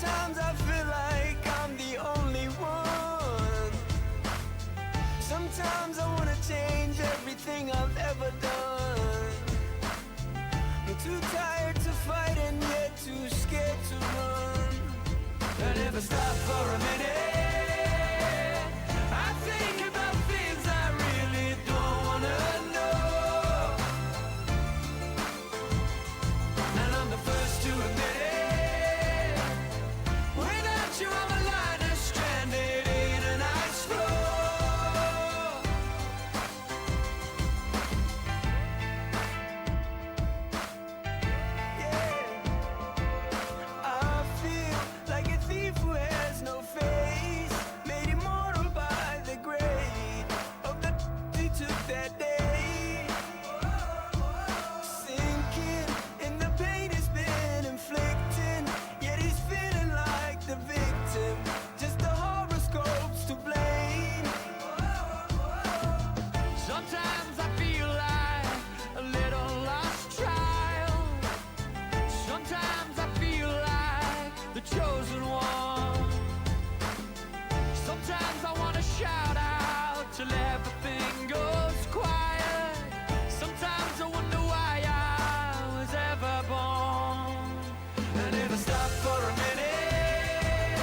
Sometimes I feel like I'm the only one. Sometimes I wanna change everything I've ever done. I'm too tired to fight and yet too scared to run. I never stop for a minute. I think about things I really don't wanna know. And I'm the first to admit it. Without you I'm a liner stranded in an ice floor. Yeah, I feel like a thief who has no face, made immortal by the grade of the he took that day. Sinking in the pain he's been inflicting, yet he's feeling like the victim. Just the horoscopes to blame. Sometimes I feel like a little lost child. Sometimes I feel like the chosen one. Sometimes I wanna shout out till everything goes quiet. Sometimes I wonder why I was ever born. I never stop for a minute.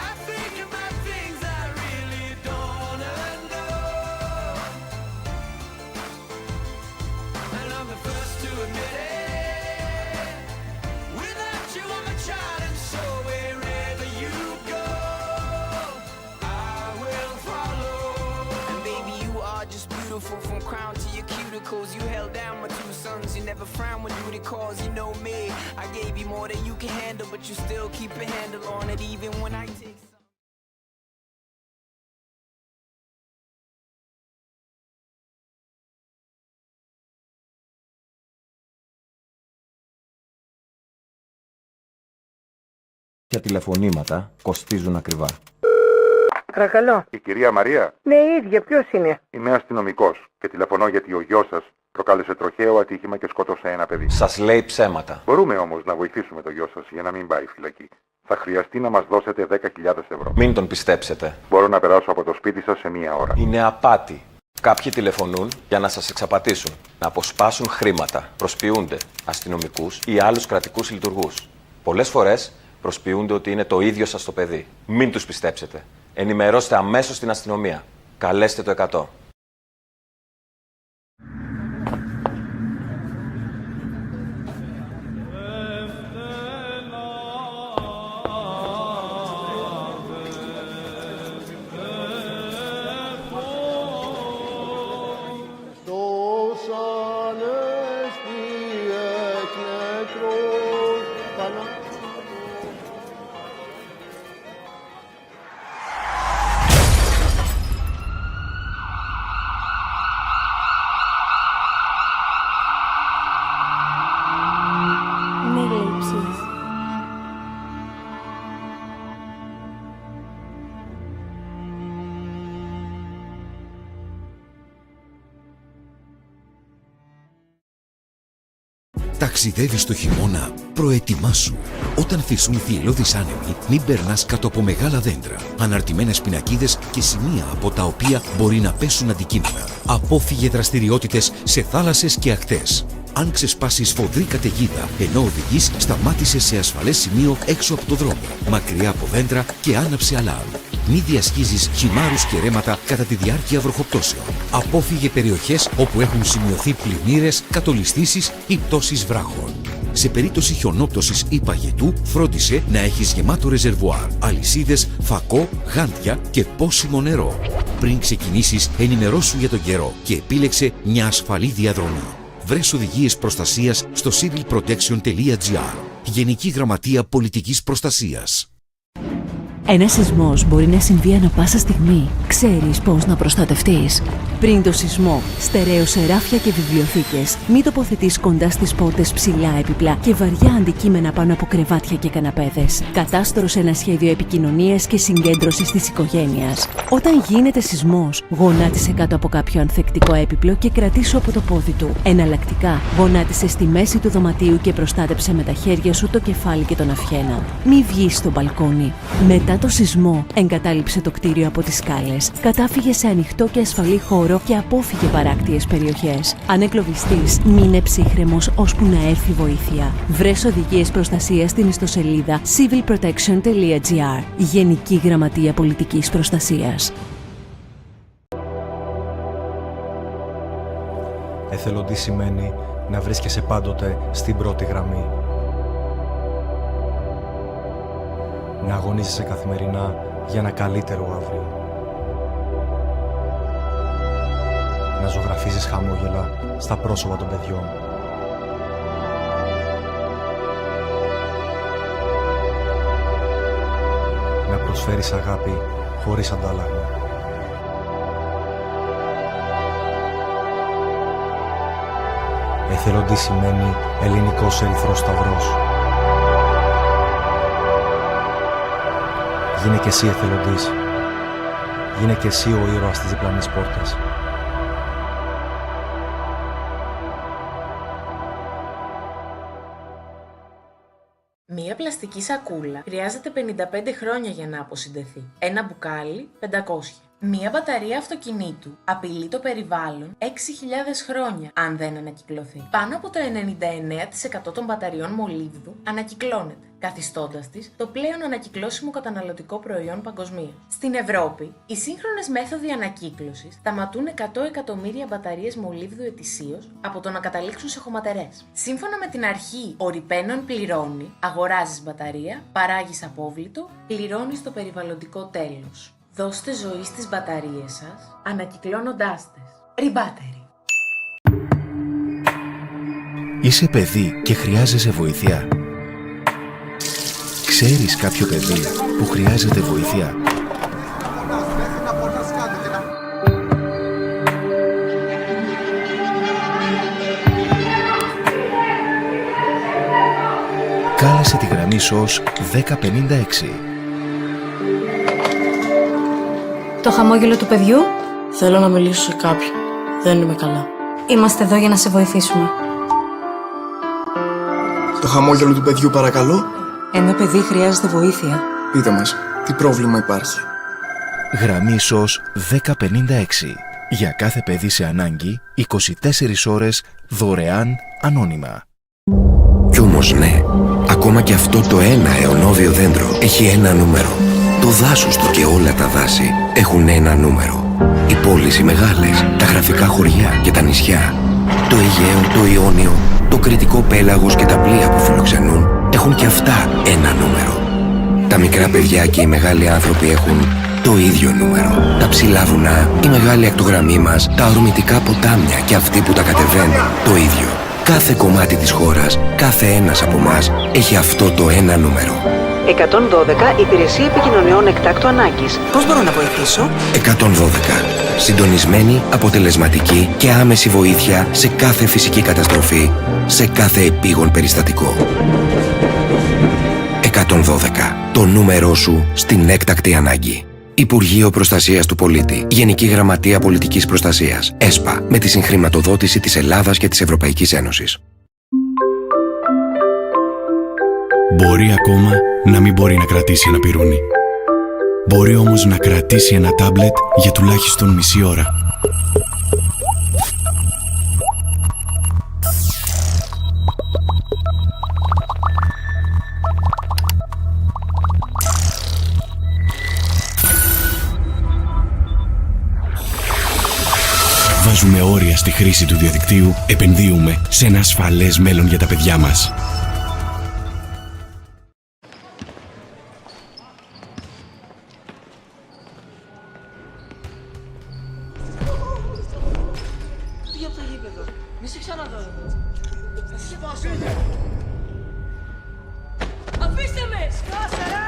I think about things I really don't wanna know. And I'm the first to admit it. Without you I'm a child, and so wherever you go, I will follow. And baby, you are just beautiful from crown to your cuticles. You held down my two sons, you never frown when duty calls. You know me, I gave you more than you can handle, but you still keep a handle on it even when I take some. Για τηλεφωνήματα κοστίζουν ακριβά. Παρακαλώ. Η κυρία Μαρία, Ναι, η ίδια. Ποιος είναι? είμαι αστυνομικός και τηλεφωνώ γιατί ο γιος σας προκάλεσε τροχαίο ατύχημα και σκότωσε ένα παιδί. Σας λέει ψέματα. Μπορούμε όμως να βοηθήσουμε το γιο σας για να μην πάει φυλακή. Θα χρειαστεί να μας δώσετε 10.000 ευρώ. Μην τον πιστέψετε. Μπορώ να περάσω από το σπίτι σας σε μία ώρα. Είναι απάτη. Κάποιοι τηλεφωνούν για να σας εξαπατήσουν, να αποσπάσουν χρήματα, προσποιούνται αστυνομικούς ή άλλους κρατικούς λειτουργούς. Πολλές φορές προσποιούνται ότι είναι το ίδιο σας το παιδί. Μην τους πιστέψετε. Ενημερώστε αμέσως την αστυνομία. Καλέστε το 100. Ταξιδεύεις το χειμώνα, προετοιμάσου. Όταν φυσούν θυελλώδεις άνεμοι, μην περνάς κάτω από μεγάλα δέντρα, αναρτημένες πινακίδες και σημεία από τα οποία μπορεί να πέσουν αντικείμενα. Απόφυγε δραστηριότητες σε θάλασσες και ακτές. Αν ξεσπάσεις σφοδρή καταιγίδα ενώ οδηγείς, σταμάτησε σε ασφαλές σημείο έξω από το δρόμο, μακριά από δέντρα και άναψε αλάρμ. Μη διασχίζεις χυμάρους και ρέματα κατά τη διάρκεια βροχοπτώσεων. Απόφυγε περιοχές όπου έχουν σημειωθεί πλημμύρες, κατολισθήσεις ή πτώσεις βράχων. Σε περίπτωση χιονόπτωσης ή παγετού, φρόντισε να έχεις γεμάτο ρεζερβουάρ, αλυσίδες, φακό, γάντια και πόσιμο νερό. Πριν ξεκινήσεις, ενημερώσου για τον καιρό και επίλεξε μια ασφαλή διαδρομή. Βρες οδηγίες προστασίας στο civilprotection.gr. Γενική Γραμματεία Πολιτικής Προστασίας. Ένας σεισμός μπορεί να συμβεί ανά πάσα στιγμή. Ξέρεις πώς να προστατευτείς? Πριν το σεισμό, στερέωσε ράφια και βιβλιοθήκες. Μη τοποθετείς κοντά στις πόρτες ψηλά έπιπλα και βαριά αντικείμενα πάνω από κρεβάτια και καναπέδες. Κατάστρωσε ένα σχέδιο επικοινωνίας και συγκέντρωσης της οικογένειας. Όταν γίνεται σεισμός, γονάτισε κάτω από κάποιο ανθεκτικό έπιπλο και κρατήσου από το πόδι του. Εναλλακτικά, γονάτισε στη μέση του δωματίου και προστάτεψε με τα χέρια σου το κεφάλι και τον αυχένα. Μη βγεις στο μπαλκόνι. Μετά το σεισμό, εγκατάλειψε το κτίριο από τις σκάλες, κατάφυγε σε ανοιχτό και ασφαλή χώρο και απόφυγε παράκτιες περιοχές. Αν εγκλωβιστείς, μείνε ψύχρεμος ώσπου να έρθει βοήθεια. Βρες οδηγίες προστασίας στην ιστοσελίδα civilprotection.gr. Γενική Γραμματεία Πολιτικής Προστασίας. Εθελοντής σημαίνει να βρίσκεσαι πάντοτε στην πρώτη γραμμή. Να αγωνίζεσαι καθημερινά για ένα καλύτερο αύριο. Να ζωγραφίζεις χαμόγελα στα πρόσωπα των παιδιών. Να προσφέρεις αγάπη χωρίς αντάλλαγμα. Εθελοντή σημαίνει ελληνικός ερυθρός σταυρός. Γίνε και εσύ εθελοντής. Γίνε και εσύ ο ήρωας της διπλανής πόρτας. Μία πλαστική σακούλα χρειάζεται 55 χρόνια για να αποσυντεθεί. Ένα μπουκάλι 500. Μία μπαταρία αυτοκινήτου απειλεί το περιβάλλον 6.000 χρόνια αν δεν ανακυκλωθεί. Πάνω από το 99% των μπαταριών μολύβδου ανακυκλώνεται, καθιστώντας τις το πλέον ανακυκλώσιμο καταναλωτικό προϊόν παγκοσμίως. Στην Ευρώπη, οι σύγχρονες μέθοδοι ανακύκλωσης σταματούν 100 εκατομμύρια μπαταρίες μολύβδου ετησίως από το να καταλήξουν σε χωματερές. Σύμφωνα με την αρχή «Ο ρηπαίνων πληρώνει», αγοράζεις μπαταρία, παράγεις απόβλητο, πληρώνεις το περιβαλλοντικό τέλος. Δώστε ζωή στις μπαταρίες σας, ανακυκλώνοντάς τες. Ριμπάτερι. Είσαι παιδί και χρειάζεσαι βοήθεια. Ξέρεις κάποιο παιδί που χρειάζεται βοήθεια? Κάλεσε τη γραμμή SOS 1056. Το χαμόγελο του παιδιού. Θέλω να μιλήσω σε κάποιον. Δεν είμαι καλά. Είμαστε εδώ για να σε βοηθήσουμε. Το χαμόγελο του παιδιού, παρακαλώ. Ένα παιδί χρειάζεται βοήθεια. Πείτε μας, τι πρόβλημα υπάρχει? Γραμμή SOS 1056. Για κάθε παιδί σε ανάγκη, 24 ώρες, δωρεάν, ανώνυμα. Κι όμως ναι, ακόμα και αυτό το ένα αιωνόβιο δέντρο έχει ένα νούμερο. Το δάσος του και όλα τα δάση έχουν ένα νούμερο. Οι πόλεις οι μεγάλες, τα γραφικά χωριά και τα νησιά, το Αιγαίο, το Ιόνιο, το Κρητικό πέλαγος και τα πλοία που φιλοξενούν έχουν και αυτά ένα νούμερο. Τα μικρά παιδιά και οι μεγάλοι άνθρωποι έχουν το ίδιο νούμερο. Τα ψηλά βουνά, η μεγάλη ακτογραμμή μας, τα ορμητικά ποτάμια και αυτοί που τα κατεβαίνουν το ίδιο. Κάθε κομμάτι της χώρας, κάθε ένας από εμάς έχει αυτό το ένα νούμερο. 112 Υπηρεσία Επικοινωνιών Εκτάκτου Ανάγκης. Πώς μπορώ να βοηθήσω? 112. Συντονισμένη, αποτελεσματική και άμεση βοήθεια σε κάθε φυσική καταστροφή, σε κάθε επίγον περιστατικό. 112. Το νούμερό σου στην έκτακτη ανάγκη. Υπουργείο Προστασίας του Πολίτη. Γενική Γραμματεία Πολιτικής Προστασίας. ΕΣΠΑ. Με τη συγχρηματοδότηση της Ελλάδας και της Ευρωπαϊκής Ένωσης. Μπορεί ακόμα να μην μπορεί να κρατήσει ένα πυρούνι. Μπορεί όμως να κρατήσει ένα τάμπλετ για τουλάχιστον μισή ώρα. Βάζουμε όρια στη χρήση του διαδικτύου, επενδύουμε σε ένα ασφαλές μέλλον για τα παιδιά μας. Αφήστε με! Σκάσε, ρε!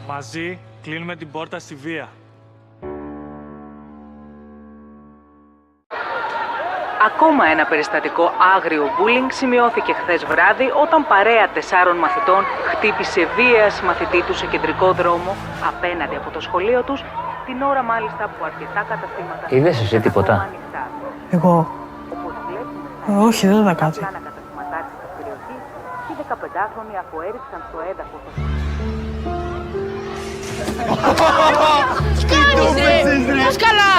Μαζί κλείνουμε την πόρτα στη βία. Ακόμα ένα περιστατικό άγριου bullying σημειώθηκε χθες βράδυ όταν παρέα 4 μαθητών χτύπησε βία συμμαθητή του σε κεντρικό δρόμο απέναντι από το σχολείο τους, την ώρα μάλιστα που αρκετά καταστήματα... Είδες εσύ τίποτα? Εγώ? Όχι, δεν είδα κάτι. Οι 15χρονοι αποέριξαν στο έδαφος... Τι κάνεις ρε, πώς καλά!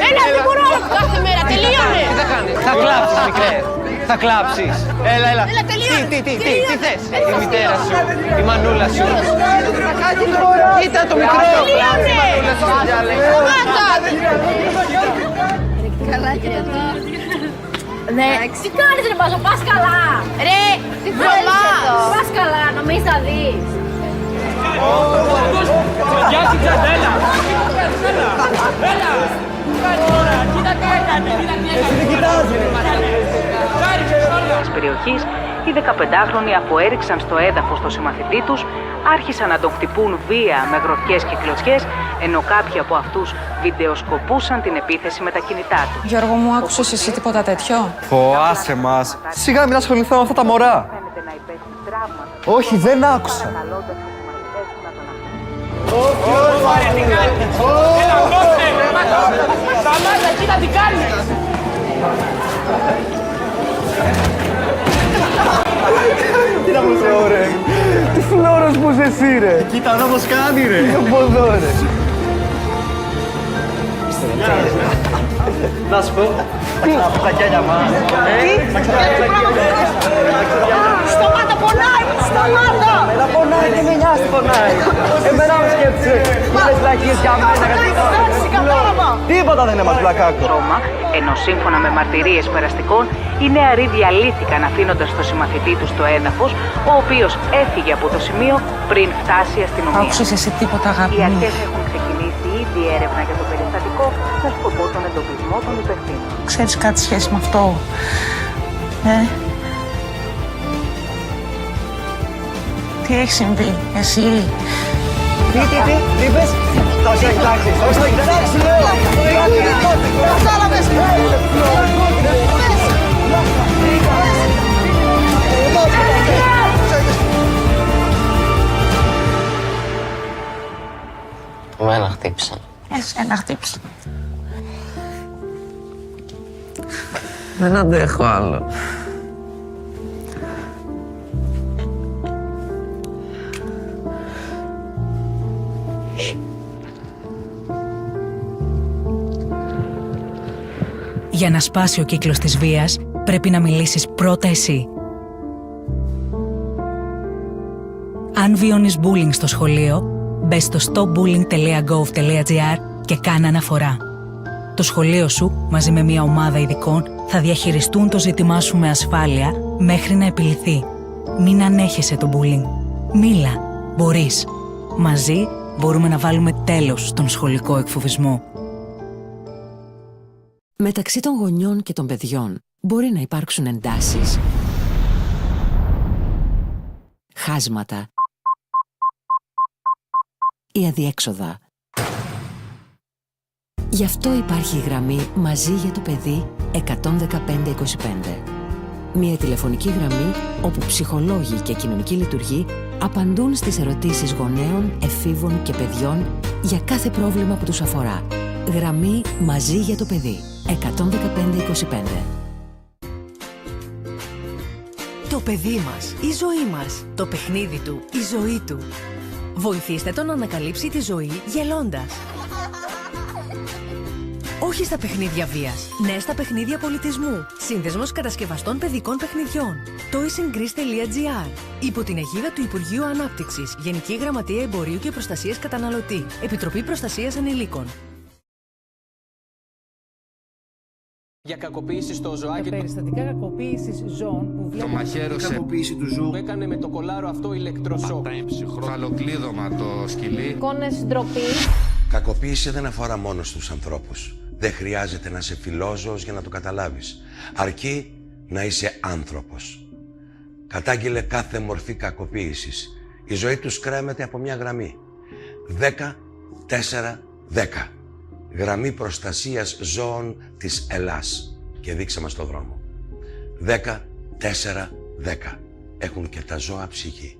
Έλα, δεν μπορώ άλλο κάθε μέρα, τελείωνε! Τι θα κάνεις, θα κλάψεις μικρέ, θα κλάψεις. Έλα, τελείωνε! Τι θες, η μητέρα σου, η μανούλα σου. Κοίτα το μικρό, η μανούλα σου διάλεγε. Καλά και εδώ. Ναι, τι κάνεις ρε Μπάζο, πας καλά! Ρε, τι θέλεις εδώ! Πας καλά, νομίζεις θα δεις! Γιάννη Τζαντέλα! Έλα! Κοίτα τι έκανε! Εσύ δεν κοιτάζει! Της περιοχής, οι 15χρονοι αποέριξαν στο έδαφος το συμμαθητή τους, άρχισαν να τον χτυπούν βία με γροθιές και κλωτσιές, ενώ κάποιοι από αυτούς βιντεοσκοπούσαν την επίθεση με τα κινητά τους. Γιώργο μου, άκουσες εσύ τίποτα τέτοιο? Άσε μας. Σιγά μην ασχοληθώ με αυτά τα μωρά. Όχι, δεν άκουσα. Έλα, κόψε! Σταμάτα, κοίτα τι κάνεις! Κοίτα πως ωραία. Τι φλόρος που είσαι εσύ ρε. Κοίτα εδώ πως κάνει ρε. Τι ποδό ρε. Να σου πω. Τα κιάλια μας. Σταμάτα, πονάει! Σταμάτα! Εμένα πονάει, δεν με νοιάζει πονάει. Εμένα μου σκέφτεσαι. Μ' λες βλακίες για μένα. Τίποτα δεν είναι μας βλακάκο. Ενώ σύμφωνα με μαρτυρίες περαστικών, οι νεαροί διαλύθηκαν αφήνοντας το συμμαθητή τους στο έδαφος, ο οποίος έφυγε από το σημείο πριν φτάσει η αστυνομία. Άκουσες εσύ τίποτα αγάπη μου? Οι αρχές έχουν ξεκινήσει ήδη έρευνα για το περιστατικό με σκοπό τον εντοπισμό των υπευθύνων. Ξέρεις κάτι σχέση με αυτό? Τι έχει συμβεί, εσύ? Τι είπες? Θα σε εκτάξει. Θα σε εκτάξει, λέω. Κατάλαβες. Εμένα χτύπησαν. Εσένα χτύπησαν. Δεν αντέχω άλλο. Για να σπάσει ο κύκλος της βίας, πρέπει να μιλήσεις πρώτα εσύ. Αν βιώνεις bullying στο σχολείο, μπες στο stopbullying.gov.gr και κάνε αναφορά. Το σχολείο σου, μαζί με μια ομάδα ειδικών, θα διαχειριστούν το ζήτημά σου με ασφάλεια μέχρι να επιλυθεί. Μην ανέχεσαι το bullying. Μίλα. Μπορείς. Μαζί μπορούμε να βάλουμε τέλος στον σχολικό εκφοβισμό. Μεταξύ των γονιών και των παιδιών μπορεί να υπάρξουν εντάσεις, χάσματα ή αδιέξοδα. Γι' αυτό υπάρχει η γραμμή «Μαζί για το παιδί» 11525. Μια τηλεφωνική γραμμή όπου ψυχολόγοι και κοινωνικοί λειτουργοί απαντούν στις ερωτήσεις γονέων, εφήβων και παιδιών για κάθε πρόβλημα που τους αφορά. Γραμμή «Μαζί για το παιδί» 11525. Το παιδί μας, η ζωή μας, το παιχνίδι του, η ζωή του. Βοηθήστε τον να ανακαλύψει τη ζωή γελώντας. Όχι στα παιχνίδια βίας, ναι στα παιχνίδια πολιτισμού. Σύνδεσμος κατασκευαστών παιδικών παιχνιδιών. toysandgreece.gr. Υπό την αιγίδα του Υπουργείου Ανάπτυξης, Γενική Γραμματεία Εμπορίου και Προστασίας Καταναλωτή. Επιτροπή Προστασίας Ανηλίκων. Για κακοποίηση στο ζωάκι. Για περιστατικά κακοποίησης ζώων που το μαχαίρωσε. Κακοποίηση του ζώου. Που έκανε με το κολάρο αυτό ηλεκτροσόκ. Φαλοκλείδωμα το σκυλί. Εικόνες ντροπή. Κακοποίηση δεν αφορά μόνο στους ανθρώπους. Δεν χρειάζεται να είσαι φιλόζωος για να το καταλάβεις. Αρκεί να είσαι άνθρωπος. Κατάγγειλε κάθε μορφή κακοποίησης. Η ζωή τους κρέμεται από μια γραμμή. 10-4-10. Γραμμή προστασίας ζώων της Ελλάς. Και δείξε μας το δρόμο. 10-4-10. Έχουν και τα ζώα ψυχή.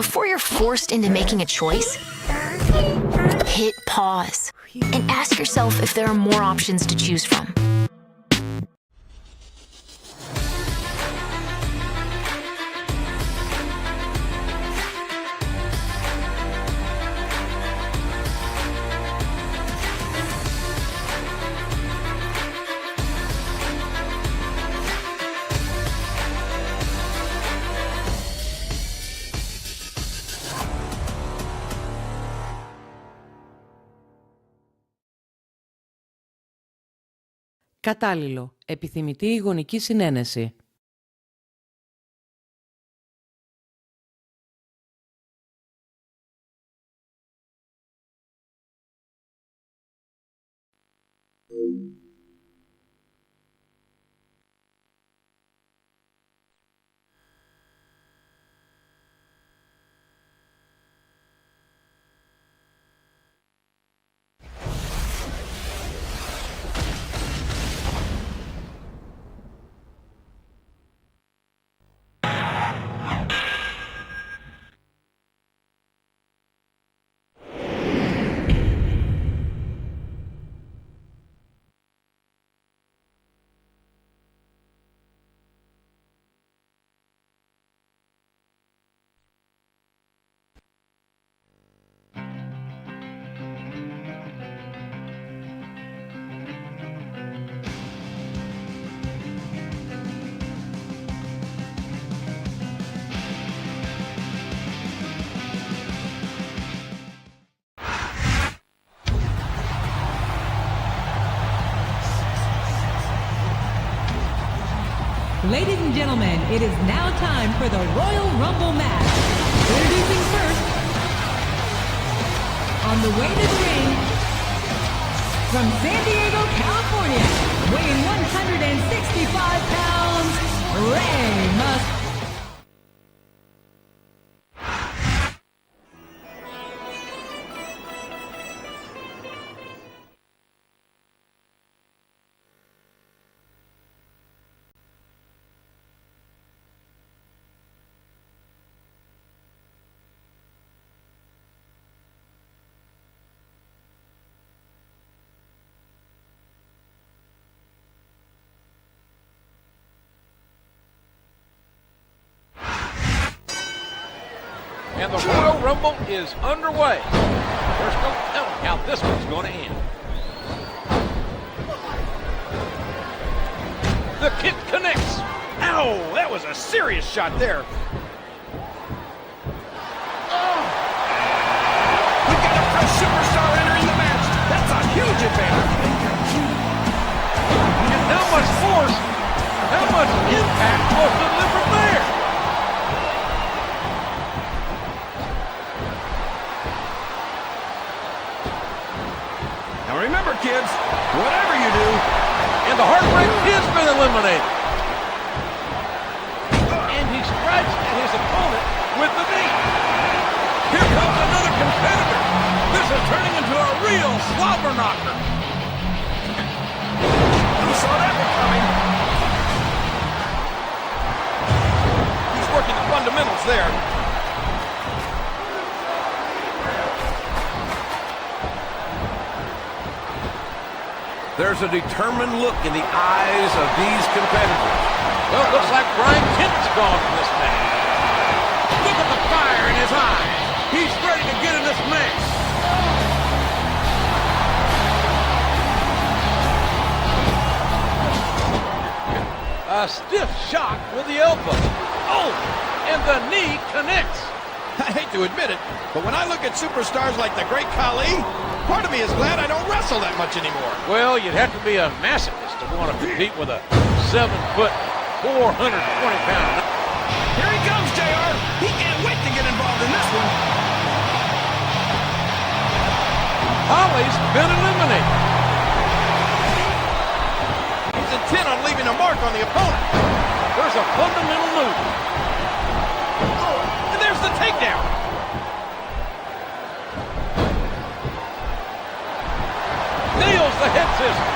Before you're forced into making a choice, hit pause and ask yourself if there are more options to choose from. Κατάλληλο. Επιθυμητή η γονική συνένεση. Ladies and gentlemen, it is now time for the Royal Rumble match. Introducing first, on the way to the ring, from San Diego, California, weighing 165 pounds, Rey Mysterio. And the Royal Rumble is underway. There's no telling how this one's going to end. The kick connects. Ow, that was a serious shot there. We've got a fresh superstar entering the match. That's a huge advantage. And how much force, how much impact was delivered there? Now remember, kids, whatever you do, and the Heartbreak Kid's been eliminated. And he strikes at his opponent with the knee. Here comes another competitor. This is turning into a real slobber knocker. Who saw that one coming? He's working the fundamentals there. There's a determined look in the eyes of these competitors. Well, it looks like Brian Kent's gone from this match. Look at the fire in his eyes. He's ready to get in this match. A stiff shot with the elbow. Oh, and the knee connects. I hate to admit it, but when I look at superstars like the Great Khali, part of me is glad I don't wrestle that much anymore. Well, you'd have to be a masochist to want to compete with a 7-foot, 420-pound. Here he comes, JR. He can't wait to get involved in this one. Holly's been eliminated. He's intent on leaving a mark on the opponent. There's a fundamental move. And there's the takedown. Nails the head scissors.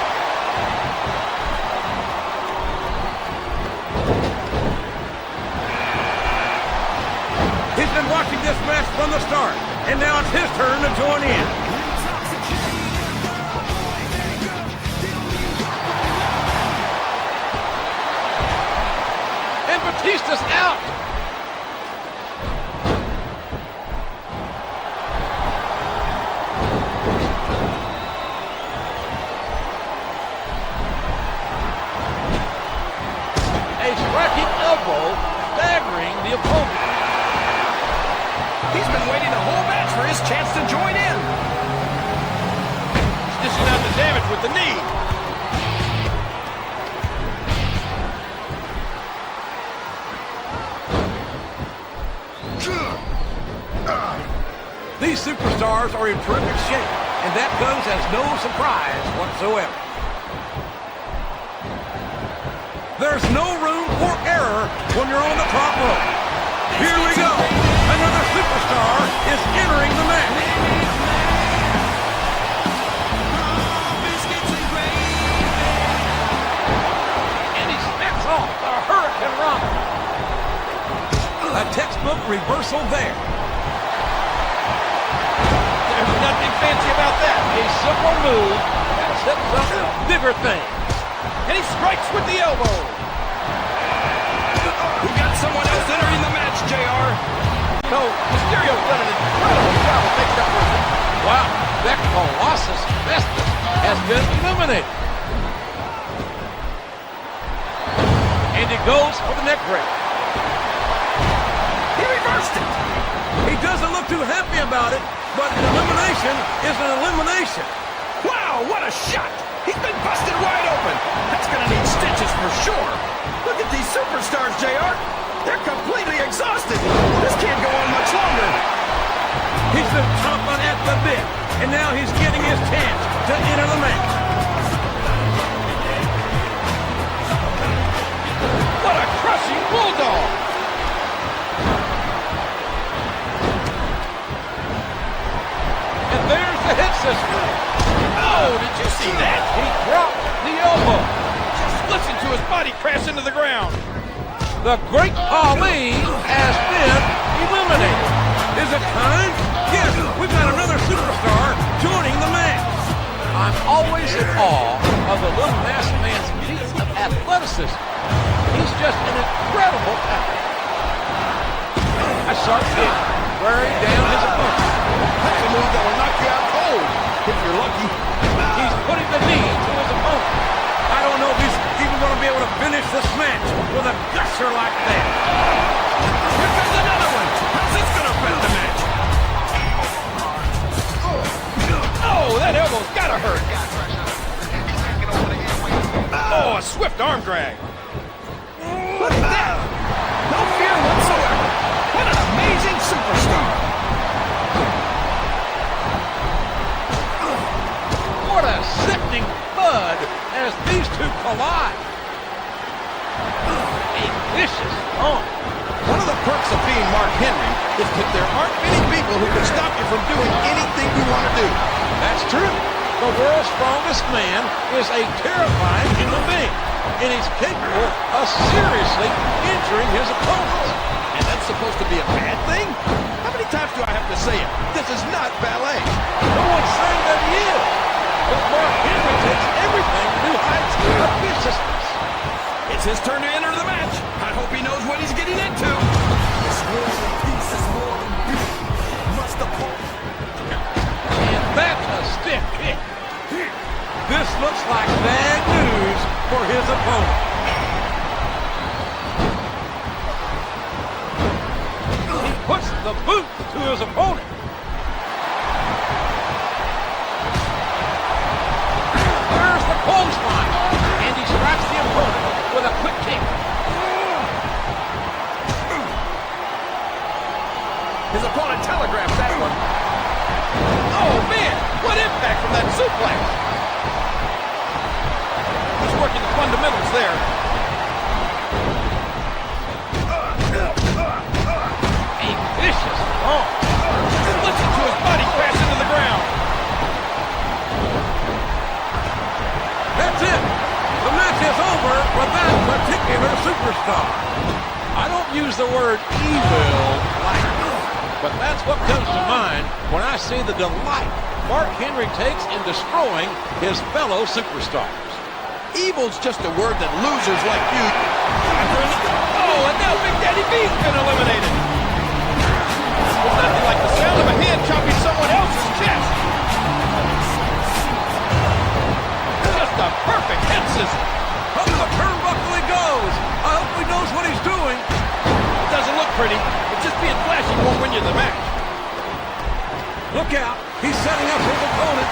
He's been watching this match from the start, and now it's his turn to join in. And Batista's out. A striking elbow staggering the opponent. He's been waiting the whole match for his chance to join in. He's dishing out the damage with the knee. These superstars are in terrific shape, and that comes as no surprise whatsoever. There's no room for error when you're on the top rope. Here we go. Another superstar is entering the match. And he snaps off the Hurricane Rana. A textbook reversal there. There's nothing fancy about that. A simple move that sets up bigger things. And he strikes with the elbow. We've got someone else entering the match, JR. So, Mysterio's done an incredible job of making up for it. Wow, that Colossus Festus has been eliminated. And he goes for the neck break. He reversed it. He doesn't look too happy about it, but an elimination is an elimination. Wow, what a shot! He's been busted wide open. That's gonna need stitches for sure. Look at these superstars, JR. They're completely exhausted. This can't go on much longer. He's been chomping at the bit, and now he's getting his chance to enter the match. What a crushing bulldog! And there's the head scissor. Oh, did you see that? He dropped the elbow. Just listen to his body crash into the ground. The Great Khali has been eliminated. Is it time? Yes, we've got another superstar joining the match. I'm always in awe of the little masked man's feats of athleticism. He's just an incredible talent. A sharp kick. wearing down his opponent. That's a move that will knock you out cold, if you're lucky. He's putting the knee to his opponent. I don't know if he's even going to be able to finish this match with a gusher like that. Here comes another one. How's this going to affect the match? Oh, that elbow's got to hurt. Oh, a swift arm drag. Look at that. No fear whatsoever. What an amazing superstar. What a sickening thud as these two collide. A vicious thump. One of the perks of being Mark Henry is that there aren't many people who can stop you from doing anything you want to do. That's true. The world's strongest man is a terrifying human being, and he's capable of seriously injuring his opponents. And that's supposed to be a bad thing? How many times do I have to say it? This is not ballet. No one's saying that he is. But Mark Henry takes everything to new heights of viciousness. It's his turn to enter the match. I hope he knows what he's getting into. And that's a stiff kick. This looks like bad news for his opponent. He puts the boot to his opponent. There's the clothesline, and he strikes the opponent with a quick kick. His opponent telegraphs that one. Oh, man! What impact from that suplex! He's working the fundamentals there. A vicious thump. Listen to his body crash into the ground. That's it. The match is over for that particular superstar. I don't use the word evil lightly, but that's what comes to mind when I see the delight Mark Henry takes in destroying his fellow superstars. Evil's just a word that losers like you... Oh, and now Big Daddy B's been eliminated. There's nothing like the sound of a hand chopping someone else's chest. Just a perfect head scissor. Up the turnbuckle he goes. I hope he knows what he's doing. It doesn't look pretty, but just being flashy won't win you the match. Look out. He's setting up his opponent.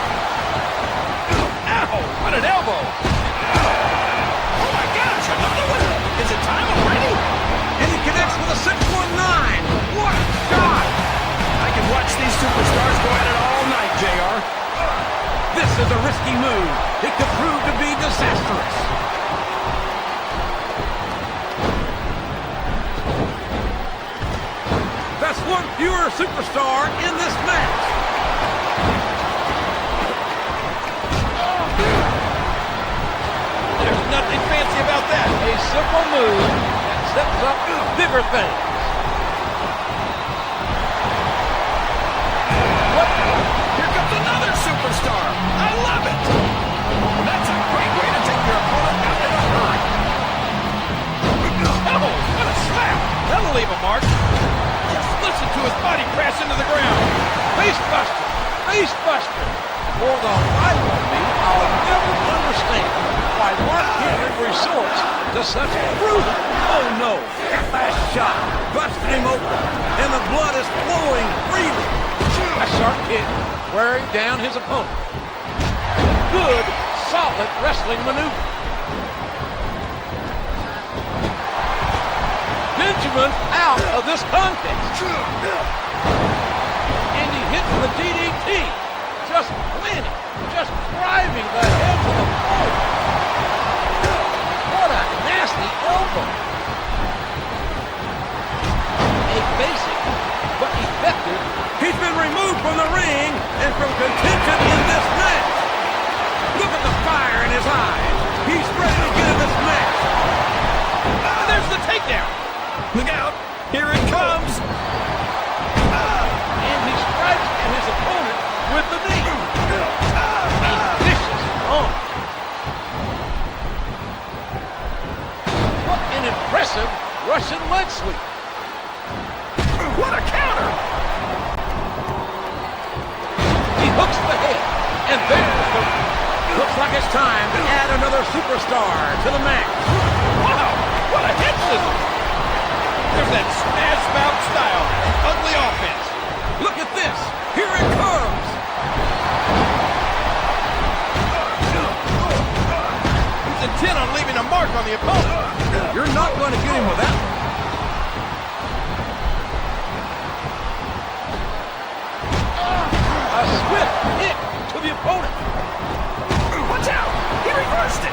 Ow, what an elbow. Oh my gosh, another one? Is it time already? And he connects with a 619. What a shot. I can watch these superstars go at it all night, JR. This is a risky move. It could prove to be disastrous. That's one fewer superstar in this match. There's nothing fancy about that. A simple move that sets up bigger things. What? Here comes another superstar. I love it. That's a great way to take your opponent out in a hurry. Oh, what a slap. That'll leave a mark. Just listen to his body crash into the ground. Face buster. Face buster. For the life of me, I'll never understand why Mark Henry resorts to such brutal. Oh no. Last shot. Busted him open. And the blood is flowing freely. A sharp kick wearing down his opponent. Good, solid wrestling maneuver. Benjamin out of this contest. And he hits the DDT. Just planting, just driving the head to the floor. What a nasty elbow. A basic but effective. He's been removed from the ring and from contention in this match. Look at the fire in his eyes. He's ready to get in this match. There's the takedown. Look out. Here it comes. And he strikes at his opponent with the knee. A vicious thump. What an impressive Russian leg sweep. What a counter. And there's the... Looks like it's time to add another superstar to the match. Wow, what a head scissor. There's that smash mouth style, ugly offense. Look at this. Here it comes. He's intent on leaving a mark on the opponent. You're not going to get him with that one. A swift hit to the opponent. Watch out! He reversed it!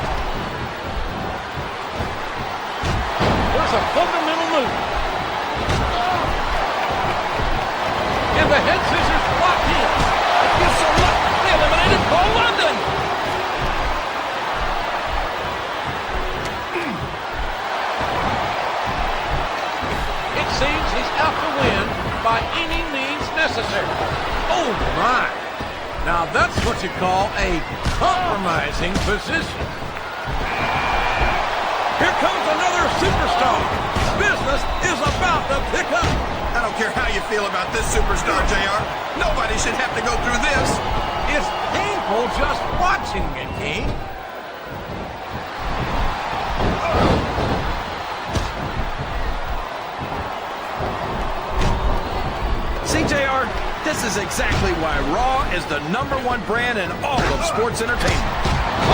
There's a fundamental move. And the head scissors locked in. You're so lucky. They eliminated Paul London. It seems he's out to win by any means necessary. Oh my! Now that's what you call a compromising position. Here comes another superstar. Business is about to pick up. I don't care how you feel about this superstar, JR. Nobody should have to go through this. It's painful just watching it, King. See, JR, this is exactly why Raw is the #1 brand in all of sports entertainment.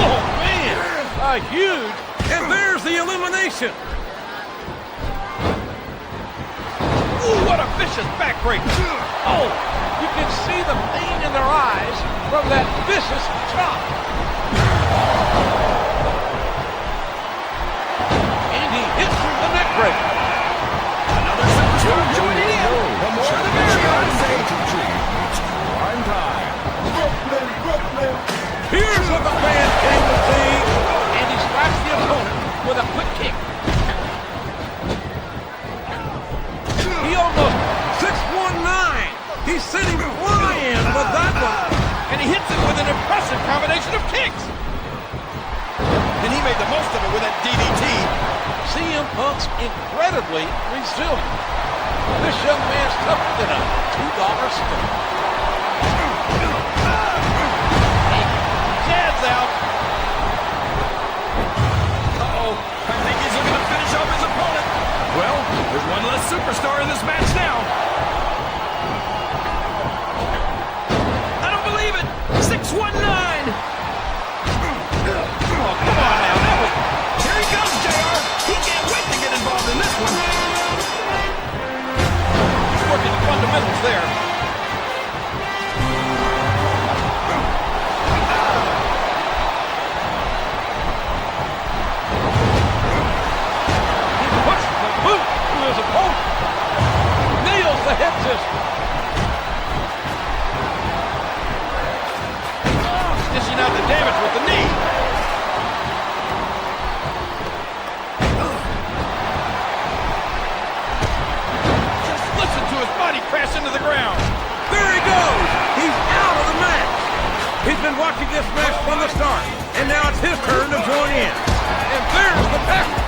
Oh, man! A huge... And there's the elimination. Ooh, what a vicious backbreaker. Oh, you can see the pain in their eyes from that vicious chop. And he hits the neck breaker. Another superstar joining in. The more the merrier, I say. It's prime time. Brooklyn. Here's what the fans came to see. And he strikes the opponent with a quick kick. He almost 619. He sent him flying with that one. And he hits it with an impressive combination of kicks. And he made the most of it with that DDT. CM Punk's incredibly resilient. This young man's tougher than a $2 stick. Jabs out. Uh-oh. I think he's looking to finish off his opponent. Well, there's one less superstar in this match now. I don't believe it. 619. Oh, come on now. Here he comes, JR. He can't wait to get involved in this one. He's working the fundamentals there. His opponent nails the head scissors. Dishing out the damage with the knee. Just listen to his body crash into the ground. There he goes. He's out of the match. He's been watching this match from the start, and now it's his turn to join in. And there's the package.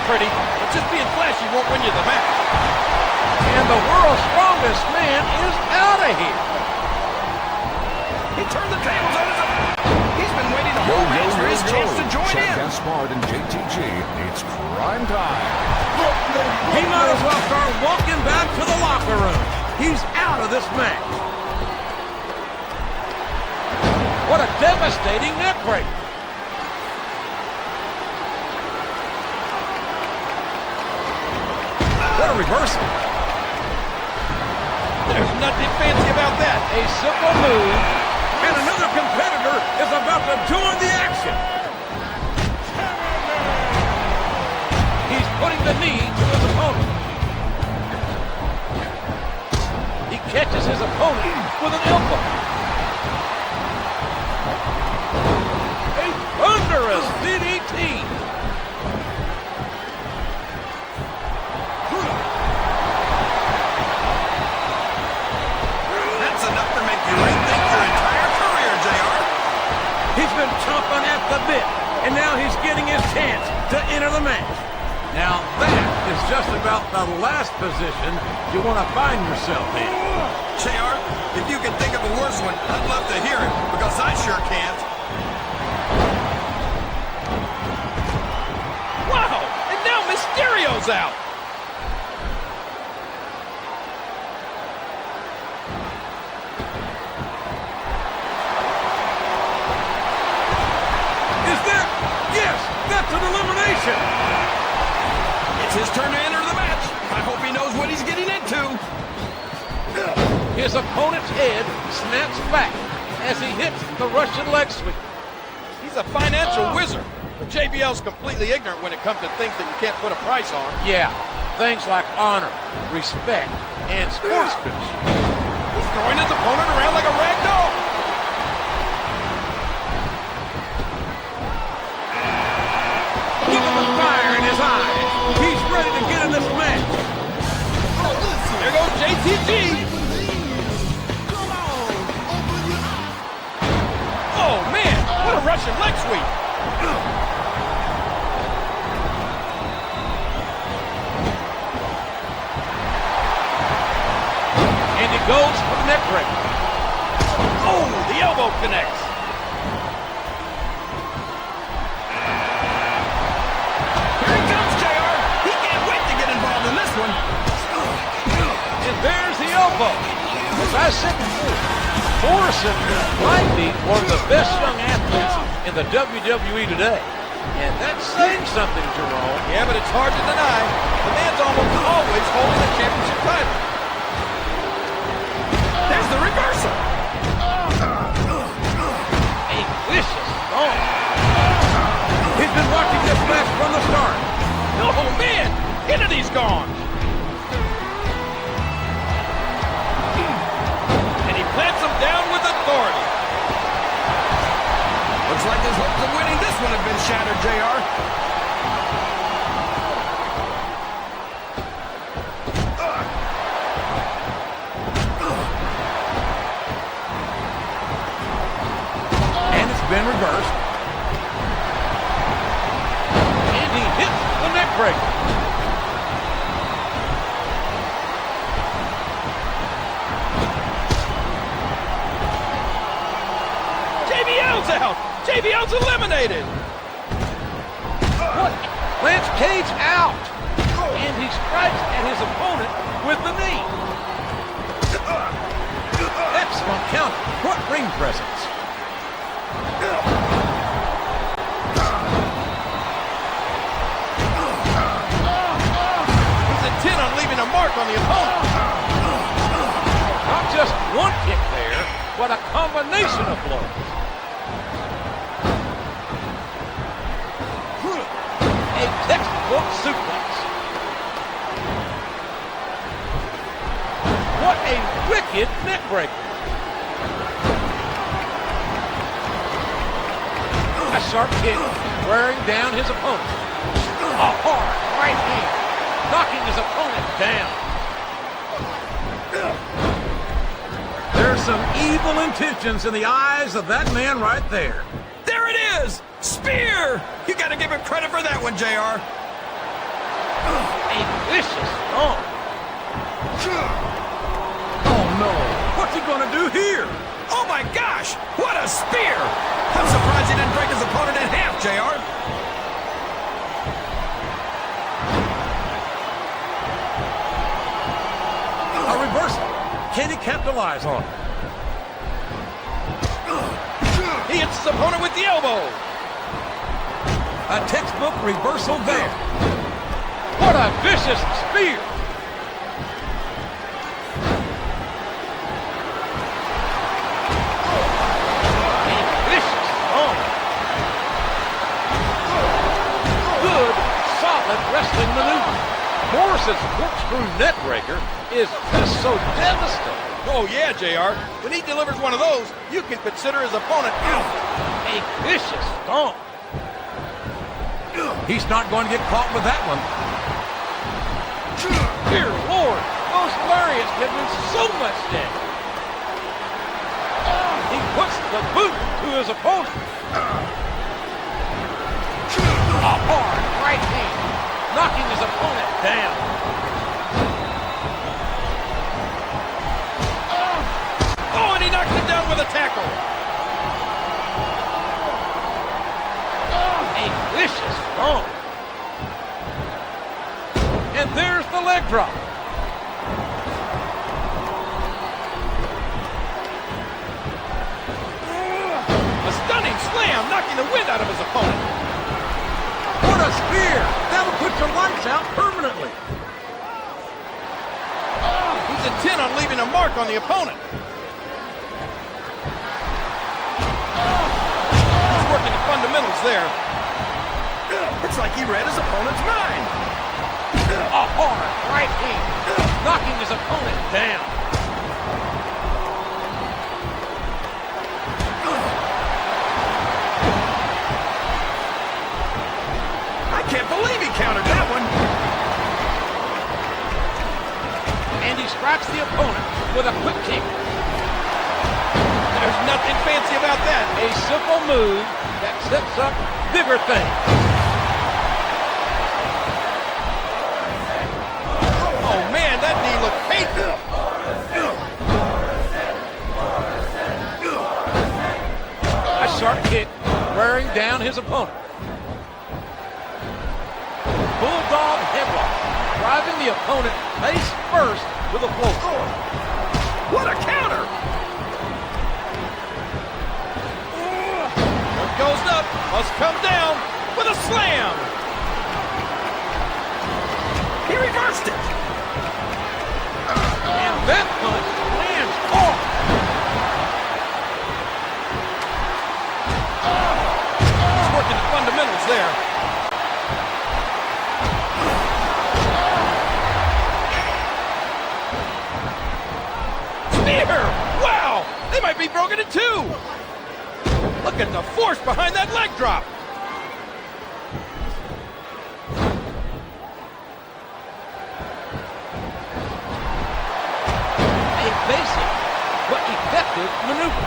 Pretty, but just being flashy won't win you the match. And the world's strongest man is out of here. He turned the tables on his own. He's been waiting the whole match for his chance to join in. Gaspard and JTG, it's prime time. He might as well start walking back to the locker room. He's out of this match. What a devastating neck break. What a reversal. There's nothing fancy about that. A simple move, and another competitor is about to join the action. He's putting the knee to his opponent. He catches his opponent with an elbow. A thunderous DDT. Enough to make you rethink your entire career, JR. He's been chomping at the bit. and now he's getting his chance to enter the match. Now that is just about the last position you want to find yourself in. JR, if you can think of a worse one, I'd love to hear it, because I sure can't. Wow! And now Mysterio's out! Is that? Yes! That's an elimination! It's his turn to enter the match. I hope he knows what he's getting into. His opponent's head snaps back as he hits the Russian leg sweep. He's a financial wizard, but JBL's completely ignorant when it comes to things that you can't put a price on. Yeah, things like honor, respect, and sportsmanship. He's throwing his opponent around like a rag doll. Look at the fire in his eyes. He's ready to get in this match. There goes JTG. Oh, man, what a Russian leg sweep. And he goes for the neck break. Oh, the elbow connects. Here he comes, JR. He can't wait to get involved in this one. And there's the elbow. As I said before, Morrison might be one of the best young athletes in the WWE today. And that's saying something, Jerome. Yeah, but it's hard to deny. The man's almost always holding the championship title. There's the reversal. A vicious thump. He's been watching this match from the start. Oh, man! Kennedy's gone. And he plants him down with authority. Looks like his hopes of winning this one have been shattered, JR. And it's been reversed. And he hits the neck breaker. JBL's out! JBL's eliminated! What? Lance Cage out! And he strikes at his opponent with the knee. Excellent counter. What ring presence. He's intent on leaving a mark on the opponent. Not just one kick there, but a combination of blows. A textbook suplex. What a wicked neck breaker. A sharp kick wearing down his opponent. A hard right hand knocking his opponent down. There's some evil intentions in the eyes of that man right there. There it is! Spear! You gotta give him credit for that one, JR. A vicious stomp. Oh no, what's he gonna do here? Oh my gosh! What a spear! I'm surprised he didn't break his opponent in half, JR. A reversal. Can he capitalize on it? He hits his opponent with the elbow. A textbook reversal there. What a vicious spear. A vicious stomp. Good, solid wrestling maneuver. Morrison's corkscrew neck breaker is just so devastating. Oh yeah, JR. When he delivers one of those, you can consider his opponent out. A vicious stomp. He's not going to get caught with that one. Dear Lord, those lariats can do so much damage. He puts the boot to his opponent. A hard right hand, knocking his opponent down. Oh, and he knocked him down with a tackle. A vicious stomp. And there's the leg drop. A stunning slam, knocking the wind out of his opponent. What a spear! That'll put your lights out permanently. He's intent on leaving a mark on the opponent. He's working the fundamentals there. It's like he read his opponent's mind. A hard right hand, knocking his opponent down. I can't believe he countered that one. And he strikes the opponent with a quick kick. There's nothing fancy about that. A simple move that sets up bigger things. Oh man, that knee looked painful. A sharp kick wearing down his opponent. Bulldog headlock, driving the opponent face first with a blow. What a counter! What goes up must come down with a slam. He reversed it. And that punch lands hard. He's working the fundamentals there. Spear! Wow! They might be broken in two. Look at the force behind that leg drop. Basic but effective maneuver.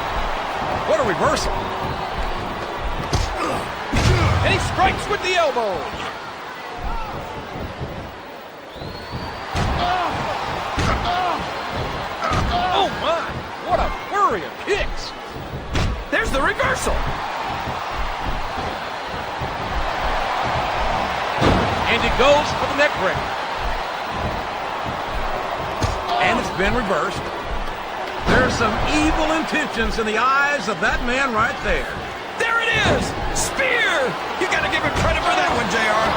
What a reversal. And he strikes with the elbow. Oh my, what a flurry of kicks. There's the reversal. And he goes for the neck breaker. And it's been reversed. There's some evil intentions in the eyes of that man right there. There it is! Spear! You gotta give him credit for that one, JR.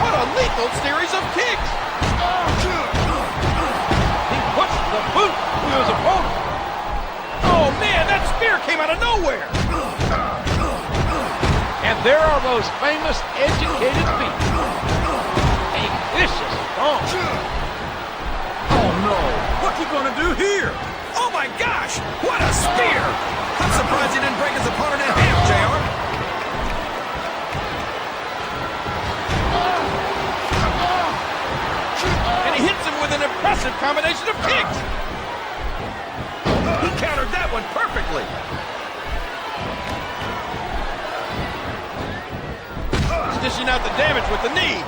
What a lethal series of kicks! He puts the boot to his opponent. Oh man, that spear came out of nowhere! And there are those famous educated feet. A vicious stomp. Oh no, what's he gonna do here? Oh my gosh, what a spear! I'm surprised he didn't break his opponent in half, JR. And he hits him with an impressive combination of kicks. He countered that one perfectly. Dishing out the damage with the knee.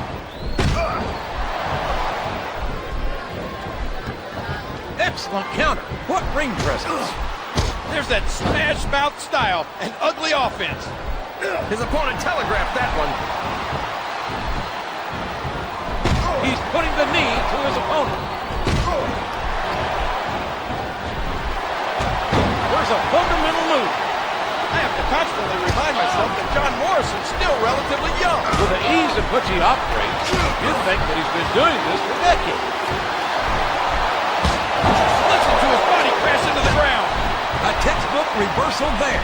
Excellent counter. What ring presence. There's that smash mouth style and ugly offense. His opponent telegraphed that one. He's putting the knee to his opponent. There's a fundamental move. I have to constantly remind myself that John Morrison's still relatively young. With the ease in which he operates, you'd think that he's been doing this for decades. Listen to his body crash into the ground. A textbook reversal there.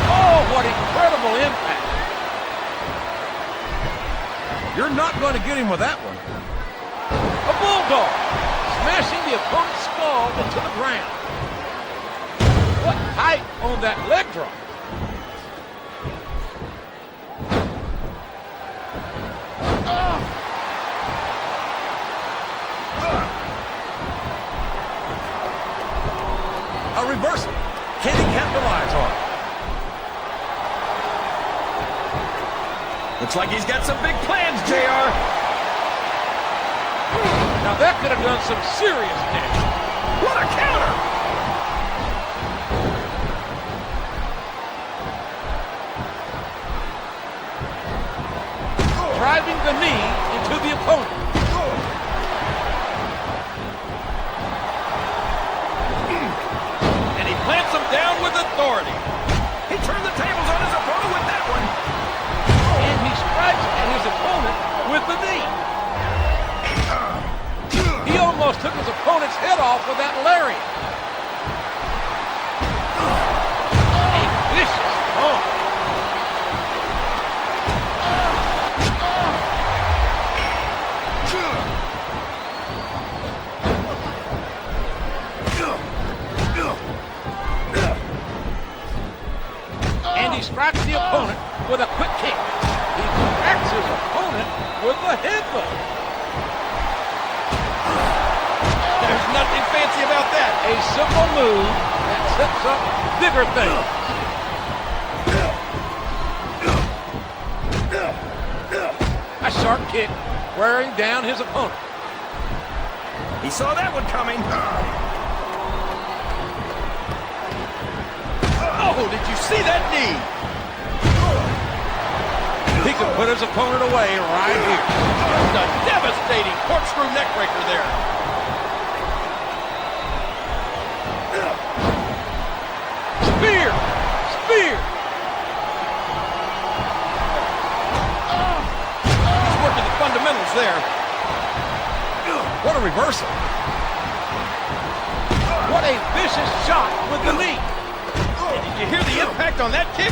Oh, what incredible impact. You're not going to get him with that one. A bulldog, smashing the opponent's skull into the ground. What height on that leg drop. a reversal. Can he capitalize on it? Looks like he's got some big plans, JR. Now that could have done some serious damage. What a counter! Driving the knee into the opponent. And he plants him down with authority. He turned the tables on his opponent with that one. And he strikes at his opponent with the knee. He almost took his opponent's head off with that lariat. A vicious bump. And he strikes the opponent with a quick kick. He cracks his opponent with a headbutt. There's nothing fancy about that. A simple move that sets up bigger things. A sharp kick wearing down his opponent. He saw that one coming. Oh, did you see that knee? He can put his opponent away right here. Just a devastating corkscrew neckbreaker there. Spear! Spear! He's working the fundamentals there. What a reversal. What a vicious shot with the knee. And did you hear the impact on that kick?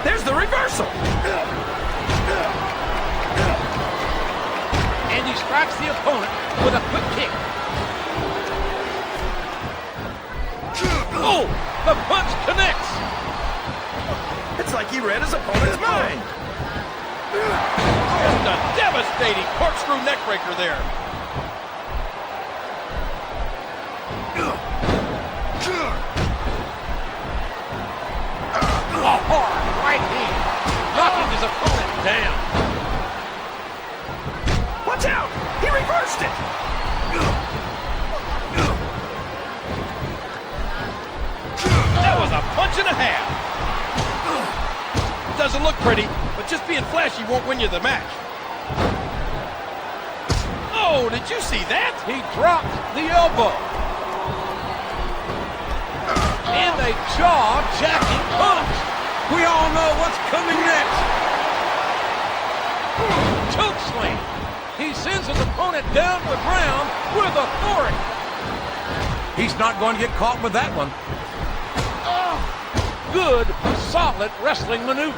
There's the reversal. And he strikes the opponent with a quick kick. Oh, the punch connects. It's like he read his opponent's mind. Just a devastating corkscrew neckbreaker there. A hard right hand, knocking his opponent down. Watch out! He reversed it! That was a punch and a half. Doesn't look pretty, but just being flashy won't win you the match. Oh, did you see that? He dropped the elbow. And a jaw-jacking punch. We all know what's coming next. Choke slam. He sends his opponent down to the ground with authority. He's not going to get caught with that one. Good, solid wrestling maneuver.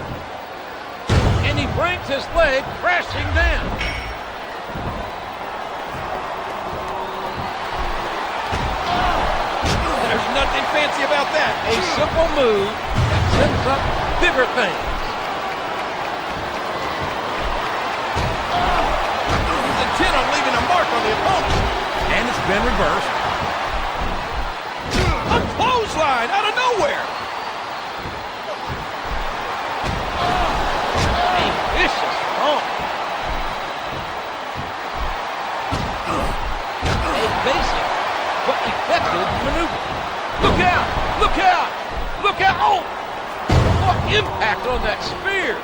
And he brings his leg crashing down. There's nothing fancy about that. A simple move that sets up bigger things. He's intent on leaving a mark on the opponent. And it's been reversed. A clothesline out of nowhere. A vicious bump. A basic but effective maneuver. Look out! Look out! Look out! Oh! What impact on that spear!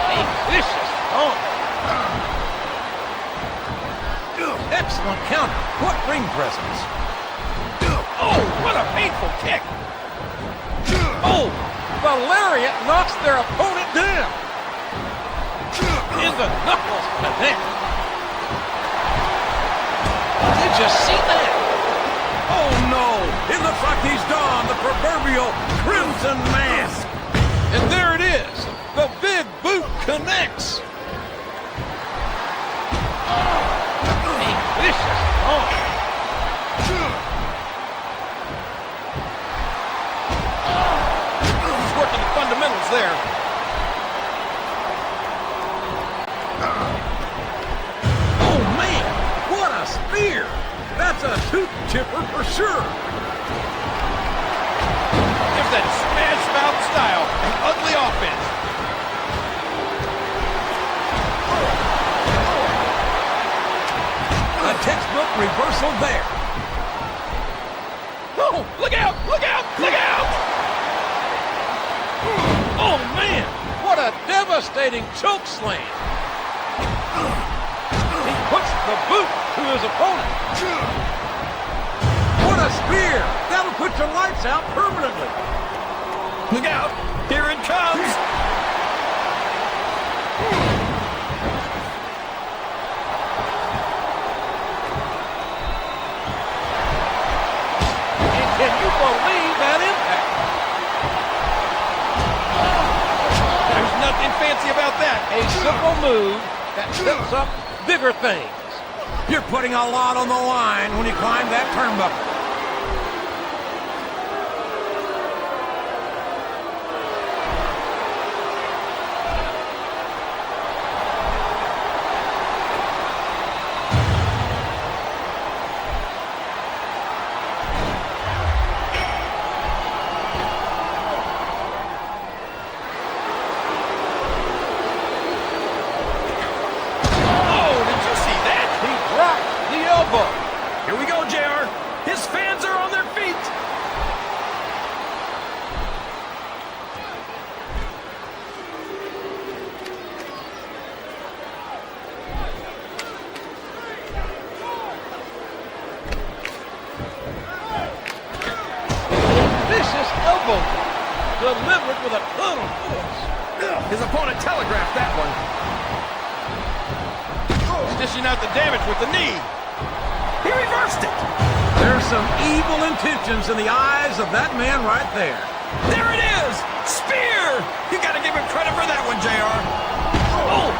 A vicious bump. Excellent counter. What ring presence. Oh, what a painful kick. Oh! The lariat knocks their opponent down. And the knuckles connect. Did you see that? Oh no! It looks like he's donned the proverbial crimson mask. And there it is. The big boot connects. A vicious bump. He's working the fundamentals there. That's a tooth chipper for sure. There's that smash mouth style and ugly offense. A textbook reversal there. Oh, look out! Look out! Look out! Oh, man! What a devastating choke slam. He puts the boot to his opponent. What a spear! That'll put your lights out permanently. Look out! Here it comes! And can you believe that impact? There's nothing fancy about that. A simple move that sets up bigger things. You're putting a lot on the line when you climb that turnbuckle. Here we go, JR. His fans are on their feet. Vicious elbow delivered with a ton of force. His opponent telegraphed that one. Dishing out the damage with the knee. He reversed it. There's some evil intentions in the eyes of that man right there. There it is. Spear. You got to give him credit for that one, JR. Oh,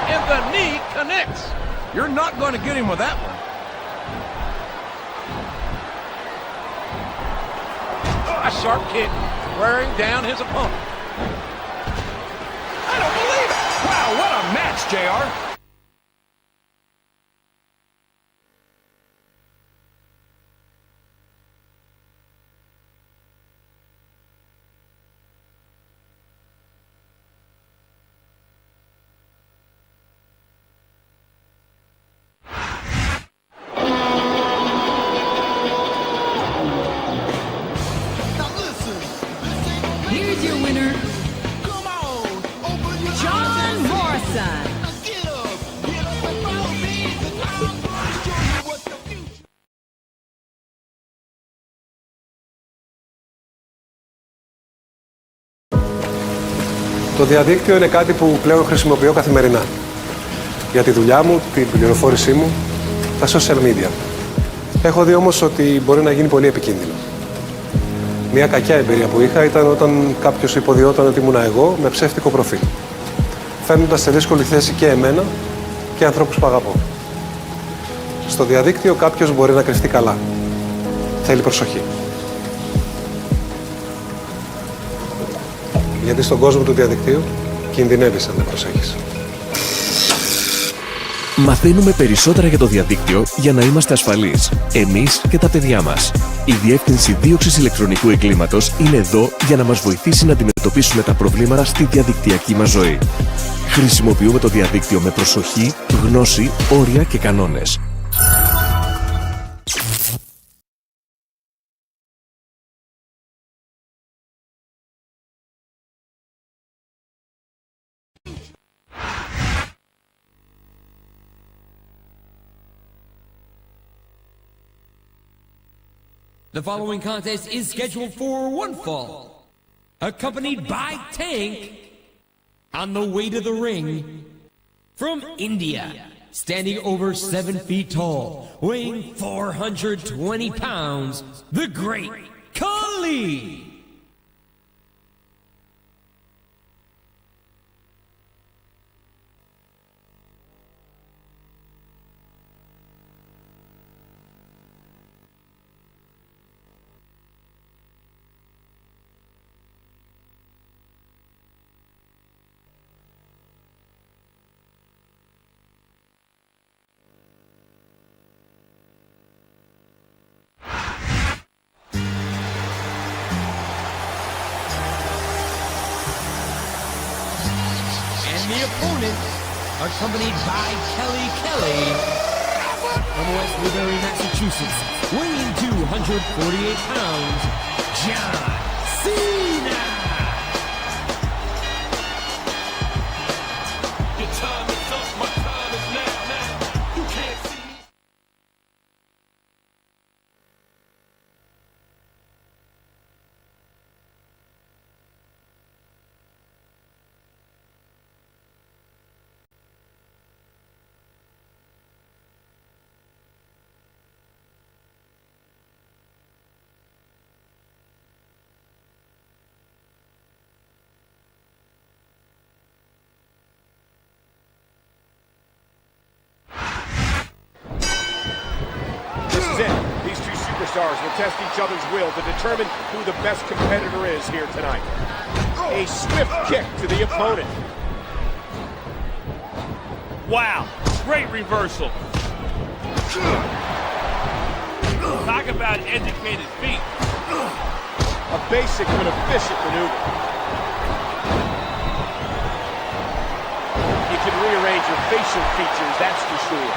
and the knee connects. You're not going to get him with that one. A sharp kick wearing down his opponent. I don't believe it. Wow, what a match, JR. Here's your winner, John Morrison. Το διαδίκτυο είναι κάτι που πλέον χρησιμοποιώ καθημερινά. Για τη δουλειά μου, την πληροφόρησή μου, τα social media. Έχω δει όμως ότι μπορεί να γίνει πολύ επικίνδυνο. Μια κακιά εμπειρία που είχα ήταν όταν κάποιος υποδιόταν ότι ήμουνα εγώ με ψεύτικο προφίλ. Φέρνοντας σε δύσκολη θέση και εμένα και ανθρώπους που αγαπώ. Στο διαδίκτυο κάποιος μπορεί να κρυφτεί καλά. Θέλει προσοχή. Γιατί στον κόσμο του διαδικτύου κινδυνεύεις αν δεν προσέχεις. Μαθαίνουμε περισσότερα για το διαδίκτυο για να είμαστε ασφαλείς, εμείς και τα παιδιά μας. Η Διεύθυνση Δίωξης Ηλεκτρονικού Εγκλήματος είναι εδώ για να μας βοηθήσει να αντιμετωπίσουμε τα προβλήματα στη διαδικτυακή μας ζωή. Χρησιμοποιούμε το διαδίκτυο με προσοχή, γνώση, όρια και κανόνες. The following contest is scheduled for one fall, accompanied by Tank on the way to the ring from India, standing over 7 feet tall, weighing 420 pounds, the Great Khali. opponents, accompanied by Kelly from West Woodbury, Massachusetts, weighing 248 pounds, John Cena. Your time is up, my time is now. You can't see me. Superstars will test each other's will to determine who the best competitor is here tonight. A swift kick to the opponent. Wow, great reversal. Talk about educated feet. A basic but efficient maneuver. You can rearrange your facial features, that's for sure.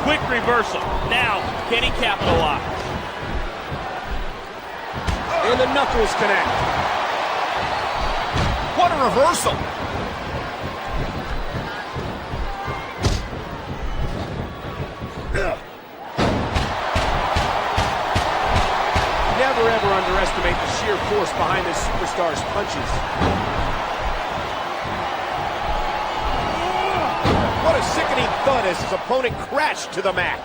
Quick reversal. Now, can he capitalize? And the knuckles connect. What a reversal! Never ever underestimate the sheer force behind this superstar's punches. What a sickening thud as his opponent crashed to the mat.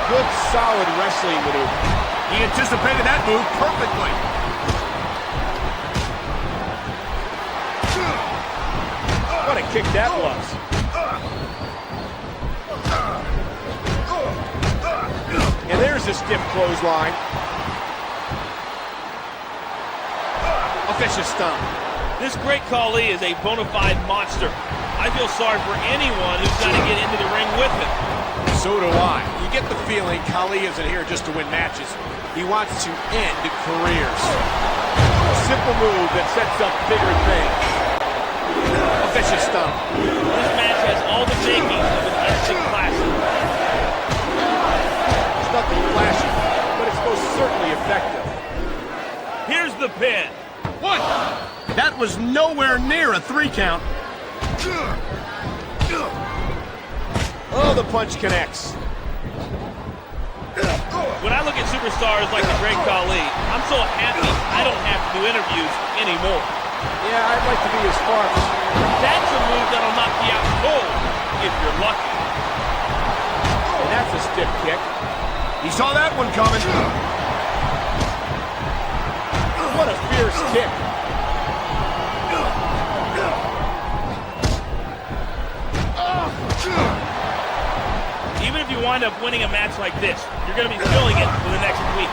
Good, solid wrestling maneuver. He anticipated that move perfectly. What a kick that was. And there's a stiff clothesline. A vicious stomp. This great Khali is a bona fide monster. I feel sorry for anyone who's got to get into the ring with him. So do I. You get the feeling Khali isn't here just to win matches. He wants to end careers. A simple move that sets up bigger things. A vicious stomp. This match has all the makings of an instant classic. It's nothing flashy, but it's most certainly effective. Here's the pin. What? That was nowhere near a 3 count. Oh, the punch connects. When I look at superstars like the great Khali, I'm so happy I don't have to do interviews anymore. Yeah, I'd like to be as far as... That's a move that'll knock you out cold, if you're lucky. And that's a stiff kick. He saw that one coming. What a fierce kick. Even if you wind up winning a match like this, you're going to be feeling it for the next week.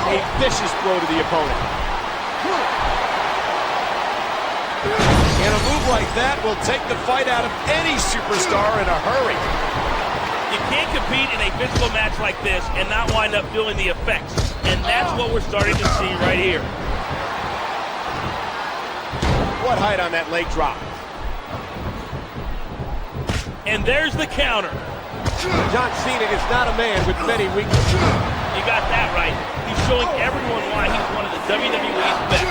A vicious blow to the opponent. And a move like that will take the fight out of any superstar in a hurry. You can't compete in a physical match like this and not wind up feeling the effects. And that's what we're starting to see right here. What height on that leg drop. And there's the counter. John Cena is not a man with many weaknesses. You got that right. He's showing everyone why he's one of the WWE's best.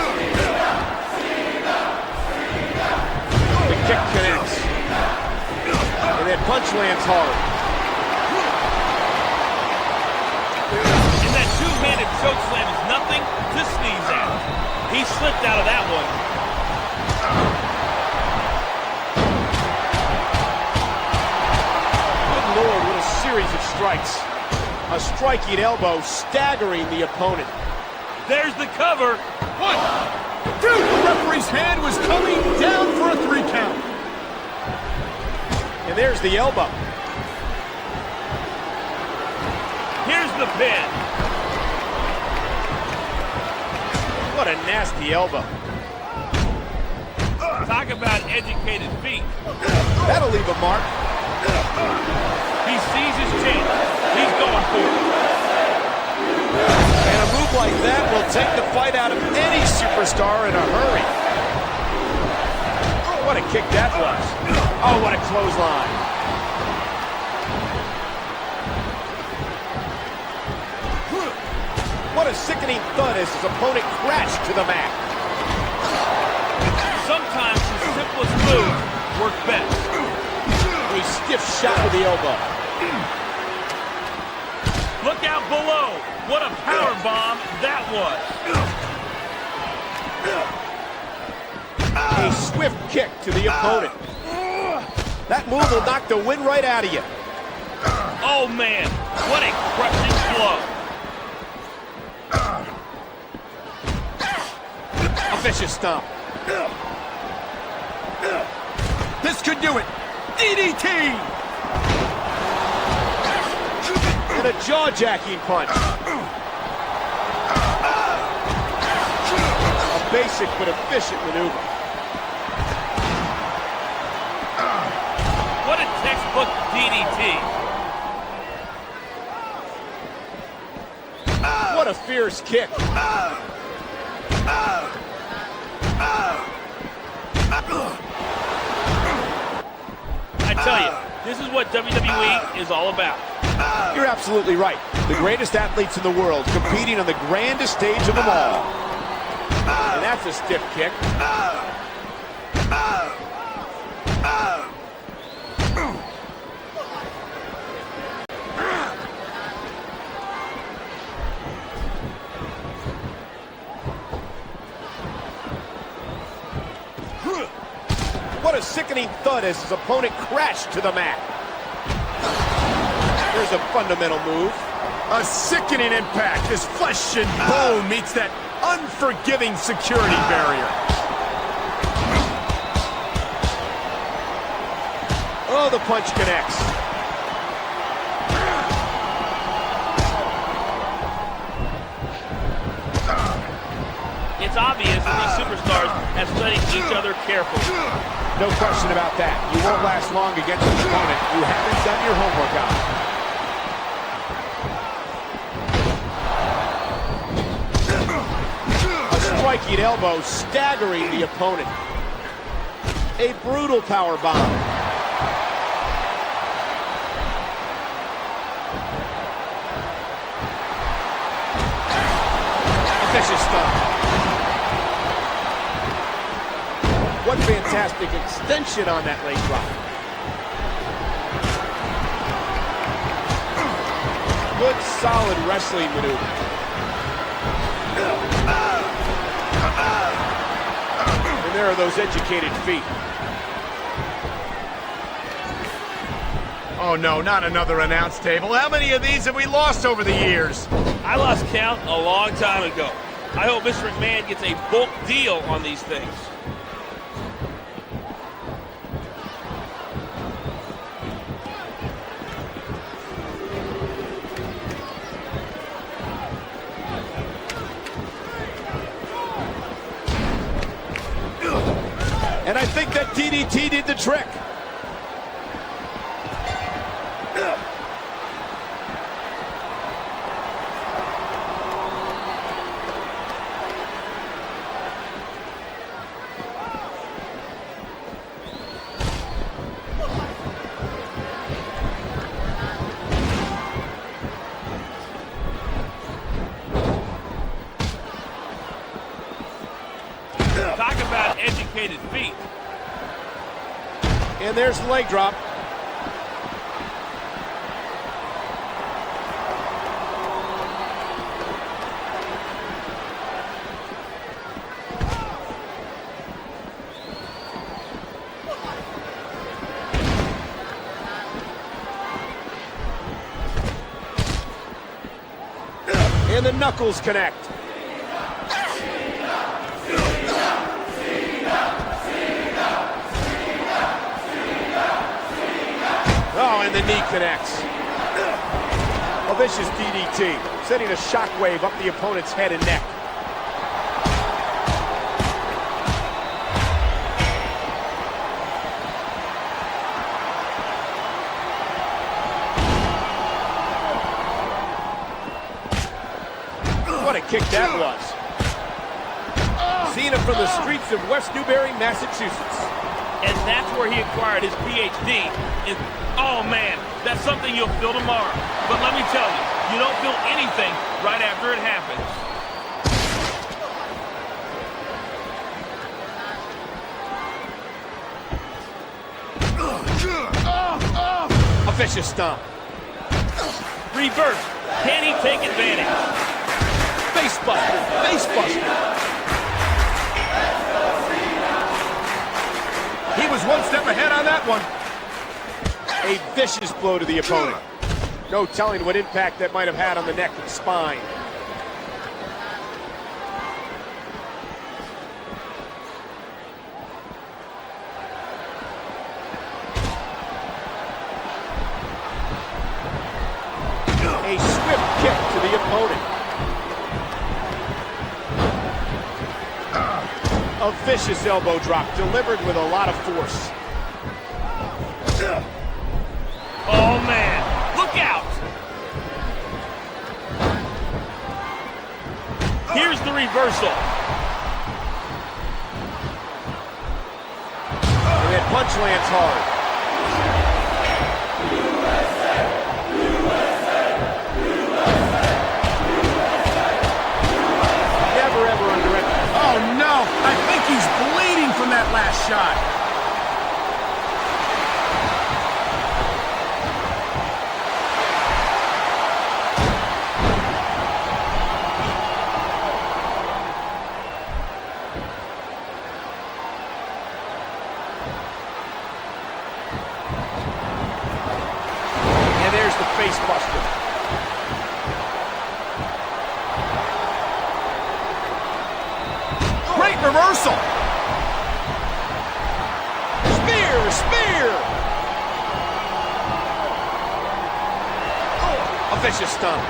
The kick connects. And that punch lands hard. And that two-handed chokeslam is nothing to sneeze at. He slipped out of that one. Lord, what a series of strikes. A striking elbow staggering the opponent. There's the cover. 1, 2. The referee's hand was coming down for a 3 count. And there's the elbow. Here's the pin. What a nasty elbow. Talk about educated feet. That'll leave a mark. He sees his chance. He's going for it. And a move like that will take the fight out of any superstar in a hurry. Oh, what a kick that was. Oh, what a clothesline. What a sickening thud as his opponent crashed to the mat. Sometimes the simplest moves work best. A stiff shot with the elbow. Look out below. What a power bomb that was. A swift kick to the opponent. That move will knock the wind right out of you. Oh, man. What a crushing blow. A vicious stomp. This could do it. DDT! And a jaw-jacking punch. A basic but efficient maneuver. What a textbook DDT. What a fierce kick. I tell you, this is what WWE is all about. You're absolutely right. The greatest athletes in the world competing on the grandest stage of them all. And that's a stiff kick. What a sickening thud as his opponent crashed to the mat. There's a fundamental move. A sickening impact as flesh and bone meets that unforgiving security barrier. Oh, the punch connects. It's obvious that these superstars have studied each other carefully. No question about that. You won't last long against an opponent you haven't done your homework on. A striking elbow staggering the opponent. A brutal power bomb. A vicious stomp. What fantastic extension on that leg drop. Good, solid wrestling maneuver. And there are those educated feet. Oh no, not another announce table. How many of these have we lost over the years? I lost count a long time ago. I hope Mr. McMahon gets a bulk deal on these things. And I think that DDT did the trick. Talk about educated feet. And there's the leg drop. And the knuckles connect. Oh, and the knee connects. A vicious DDT, sending a shockwave up the opponent's head and neck. What a kick that was. Seeing him from the streets of West Newbury, Massachusetts. And that's where he acquired his PhD in, oh man, that's something you'll feel tomorrow. But let me tell you, you don't feel anything right after it happens. A vicious stomp. Reverse. Can he take advantage? Face buster. Face buster. He was one step ahead on that one. A vicious blow to the opponent. No telling what impact that might have had on the neck and spine. A swift kick to the opponent. A vicious elbow drop delivered with a lot of force. Oh man, look out! Here's the reversal. And that punch lands hard. Never ever underestimate. Oh no! I think he's bleeding from that last shot. And there's the face buster. Great reversal. Spear, spear. A vicious stomp.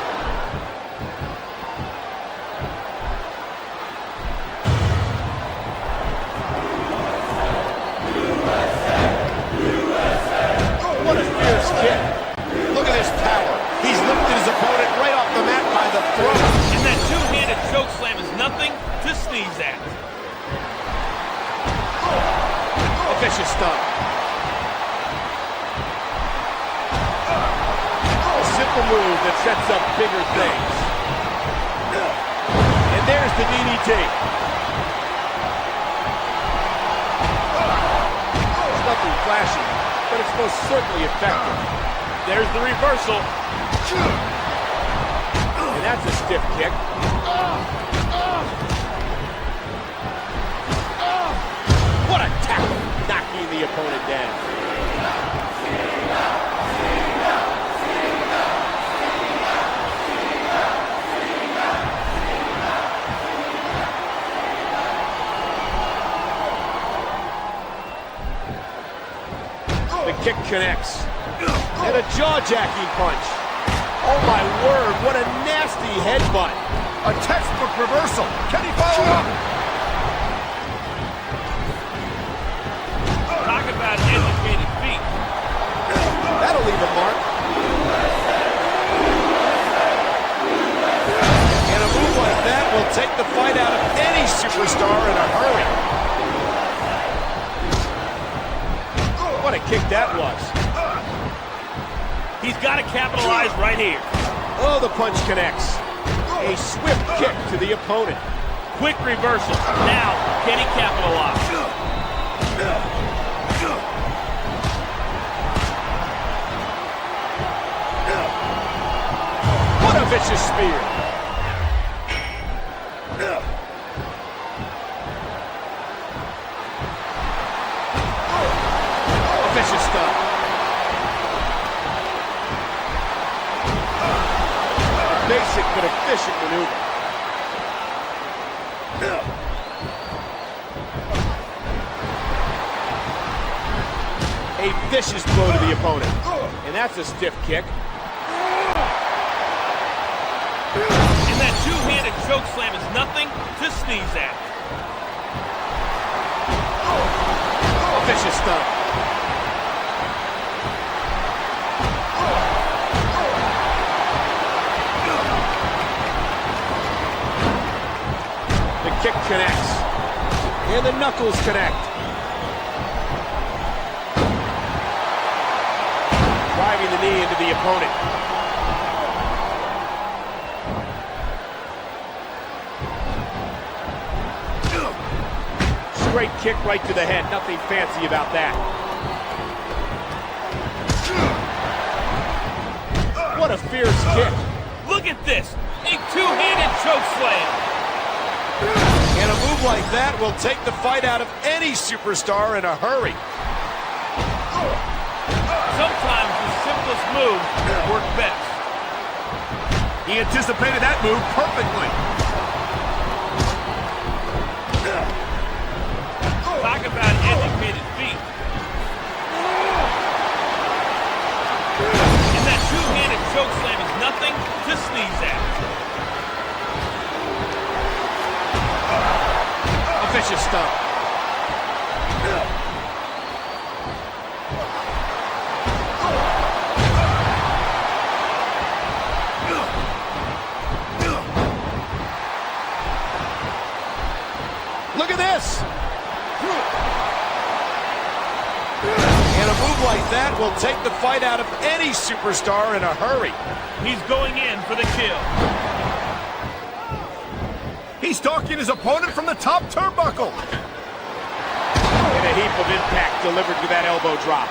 What a fierce kick. Look at his power. He's lifted his opponent right off the mat by the throat. And that two-handed choke slam is nothing to sneeze at. A vicious stomp. A simple move that sets up bigger things. And there's the DDT. It's nothing flashy, but it's most certainly effective. There's the reversal. And that's a stiff kick. What a tackle, knocking the opponent down. The kick connects. And a jaw-jacking punch. Oh my word, what a nasty headbutt. A textbook reversal. Can he follow up? Talk about educated feet. That'll leave a mark. And a move like that will take the fight out of any superstar in a hurry. What a kick that was. He's got to capitalize right here. Oh, the punch connects. A swift kick to the opponent. Quick reversal. Now, can he capitalize? What a vicious spear. A vicious stomp. Basic but efficient maneuver. A vicious blow to the opponent. And that's a stiff kick. And that two-handed choke slam is nothing to sneeze at. A vicious stomp. kick connects. And the knuckles connect. Driving the knee into the opponent. Straight kick right to the head. Nothing fancy about that. What a fierce kick. Look at this. A two-handed choke slam. And a move like that will take the fight out of any superstar in a hurry. Sometimes the simplest moves work best. He anticipated that move perfectly. Talk about educated feet. And that two-handed choke slam is nothing to sneeze at. A vicious stomp. Look at this! And a move like that will take the fight out of any superstar in a hurry. He's going in for the kill. He's stalking his opponent from the top turnbuckle. And a heap of impact delivered with that elbow drop.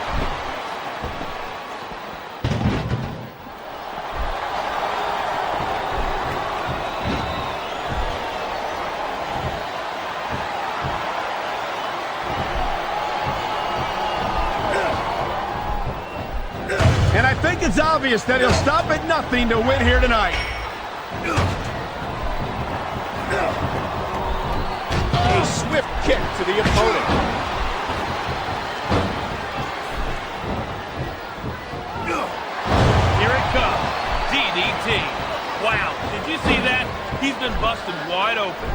And I think it's obvious that he'll stop at nothing to win here tonight. A swift kick to the opponent. Here it comes. DDT. Wow, did you see that? He's been busted wide open.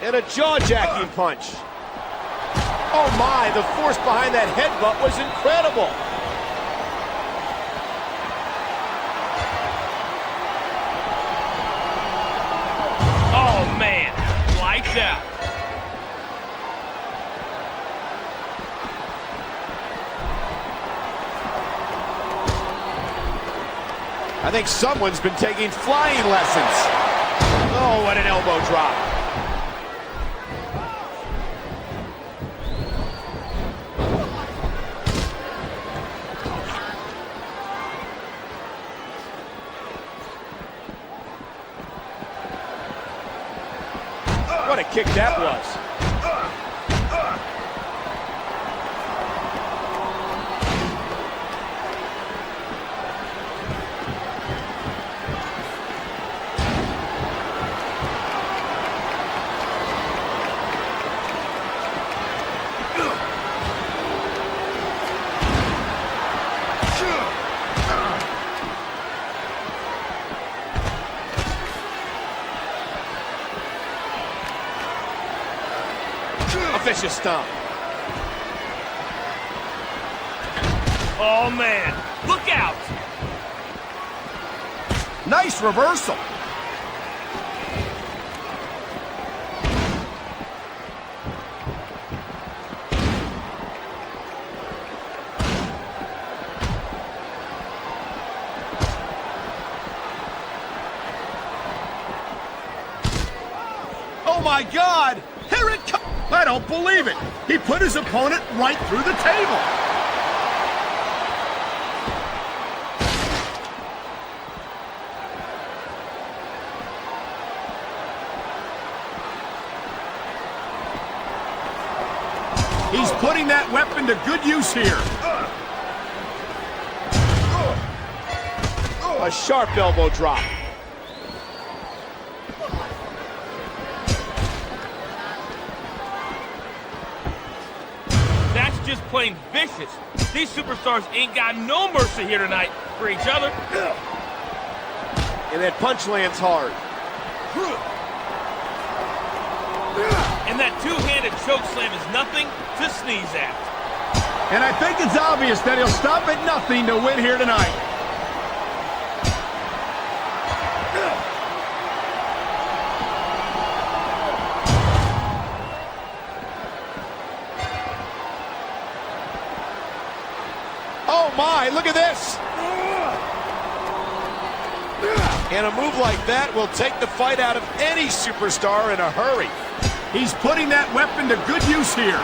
And a jaw-jacking punch. Oh my, the force behind that headbutt was incredible. Oh man, lights out. I think someone's been taking flying lessons. Oh, what an elbow drop. What a kick that was. A vicious stomp. Oh man, look out! Nice reversal. Oh my God! Here it comes! I don't believe it! He put his opponent right through the table! He's putting that weapon to good use here. A sharp elbow drop. That's just plain vicious. These superstars ain't got no mercy here tonight for each other. And that punch lands hard. And that two-handed choke slam is nothing to sneeze at. And I think it's obvious that he'll stop at nothing to win here tonight. Oh my, look at this! And a move like that will take the fight out of any superstar in a hurry. He's putting that weapon to good use here.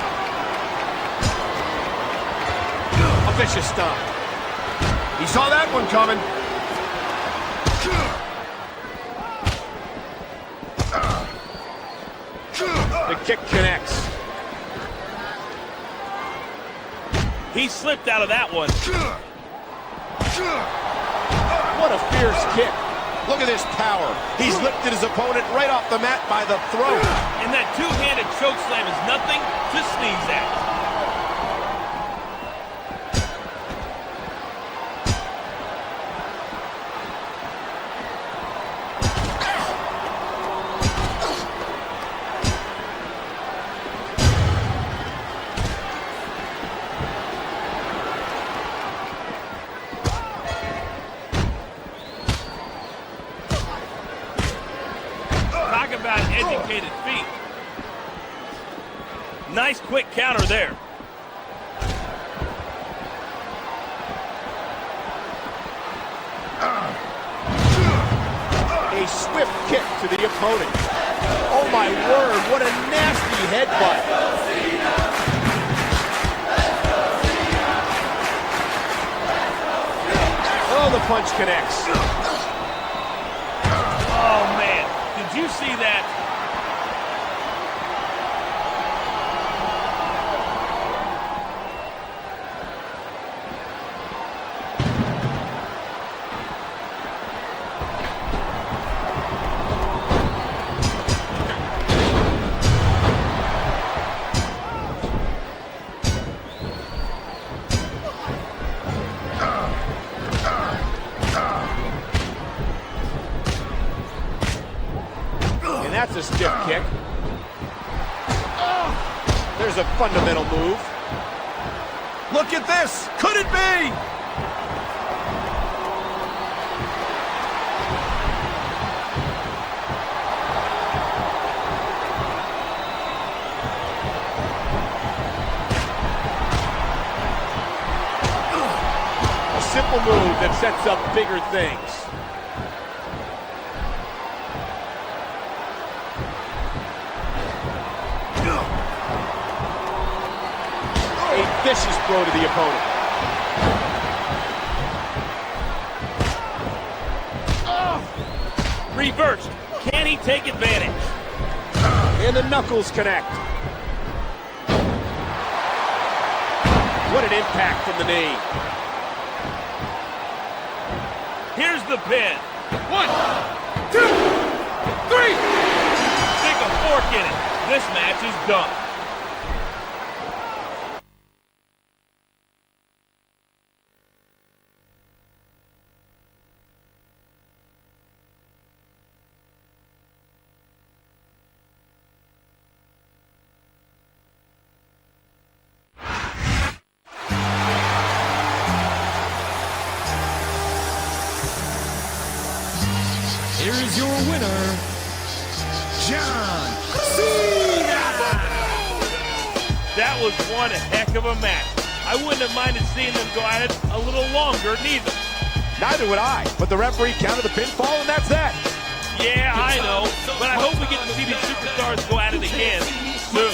A vicious stomp. He saw that one coming. The kick connects. He slipped out of that one. What a fierce kick. Look at this power. He's lifted his opponent right off the mat by the throat. And that two-handed choke slam is nothing to sneeze at. About educated feet. Nice quick counter there. A swift kick to the opponent. Oh my word, what a nasty headbutt. Oh, the punch connects. Oh man. Did you see that? That's a stiff kick. There's a fundamental move. Look at this! Could it be? A simple move that sets up bigger things. Vicious blow to the opponent. Reversed. Can he take advantage? And the knuckles connect. What an impact from the knee. Here's the pin. 1, 2, 3. Stick a fork in it. This match is done. Here is your winner, John Cena! That was one heck of a match. I wouldn't have minded seeing them go at it a little longer, neither. Neither would I, but the referee counted the pinfall, and that's that. Yeah, I know, but I hope we get to see see these superstars go at it again soon.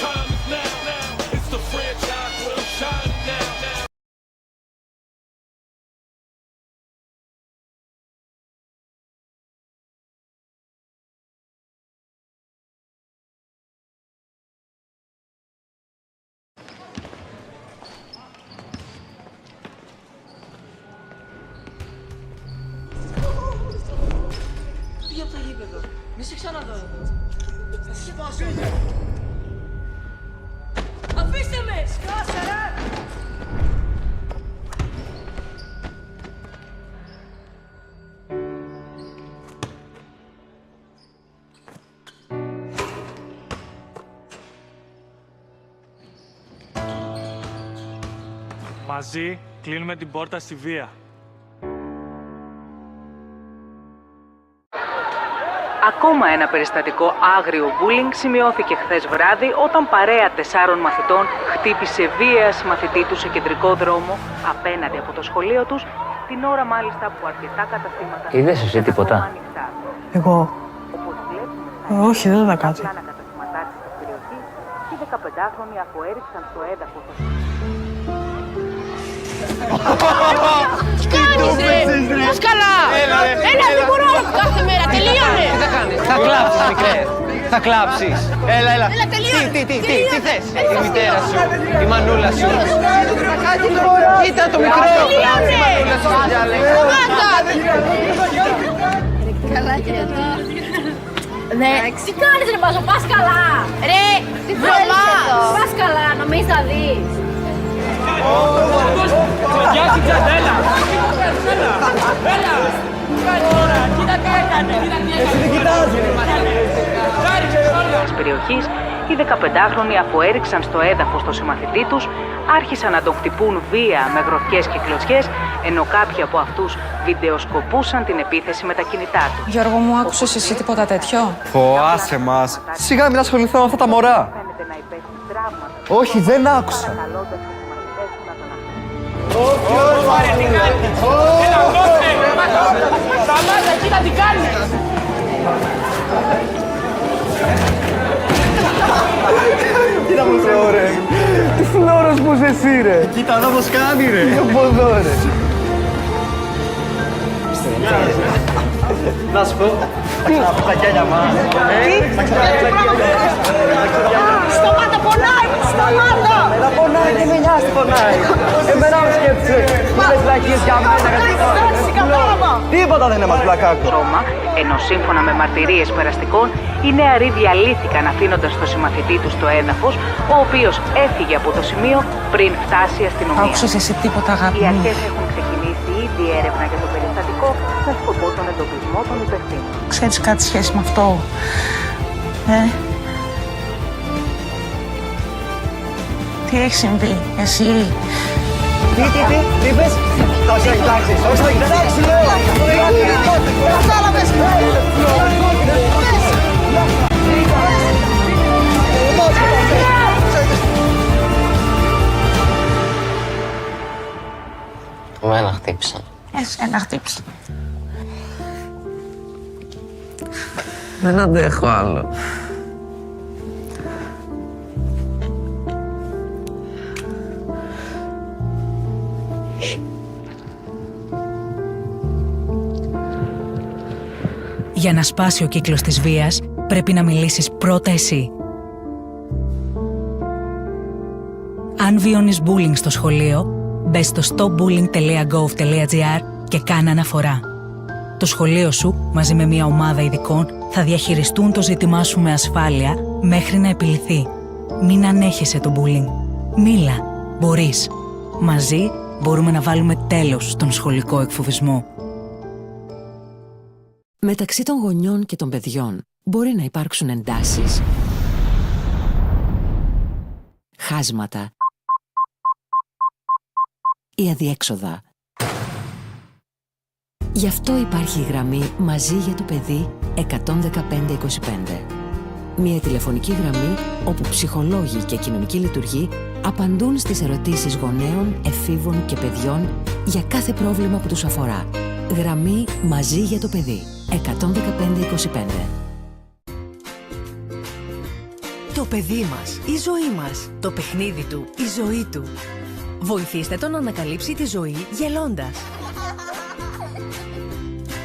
Πήγε από το γήπεδο. Μη σε ξαναδώ εδώ. Θα σε σπάσω. Αφήστε με! Σκάσε ρε! Μαζί κλείνουμε την πόρτα στη βία. Ακόμα ένα περιστατικό άγριο bullying σημειώθηκε χθες βράδυ όταν παρέα 4 μαθητών χτύπησε βία μαθητή του σε κεντρικό δρόμο απέναντι από το σχολείο τους, την ώρα μάλιστα που αρκετά καταστήματα... Είδες εσύ τίποτα? Εγώ. Όχι, δεν είδα κάτι. Οι 15χρονοι αφοέριξαν στο έδαφος. Τι κάνεις ρε! Πώς καλά! Έλα δεν μπορώ άλλο κάθε μέρα, τελείωνε! Τι θα κάνεις, θα κλάψεις μικρέ, θα κλάψεις. Έλα, τελείωνε! Τι θες, η μητέρα σου, η μανούλα σου. Κοίτα το μικρό, η μανούλα σου διάλεγε. Καλά και εδώ. Ναι, τι κάνεις ρε Μπάζο, πας καλά! Ρε, τι θέλεις εδώ! Πας καλά, νομίζεις θα δεις! Γεια σου Τζαντέλα! Έλα! Τώρα, κοίτα τι έκανε! Εσύ δεν κοιτάζεις! Της περιοχής, οι 15χρονοι αφού έριξαν στο έδαφος το συμμαθητή τους, άρχισαν να τον χτυπούν βία με γροθιές και κλωτσιές, ενώ κάποιοι από αυτούς βιντεοσκοπούσαν την επίθεση με τα κινητά τους. Γιώργο μου, άκουσες εσύ τίποτα τέτοιο? Άσε μας. Σιγά μην ασχοληθώ με αυτά τα μωρά. Όχι, δεν άκουσα. Έλα, δώσε! Σταμάτα, κοίτα τι κάνεις! Κοίτα πως ρε. Τι φλόρος που είσαι εσύ ρε. Κοίτα εδώ πως κάνει ρε. Από εδώ ρε. Να σου πω, θα ξαναπώ τα κιάλια μας. Θα ξαναπώ τα κιάλια μας. Σταμάτα, πονάει! Σταμάτα! Έλα πονάει, δεν με νοιάζει πονάει. Εμένα μου σκέφτεσαι. Μη λες βλακίες για μένα. Τίποτα δεν είναι μας βλακάκο. Σώμα, ενώ σύμφωνα με μαρτυρίες περαστικών, οι νεαροί διαλύθηκαν αφήνοντας το συμμαθητή τους στο έδαφος, ο οποίος έφυγε από το σημείο πριν φτάσει η αστυνομία. Άκουσες εσύ τίποτα αγάπη Οι μου? αρχές έχουν ξεκινήσει ήδη έρευνα για το περιστατικό με σκοπό τον εντοπισμό των υπευθύνων. Ξέρεις κάτι σχέση με αυτό? Τι έχει συμβεί, εσύ? Τι είπες? Θα σε κοιτάξεις. Όχι, θα κοιτάξεις, λέω. Κατάλαβες! Εμένα χτύπησαν. Εσένα χτύπησαν. Δεν αντέχω άλλο. Για να σπάσει ο κύκλος της βίας, πρέπει να μιλήσεις πρώτα εσύ. Αν βιώνεις bullying στο σχολείο, μπες στο stopbullying.gov.gr και κάνε αναφορά. Το σχολείο σου, μαζί με μια ομάδα ειδικών, θα διαχειριστούν το ζήτημά σου με ασφάλεια μέχρι να επιληθεί. Μην ανέχεσαι το bullying. Μίλα. Μπορείς. Μαζί μπορούμε να βάλουμε τέλος στον σχολικό εκφοβισμό. Μεταξύ των γονιών και των παιδιών μπορεί να υπάρξουν εντάσεις, χάσματα ή αδιέξοδα. Γι' αυτό υπάρχει η γραμμή «Μαζί για το παιδί» 11525. Μια τηλεφωνική γραμμή όπου ψυχολόγοι και κοινωνικοί λειτουργοί απαντούν στις ερωτήσεις γονέων, εφήβων και παιδιών για κάθε πρόβλημα που τους αφορά. Γραμμή «Μαζί για το παιδί» 11525. Το παιδί μας, η ζωή μας. Το παιχνίδι του, η ζωή του. Βοηθήστε τον να ανακαλύψει τη ζωή γελώντας.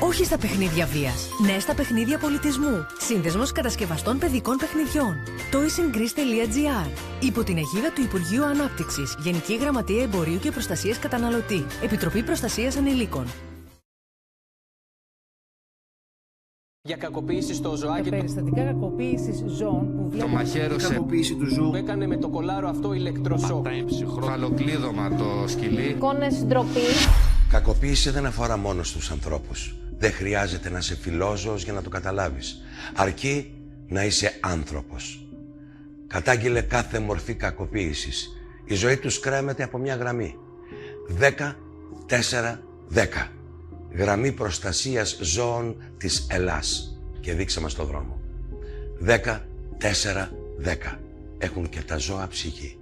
Όχι στα παιχνίδια βίας. Ναι στα παιχνίδια πολιτισμού. Σύνδεσμος κατασκευαστών παιδικών παιχνιδιών. toysandgreece.gr. Υπό την αιγίδα του Υπουργείου Ανάπτυξης, Γενική Γραμματεία Εμπορίου και Προστασίας Καταναλωτή. Επιτροπή Προστασίας Ανηλίκων. Για κακοποίηση στο ζωάκι. Για περιστατικά κακοποίησης ζώων που το μαχαίρωσε. Κακοποίηση του ζώου. Που έκανε με το κολάρο αυτό ηλεκτροσόκ. Φαλοκλείδωμα το σκυλί. Εικόνες ντροπή. Κακοποίηση δεν αφορά μόνο στους ανθρώπους. Δεν χρειάζεται να είσαι φιλόζωος για να το καταλάβεις. Αρκεί να είσαι άνθρωπος. Κατάγγειλε κάθε μορφή κακοποίησης. Η ζωή τους κρέμεται από μια γραμμή. 10-4-10. Γραμμή προστασίας ζώων της Ελλάς. Και δείξε μας το δρόμο. 10-4-10. Έχουν και τα ζώα ψυχή.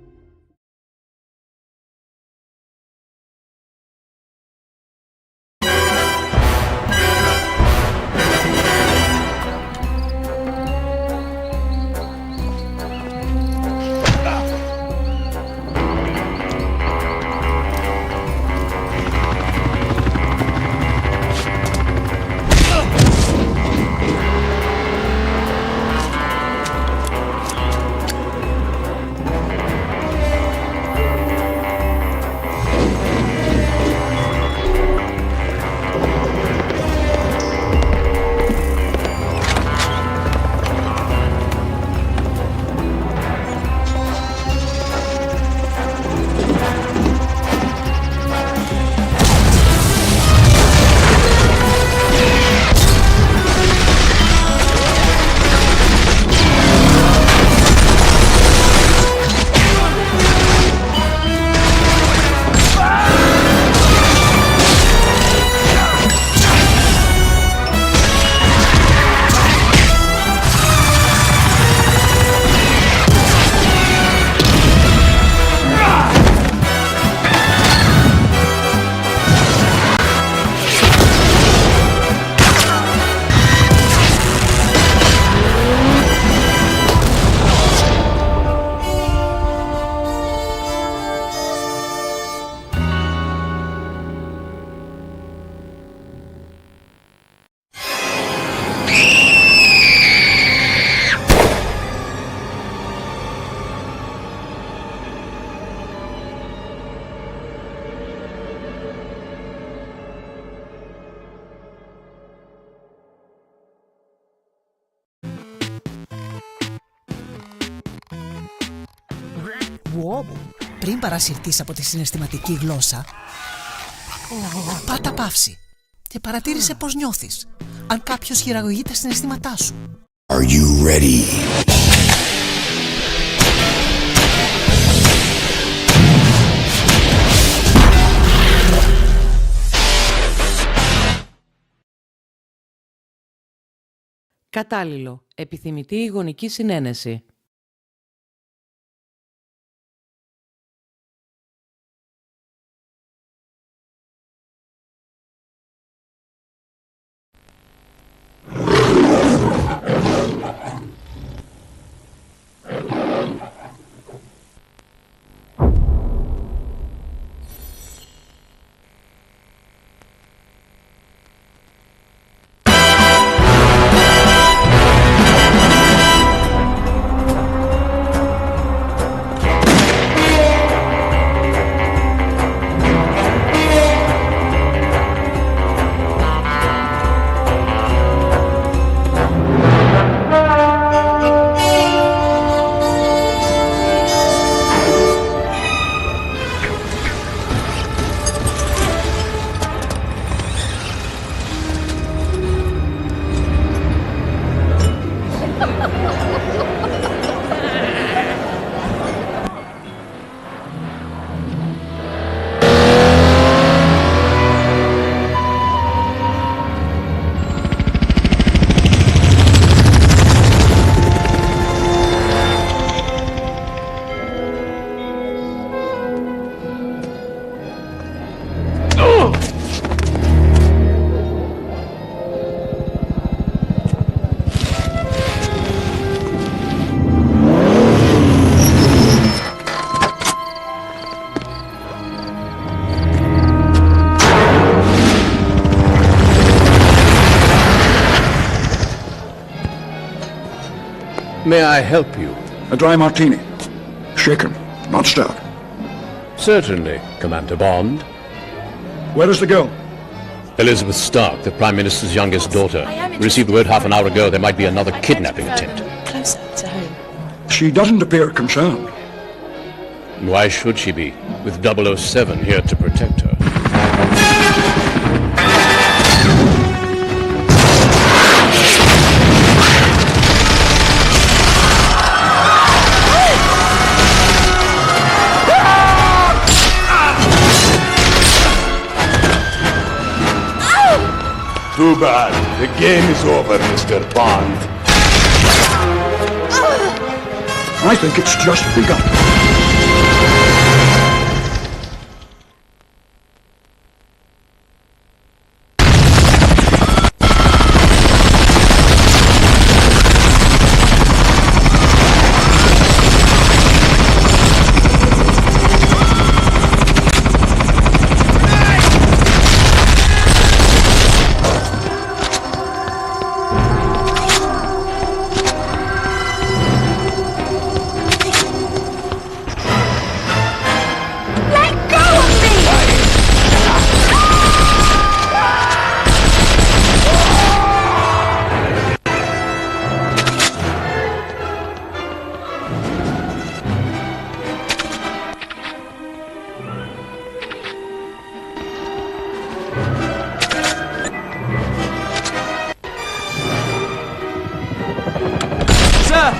Πριν παρασυρθείς από τη συναισθηματική γλώσσα, πάτα παύση και παρατήρησε πώς νιώθεις. Αν κάποιος χειραγωγεί τα συναισθήματά σου. Are you ready? Κατάλληλο. Επιθυμητή η γονική συνένεση. May I help you? A dry martini. Shaken, not stirred. Certainly, Commander Bond. Where is the girl? Elizabeth Stark, the Prime Minister's youngest daughter. Received word half an hour ago there might be another kidnapping attempt. Closer to home. She doesn't appear concerned. Why should she be, with 007 here to protect her? Too bad. The game is over, Mr. Bond. I think it's just begun.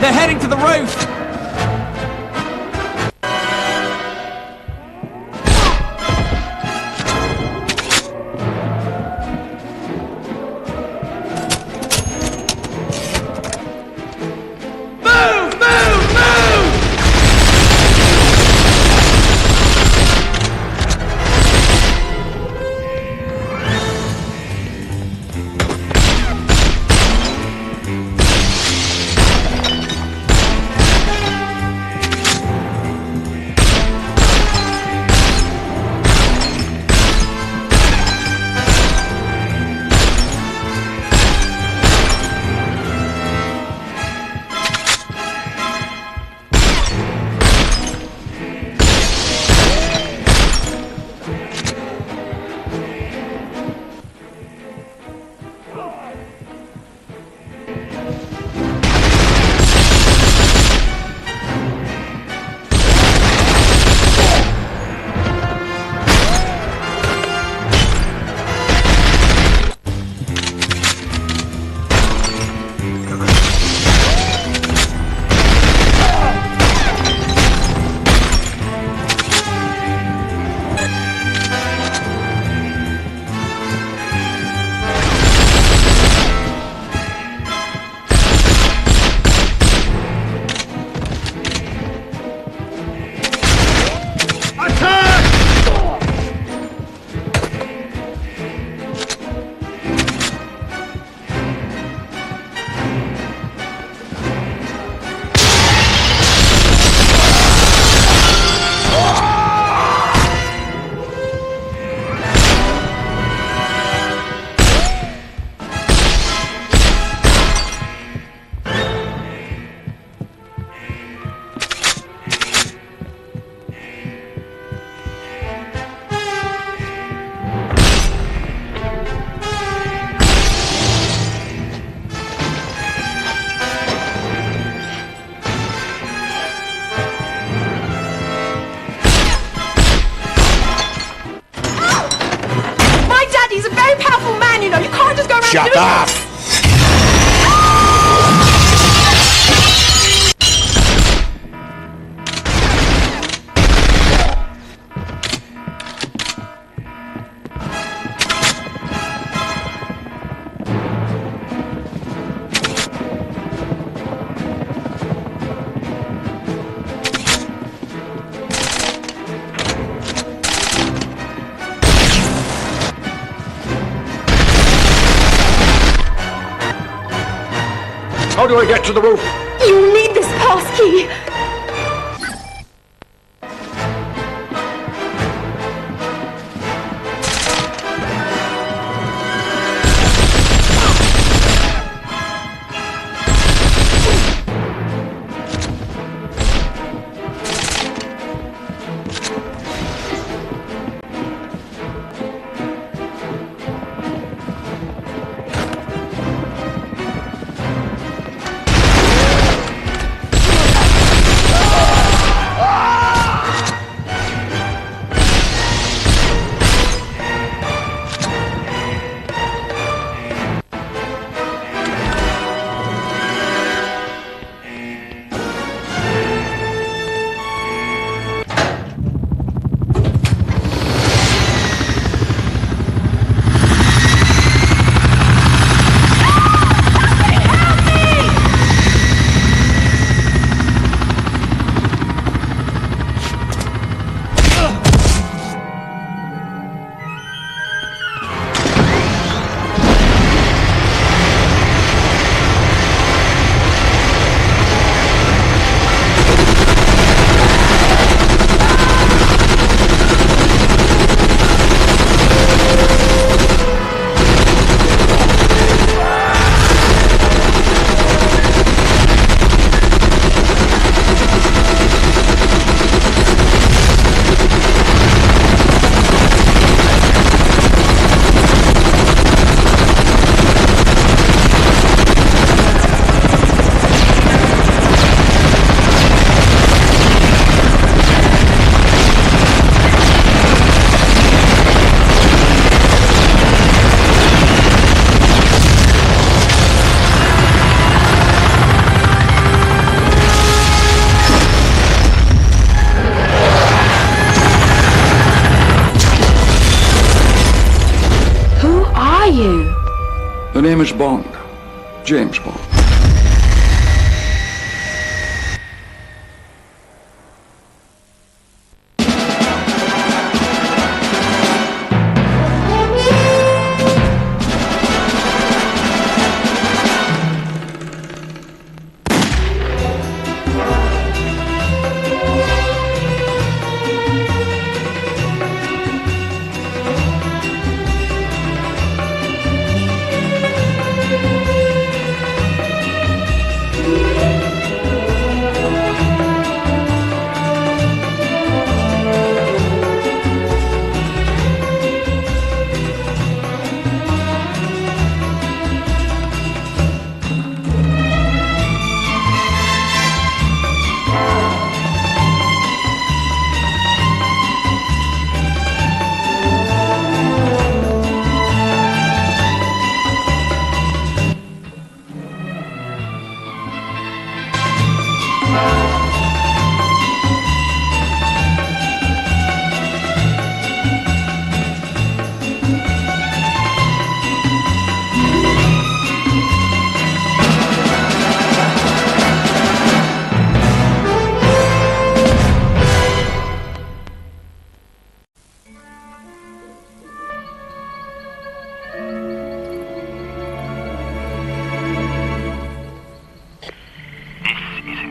They're heading to the roof! Shut up! How do I get to the roof? You need this pass key. name is Bond. James Bond.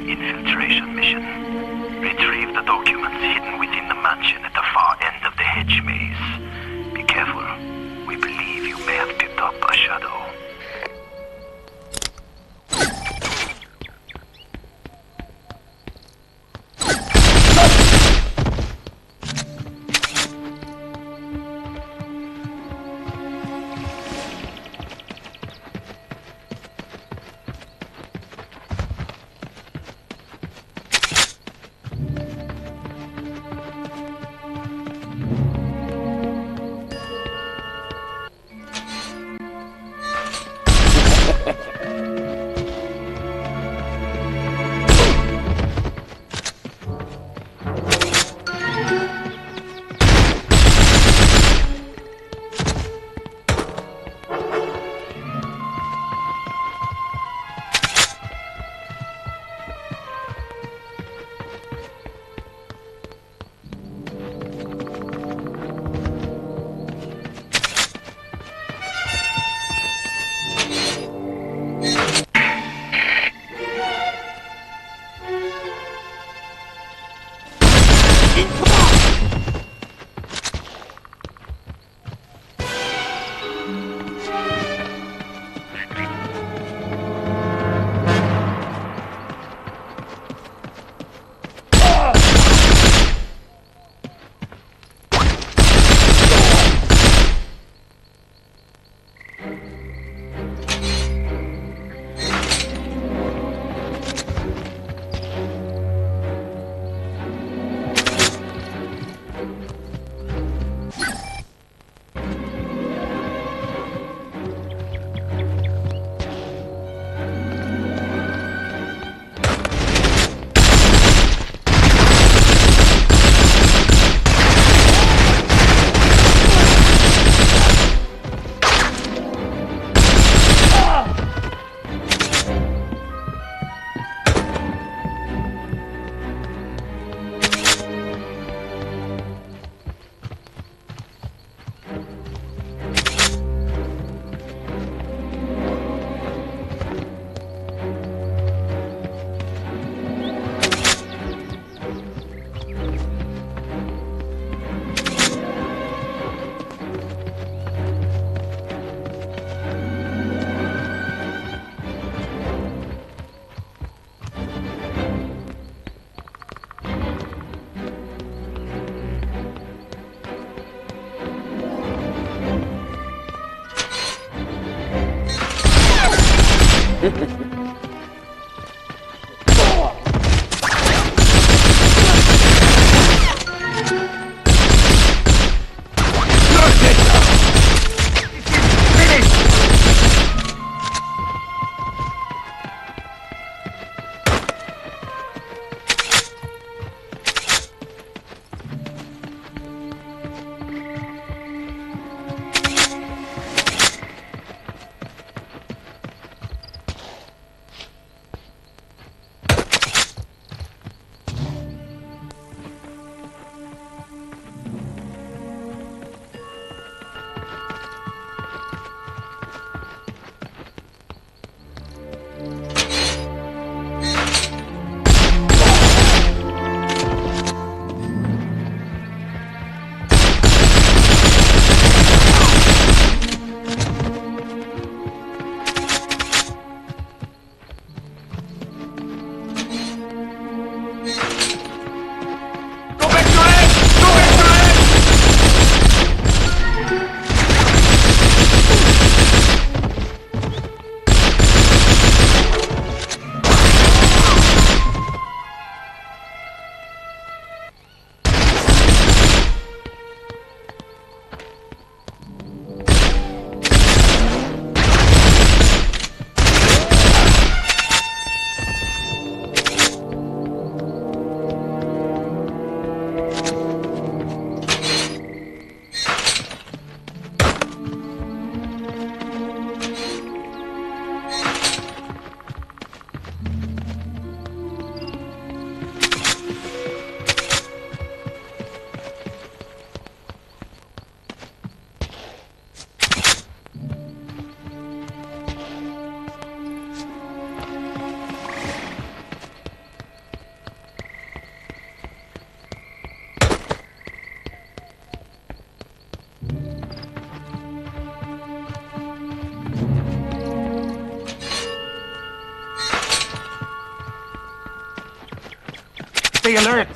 Infiltration mission. Retrieve the documents hidden within the mansion at the far end of the hedge maze. Be careful. We believe you may have picked up a shadow. Stay alert!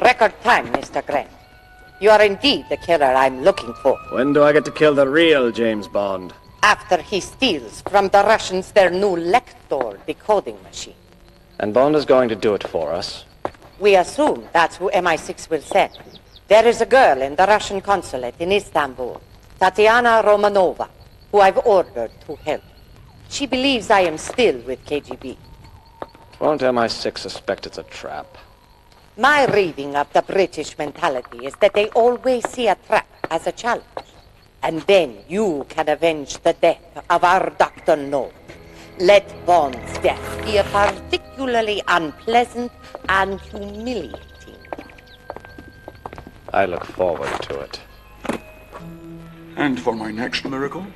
Record time, Mr. Grant. You are indeed the killer I'm looking for. When do I get to kill the real James Bond? After he steals from the Russians their new Lector decoding machine. And Bond is going to do it for us. We assume that's who MI6 will send. There is a girl in the Russian consulate in Istanbul, Tatiana Romanova, who I've ordered to help. She believes I am still with KGB. Won't MI6 suspect it's a trap? My reading of the British mentality is that they always see a trap as a challenge. And then you can avenge the death of our Dr. No. Let Bond's death be particularly unpleasant and humiliating. I look forward to it. And for my next miracle?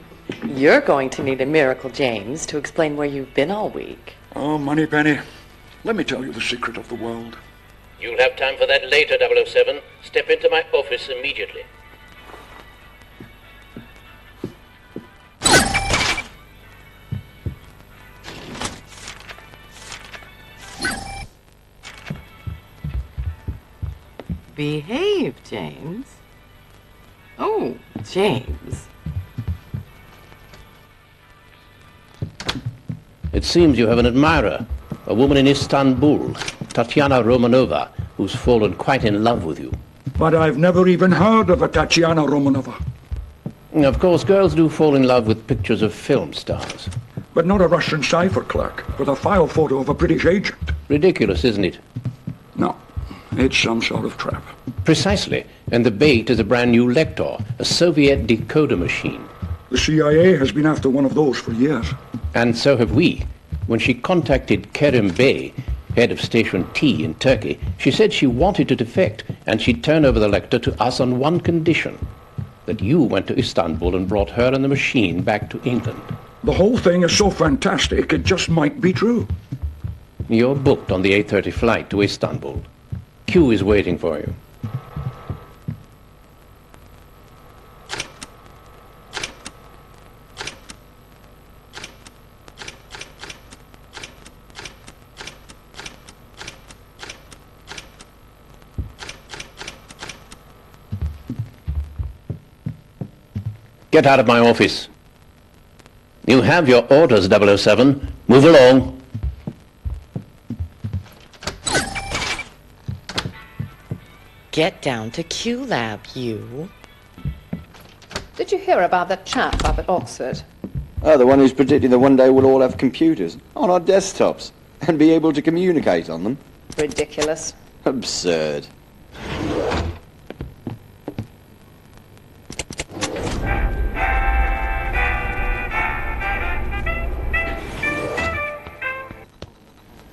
You're going to need a miracle, James, to explain where you've been all week. Oh, Moneypenny, let me tell you the secret of the world. You'll have time for that later, 007. Step into my office immediately. Behave, James. Oh, James. It seems you have an admirer, a woman in Istanbul, Tatiana Romanova, who's fallen quite in love with you. But I've never even heard of a Tatiana Romanova. Of course, girls do fall in love with pictures of film stars. But not a Russian cipher clerk with a file photo of a British agent. Ridiculous, isn't it? No, it's some sort of trap. Precisely, and the bait is a brand new Lector, a Soviet decoder machine. The CIA has been after one of those for years. And so have we. When she contacted Kerim Bey, head of Station T in Turkey, she said she wanted to defect and she'd turn over the Lector to us on one condition. that you went to Istanbul and brought her and the machine back to England. The whole thing is so fantastic, it just might be true. You're booked on the 8:30 flight to Istanbul. Q is waiting for you. Get out of my office. You have your orders, 007. Move along. Get down to Q Lab, you. Did you hear about that chap up at Oxford? Oh, the one who's predicting that one day we'll all have computers on our desktops and be able to communicate on them. Ridiculous. Absurd.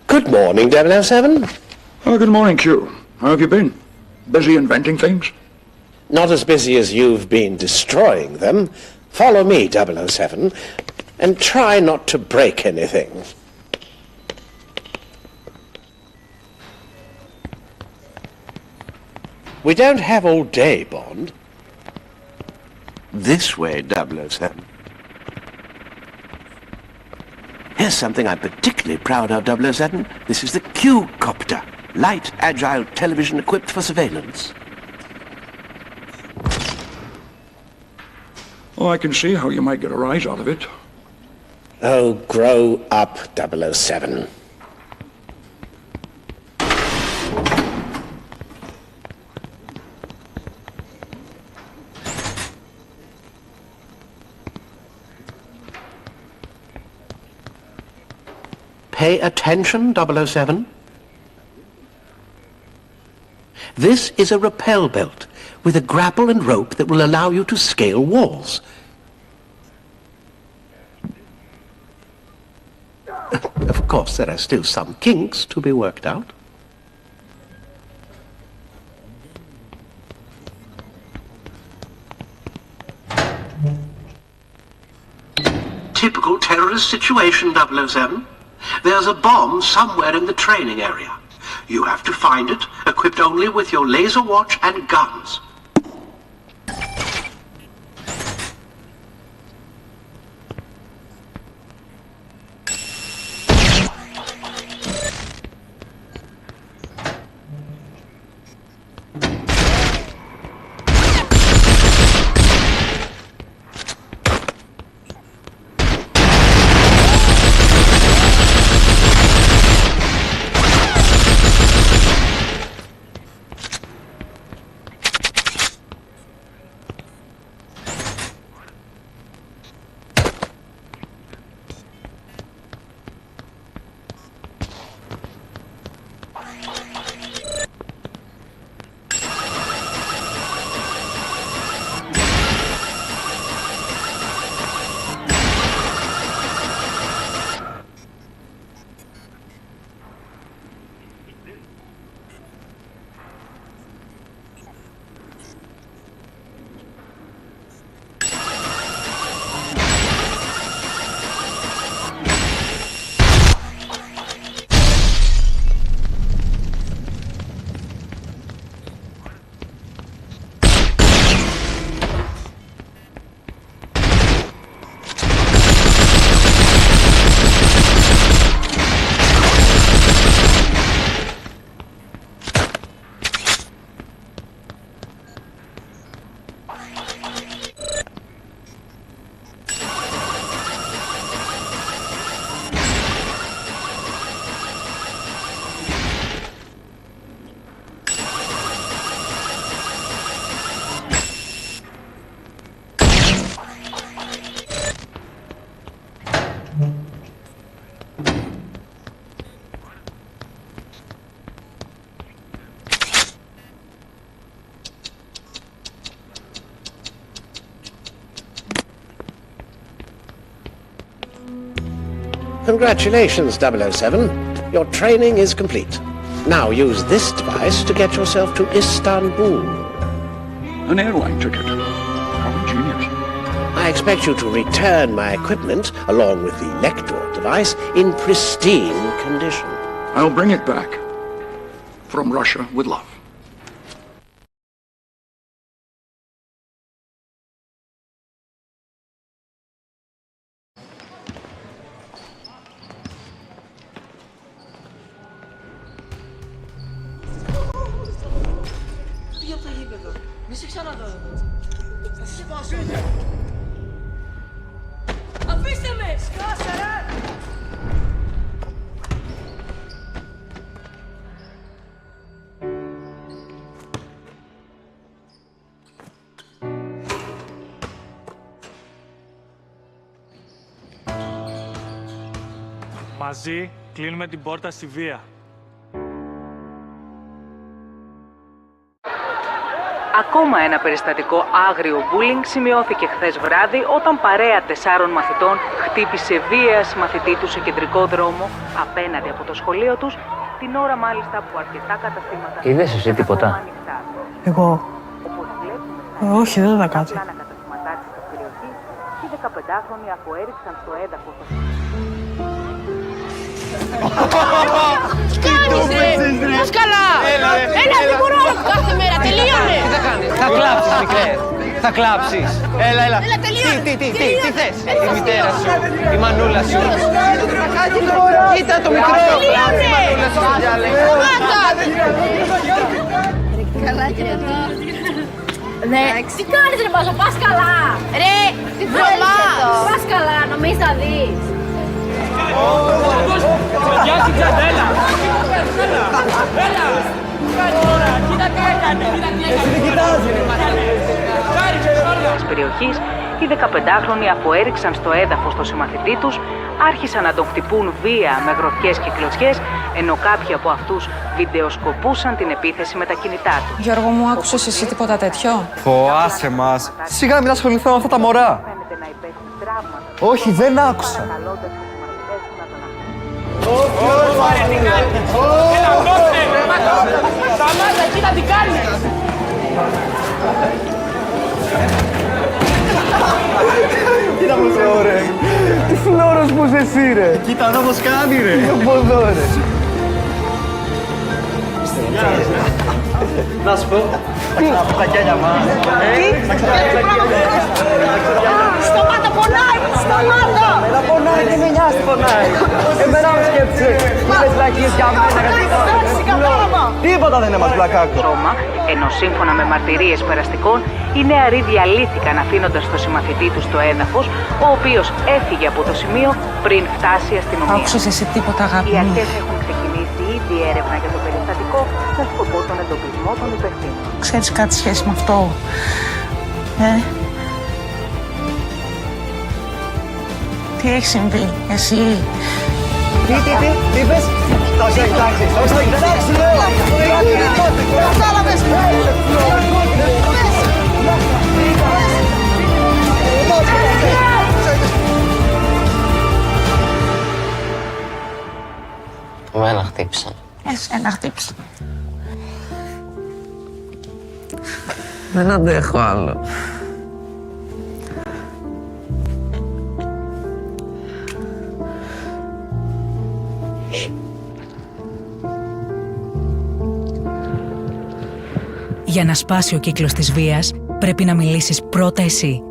Good morning, 007. Oh, good morning, Q. How have you been? Busy inventing things? Not as busy as you've been destroying them. Follow me, 007, and try not to break anything. We don't have all day, Bond. This way, 007. Here's something I'm particularly proud of, 007. This is the Q-copter. Light, agile television equipped for surveillance. Oh, I can see how you might get a rise out of it. Oh, grow up, 007. Pay attention, 007. This is a rappel belt with a grapple and rope that will allow you to scale walls. Of course, there are still some kinks to be worked out. Typical terrorist situation, 007. There's a bomb somewhere in the training area. You have to find it, equipped only with your laser watch and guns. Congratulations, 007. Your training is complete. Now use this device to get yourself to Istanbul. An airline ticket. I'm a genius. I expect you to return my equipment, along with the neck door device, in pristine condition. I'll bring it back. From Russia with love. Αφήστε με! Σκάσε ρε! Μαζί κλείνουμε την πόρτα στη βία. Ακόμα ένα περιστατικό άγριο bullying σημειώθηκε χθες βράδυ όταν παρέα 4 μαθητών χτύπησε βία μαθητή του σε κεντρικό δρόμο απέναντι από το σχολείο τους, την ώρα μάλιστα που αρκετά καταστήματα... Είδες εσύ τίποτα? Εγώ? Όχι, δεν είδα κάτι. Οι 15χρονοι αφού έριξαν στο έδαφος... Τι κάνεις ρε! Πώς καλά! Έλα, δεν μπορώ άλλο κάθε μέρα, τελείωνε! Τι θα κάνεις? Θα κλάψεις, μικρέ! Θα κλάψεις! Έλα! Έλα, τελείωνε! Τι θες? Η μητέρα σου, η μανούλα σου. Κοίτα το μικρό! Τελείωνε! Η μανούλα σου διάλεγε. Καλά και εδώ. Ναι, τι κάνεις ρε Μπάζο, πας καλά! Ρε, τι θέλεις εδώ! Πας καλά, νομίζεις θα δεις! Γεια σου Τζαντέλα! Έλα! Τώρα, κοίτα τι έκανε! Εσύ δεν κοιτάζει ρε! Της περιοχής, οι 15χρονοι αφού έριξαν στο έδαφος το συμμαθητή τους, άρχισαν να τον χτυπούν βία με γροθιές και κλωτσιές, ενώ κάποιοι από αυτούς βιντεοσκοπούσαν την επίθεση με τα κινητά τους. Γιώργο μου, άκουσες εσύ τίποτα τέτοιο? Φοάσαι μας. Σιγά μην ασχοληθώ με αυτά τα μωρά. Όχι, δεν άκουσα. Έλα, δώστε! Σταμάτα, κοίτα τι κάνεις! Κοίτα πως ωραία. Τι φλόρος που είσαι εσύ ρε. Κοίτα εδώ πως κάνει ρε. Από εδώ ρε. Να σου πω. Τα κιάλια μας. Σταμάτα, πονάει! Σταμάτα! Εμένα πονάει και με νοιάζει πονάει. Εμένα μου σκέψε. Είπες λακίες για μένα. Τίποτα δεν είναι μας πλακάκο. Σώμα, ενώ σύμφωνα με μαρτυρίες περαστικών, οι νεαροί διαλύθηκαν αφήνοντας το συμμαθητή τους στο έδαφος, ο οποίος έφυγε από το σημείο πριν φτάσει η αστυνομία. Άκουσες εσύ τίποτα αγάπη μου? Οι αρχές έχουν ξεκινήσει ήδη έρευνα για το περιστατικό με σκοπό τον εντοπισμό των υπευθύνων. Ξέρεις κάτι σχέση με αυτό? Τι έχει συμβεί, εσύ? Τι είπες? Θα σου εντάξει, θα σου εντάξει, Εμένα χτύπησαν. Εσένα χτύπησαν. Δεν αντέχω άλλο. Για να σπάσει ο κύκλος της βίας, πρέπει να μιλήσεις πρώτα εσύ.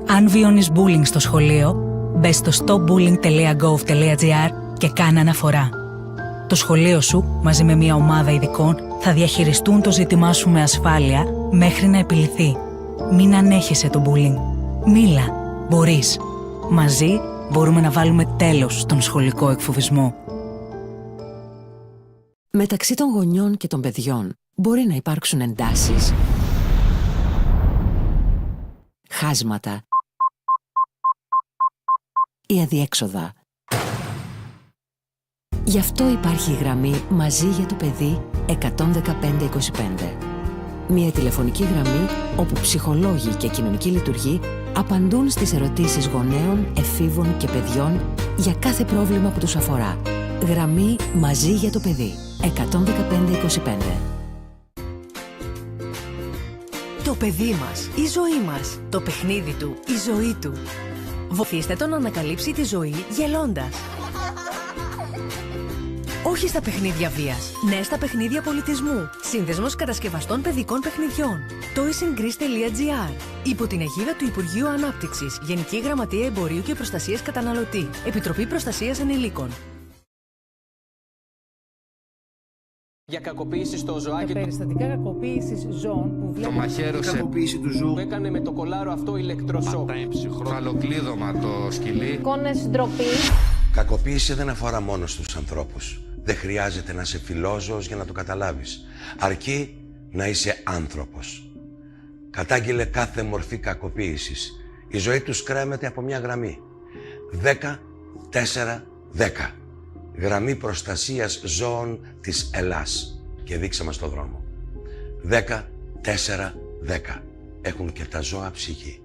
Αν βιώνεις bullying στο σχολείο, μπες στο stopbullying.gov.gr και κάνε αναφορά. Το σχολείο σου, μαζί με μια ομάδα ειδικών, θα διαχειριστούν το ζήτημά σου με ασφάλεια μέχρι να επιληθεί. Μην ανέχεσαι το bullying. Μίλα. Μπορείς. Μαζί μπορούμε να βάλουμε τέλος στον σχολικό εκφοβισμό. Μεταξύ των γονιών και των παιδιών μπορεί να υπάρξουν εντάσεις, χάσματα ή αδιέξοδα. Γι' αυτό υπάρχει η γραμμή «Μαζί για το παιδί» 11525. Μια τηλεφωνική γραμμή όπου ψυχολόγοι και κοινωνικοί λειτουργοί απαντούν στις ερωτήσεις γονέων, εφήβων και παιδιών για κάθε πρόβλημα που τους αφορά. Γραμμή «Μαζί για το παιδί» 11525. Το παιδί μας, η ζωή μας. Το παιχνίδι του, η ζωή του. Βοηθήστε τον να ανακαλύψει τη ζωή γελώντας. Όχι στα παιχνίδια βίας, ναι στα παιχνίδια πολιτισμού. Σύνδεσμος κατασκευαστών παιδικών παιχνιδιών. toysandgreece.gr. Υπό την αιγίδα του Υπουργείου Ανάπτυξης, Γενική Γραμματεία Εμπορίου και Προστασίας Καταναλωτή. Επιτροπή Προστασίας Ανηλίκων. Για κακοποίηση στο ζωάκι. Τα περιστατικά κακοποίησης ζώων που βλέπουμε. Το μαχαίρωσε. Η κακοποίηση του ζώου. Που έκανε με το κολάρο αυτό ηλεκτροσόκ. Το αλοκλείδωμα το σκυλί. Εικόνες ντροπή. Κακοποίηση δεν αφορά μόνο στους ανθρώπους. Δεν χρειάζεται να είσαι φιλόζωος για να το καταλάβεις. Αρκεί να είσαι άνθρωπος. Κατάγγειλε κάθε μορφή κακοποίησης. Η ζωή τους κρέμεται από μια γραμμή. 10-4-10. Γραμμή προστασίας ζώων της Ελλάς. Και δείξε μας το δρόμο. 10-4-10. Έχουν και τα ζώα ψυχή.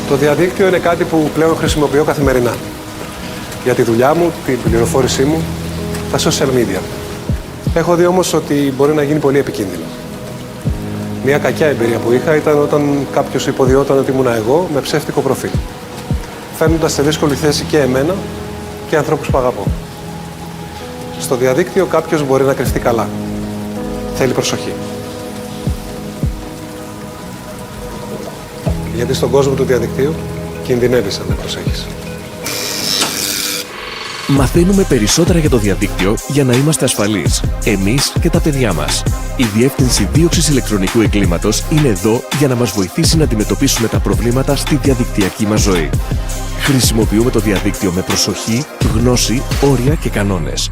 Το διαδίκτυο είναι κάτι που πλέον χρησιμοποιώ καθημερινά. Για τη δουλειά μου, την πληροφόρησή μου, τα social media. Έχω δει όμως ότι μπορεί να γίνει πολύ επικίνδυνο. Μια κακιά εμπειρία που είχα ήταν όταν κάποιος υποδιόταν ότι ήμουνα εγώ με ψεύτικο προφίλ. Φέρνοντας σε δύσκολη θέση και εμένα και ανθρώπους που αγαπώ. Στο διαδίκτυο κάποιος μπορεί να κρυφτεί καλά. Θέλει προσοχή. Γιατί στον κόσμο του διαδικτύου κινδυνεύεις αν δεν προσέχεις. Μαθαίνουμε περισσότερα για το διαδίκτυο για να είμαστε ασφαλείς, εμείς και τα παιδιά μας. Η Διεύθυνση Δίωξης Ηλεκτρονικού Εγκλήματος είναι εδώ για να μας βοηθήσει να αντιμετωπίσουμε τα προβλήματα στη διαδικτυακή μας ζωή. Χρησιμοποιούμε το διαδίκτυο με προσοχή, γνώση, όρια και κανόνες.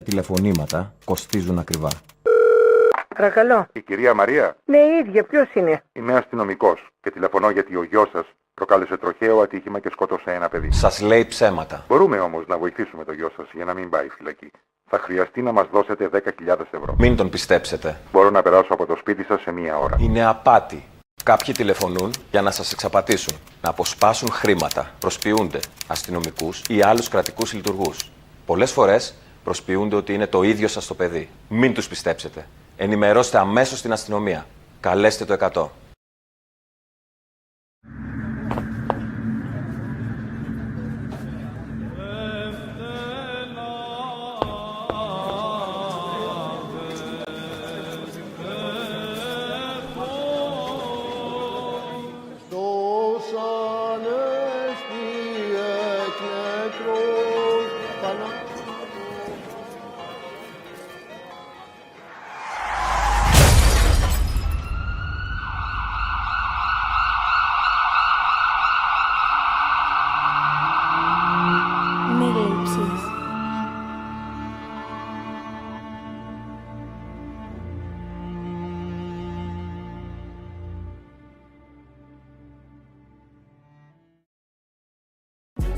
Τηλεφωνήματα κοστίζουν ακριβά. Παρακαλώ. Η κυρία Μαρία. Ναι, η ίδια. Ποιος είναι? Είμαι αστυνομικός και τηλεφωνώ γιατί ο γιος σας προκάλεσε τροχαίο ατύχημα και σκότωσε ένα παιδί. Σας λέει ψέματα. Μπορούμε όμως να βοηθήσουμε το γιο σας για να μην πάει φυλακή. Θα χρειαστεί να μας δώσετε 10.000 ευρώ. Μην τον πιστέψετε. Μπορώ να περάσω από το σπίτι σας σε μία ώρα. Είναι απάτη. Κάποιοι τηλεφωνούν για να σας εξαπατήσουν, να αποσπάσουν χρήματα, προσποιούνται αστυνομικούς ή άλλους κρατικούς λειτουργούς. Πολλές φορές προσποιούνται ότι είναι το ίδιο σας το παιδί. Μην τους πιστέψετε. Ενημερώστε αμέσως την αστυνομία. Καλέστε το 100.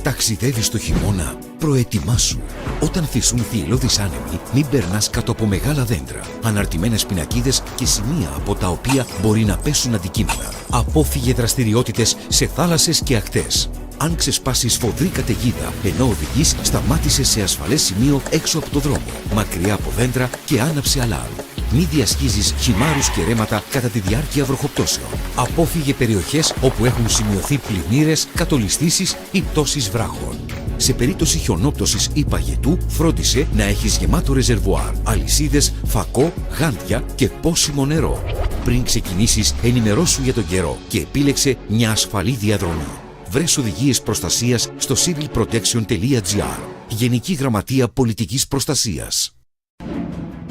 Ταξιδεύεις στο χειμώνα. Προετοιμάσου. Όταν θυσούν θυελλώδεις άνεμοι, μην περνάς κάτω από μεγάλα δέντρα, αναρτημένες πινακίδες και σημεία από τα οποία μπορεί να πέσουν αντικείμενα. Απόφυγε δραστηριότητες σε θάλασσες και ακτές. Αν ξεσπάσεις σφοδρή καταιγίδα ενώ οδηγείς, σταμάτησε σε ασφαλές σημείο έξω από το δρόμο, μακριά από δέντρα και άναψε αλάρμ. Μη διασχίζεις χυμάρους και ρέματα κατά τη διάρκεια βροχοπτώσεων. Απόφυγε περιοχές όπου έχουν σημειωθεί πλημμύρες, κατολιστήσεις ή πτώσεις βράχων. Σε περίπτωση χιονόπτωσης ή παγετού, φρόντισε να έχεις γεμάτο ρεζερβουάρ, αλυσίδες, φακό, γάντια και πόσιμο νερό. Πριν ξεκινήσεις, ενημερώσου για τον καιρό και επίλεξε μια ασφαλή διαδρομή. Βρες οδηγίες προστασίας στο civilprotection.gr. Γενική Γραμματεία Πολιτικής Προστασίας.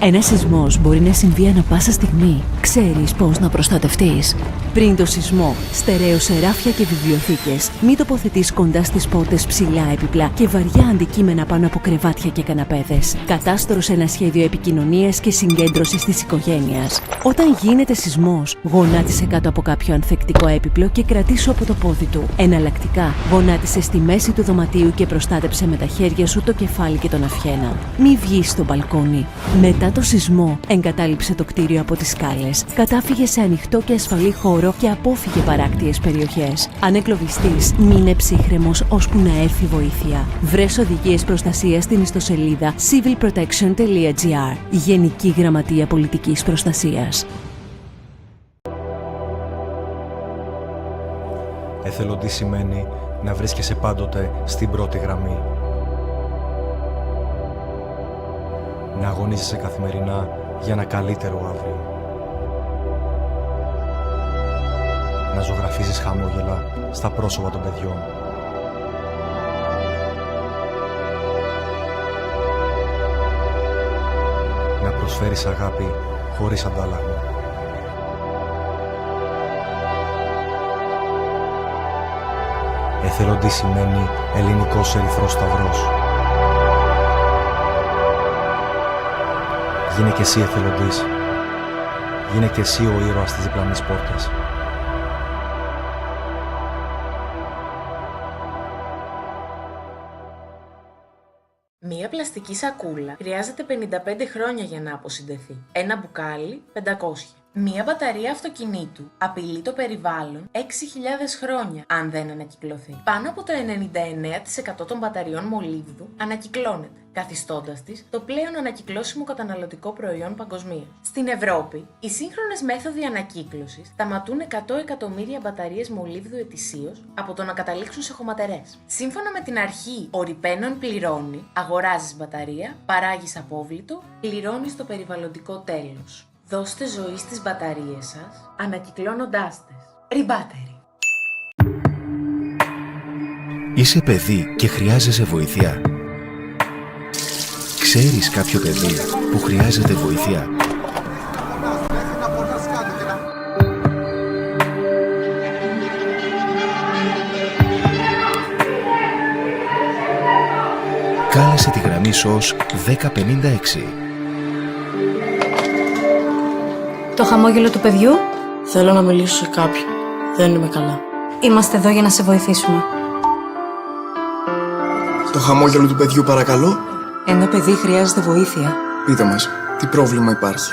Ένας σεισμός μπορεί να συμβεί ανά πάσα στιγμή. Ξέρεις πώς να προστατευτείς. Πριν το σεισμό, στερέωσε ράφια και βιβλιοθήκες. Μην τοποθετείς κοντά στις πόρτες ψηλά έπιπλα και βαριά αντικείμενα πάνω από κρεβάτια και καναπέδες. Κατάστρωσε ένα σχέδιο επικοινωνίας και συγκέντρωσης της οικογένειας. Όταν γίνεται σεισμός, γονάτισε κάτω από κάποιο ανθεκτικό έπιπλο και κρατήσου από το πόδι του. Εναλλακτικά, γονάτισε στη μέση του δωματίου και προστάτεψε με τα χέρια σου το κεφάλι και τον αυχένα. Μη βγεις στο μπαλκόνι. Μετά το σεισμό, εγκατάλειψε το κτίριο από τις σκάλες, κατάφυγε σε ανοιχτό και ασφαλή χώρο και απόφυγε παράκτιες περιοχές. Αν εκλοβιστείς, μείνε ψύχρεμος ώσπου να έρθει βοήθεια. Βρες οδηγίες προστασίας στην ιστοσελίδα civilprotection.gr. Γενική Γραμματεία Πολιτικής Προστασίας. Εθελοντή σημαίνει να βρίσκεσαι πάντοτε στην πρώτη γραμμή. Να αγωνίζεσαι καθημερινά για ένα καλύτερο αύριο. Να ζωγραφίζεις χαμόγελα στα πρόσωπα των παιδιών. Να προσφέρεις αγάπη χωρίς αντάλλαγμα. Εθελοντή σημαίνει ελληνικός ερυθρός σταυρός. Γίνε και εσύ εθελοντής. Γίνε και εσύ ο ήρωας της διπλανής πόρτας. Μία πλαστική σακούλα χρειάζεται 55 χρόνια για να αποσυντεθεί. Ένα μπουκάλι 500. Μία μπαταρία αυτοκινήτου απειλεί το περιβάλλον 6.000 χρόνια αν δεν ανακυκλωθεί. Πάνω από το 99% των μπαταριών μολύβδου ανακυκλώνεται, καθιστώντας τις το πλέον ανακυκλώσιμο καταναλωτικό προϊόν παγκοσμίως. Στην Ευρώπη, οι σύγχρονες μέθοδοι ανακύκλωσης σταματούν 100 εκατομμύρια μπαταρίες μολύβδου ετησίως από το να καταλήξουν σε χωματερές. Σύμφωνα με την αρχή «Ο ρηπαίνων πληρώνει», αγοράζεις μπαταρία, παράγεις απόβλητο, πληρώνεις το περιβαλλοντικό τέλος. Δώστε ζωή στις μπαταρίες σας, ανακυκλώνοντάς τες. Ριμπάτερι. Είσαι παιδί και χρειάζεσαι βοήθεια. Ξέρεις κάποιο παιδί που χρειάζεται βοήθεια. Κάλεσε τη γραμμή SOS 1056. Το χαμόγελο του παιδιού. Θέλω να μιλήσω σε κάποιον. Δεν είμαι καλά. Είμαστε εδώ για να σε βοηθήσουμε. Το χαμόγελο του παιδιού, παρακαλώ. Ένα παιδί χρειάζεται βοήθεια. Πείτε μας, τι πρόβλημα υπάρχει.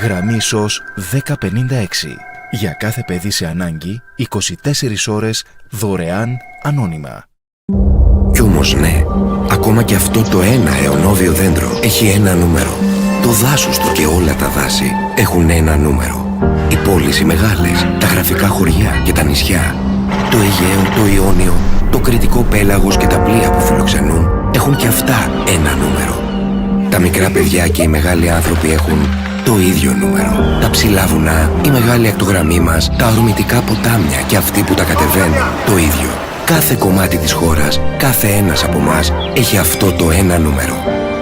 Γραμμή SOS 1056. Για κάθε παιδί σε ανάγκη, 24 ώρες, δωρεάν, ανώνυμα. Κι όμως ναι, ακόμα και αυτό το ένα αιωνόβιο δέντρο έχει ένα νούμερο. Το δάσος του και όλα τα δάση έχουν ένα νούμερο. Οι πόλεις οι μεγάλες, τα γραφικά χωριά και τα νησιά, το Αιγαίο, το Ιόνιο, το Κρητικό πέλαγος και τα πλοία που φιλοξενούν έχουν και αυτά ένα νούμερο. Τα μικρά παιδιά και οι μεγάλοι άνθρωποι έχουν το ίδιο νούμερο. Τα ψηλά βουνά, η μεγάλη ακτογραμμή μας, τα ορμητικά ποτάμια και αυτοί που τα κατεβαίνουν το ίδιο. Κάθε κομμάτι της χώρας, κάθε ένας από εμάς έχει αυτό το ένα νούμερο.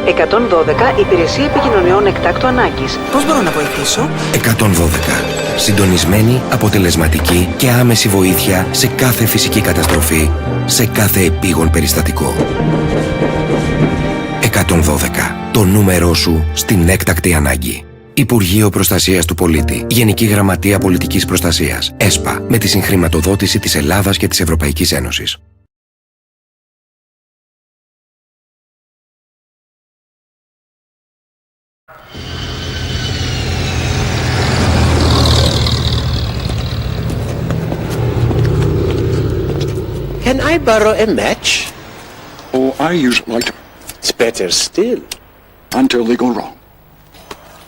112 Υπηρεσία Επικοινωνιών Εκτάκτου Ανάγκης. Πώς μπορώ να βοηθήσω? 112. Συντονισμένη, αποτελεσματική και άμεση βοήθεια σε κάθε φυσική καταστροφή, σε κάθε επίγον περιστατικό. 112. Το νούμερό σου στην έκτακτη ανάγκη. Υπουργείο Προστασίας του Πολίτη. Γενική Γραμματεία Πολιτικής Προστασίας. ΕΣΠΑ. Με τη συγχρηματοδότηση της Ελλάδας και της Ευρωπαϊκής Ένωσης. Can I borrow a match? Oh, I use lighter. It's better still. Until they go wrong.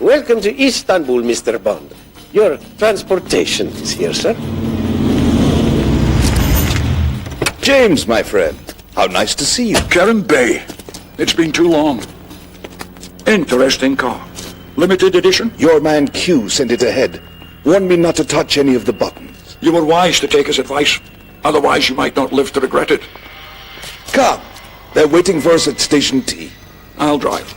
Welcome to Istanbul, Mr. Bond. Your transportation is here, sir. James, my friend. How nice to see you. Karen Bay. It's been too long. Interesting car. Limited edition? Your man Q sent it ahead. Warned me not to touch any of the buttons. You were wise to take his advice. Otherwise, you might not live to regret it. Come. They're waiting for us at Station T. I'll drive.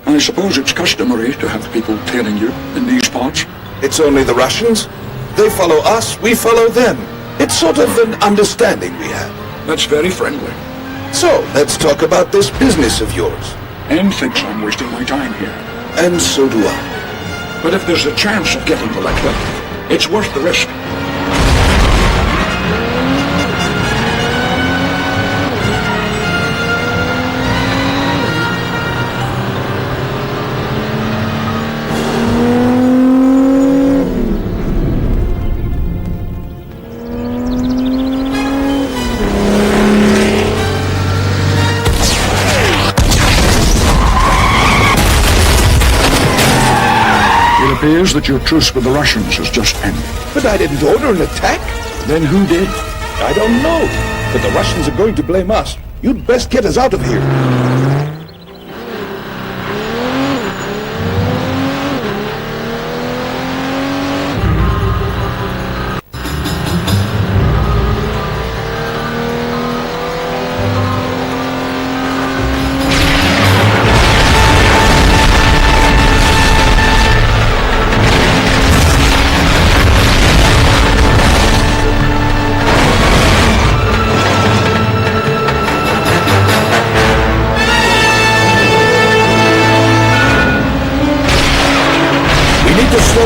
I suppose it's customary to have people tailing you in these parts. It's only the Russians. They follow us, we follow them. It's sort of an understanding we have. That's very friendly. So, let's talk about this business of yours. Anne thinks I'm wasting my time here. And so do I. But if there's a chance of getting the lecture, it's worth the risk. It appears that your truce with the Russians has just ended. But I didn't order an attack. Then who did? I don't know. But the Russians are going to blame us. You'd best get us out of here.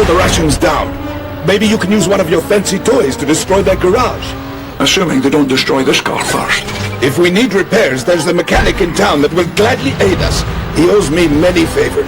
The Russians down. Maybe you can use one of your fancy toys to destroy their garage. Assuming they don't destroy this car first. If we need repairs, there's a mechanic in town that will gladly aid us. He owes me many favors.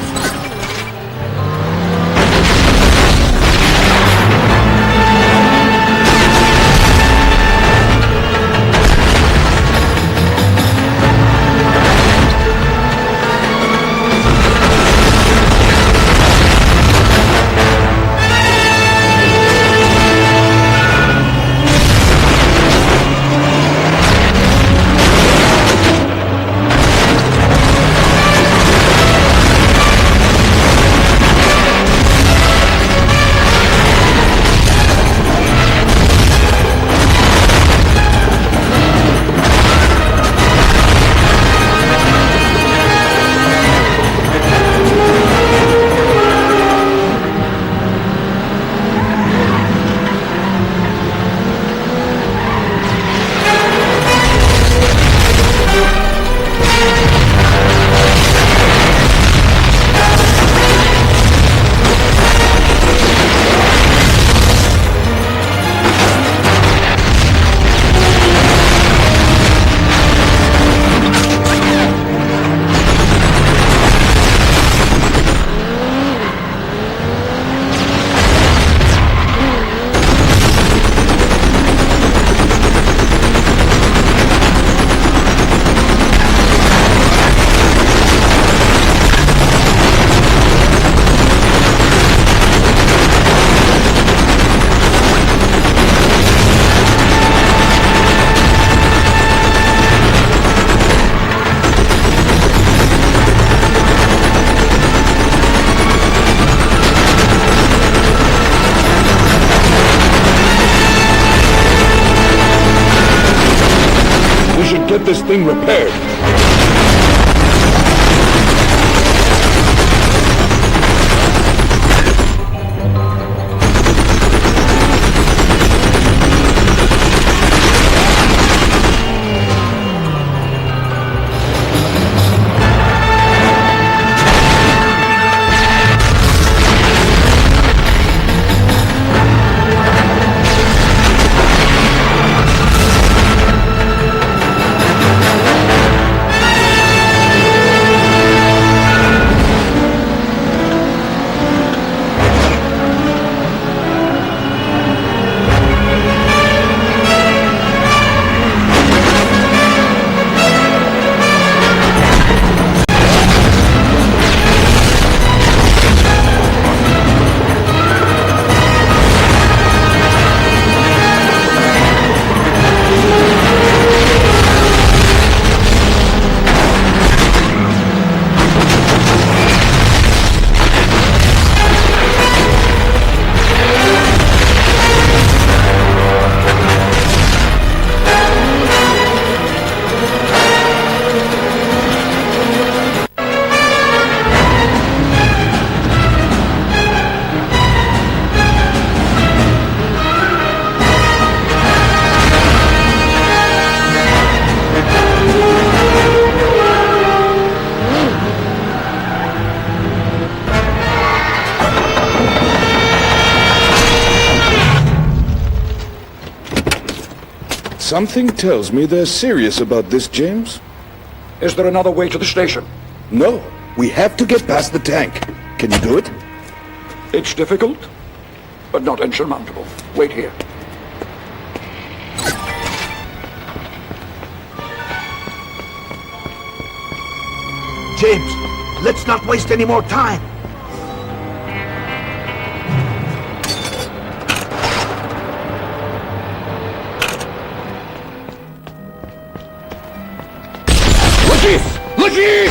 Get this thing repaired. Something tells me they're serious about this, James. Is there another way to the station? No, we have to get past the tank. Can you do it? It's difficult, but not insurmountable. Wait here. James, let's not waste any more time. Looky!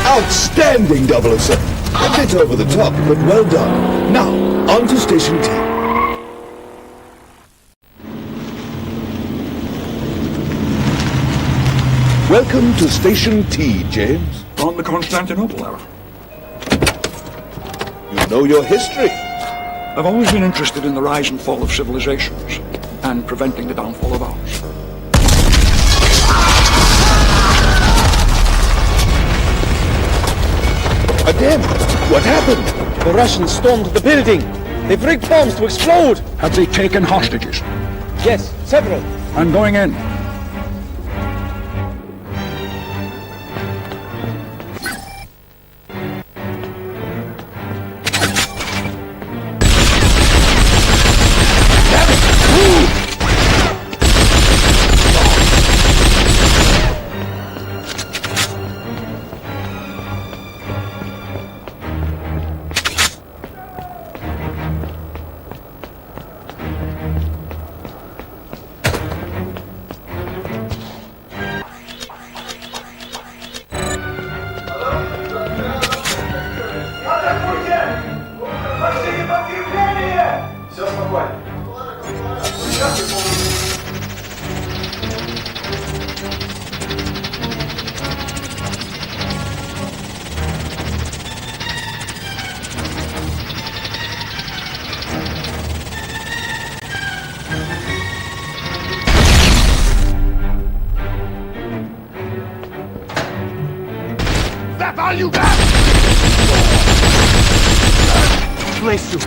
Outstanding, 007. A bit over the top, but well done. Now, on to Station T. Welcome to Station T, James. On the Constantinople era. You know your history. I've always been interested in the rise and fall of civilizations, and preventing the downfall of ours. Again, what happened? The Russians stormed the building. They've rigged bombs to explode. Have they taken hostages? Yes, several. I'm going in. call you back! Bless you.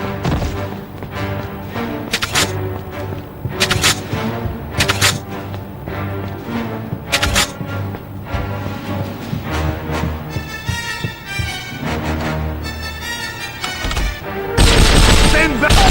Stand back!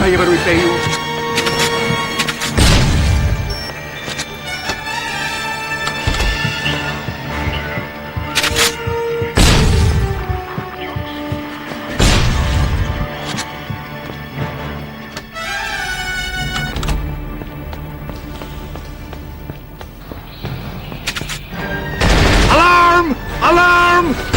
I ever repay you? Alarm! Alarm!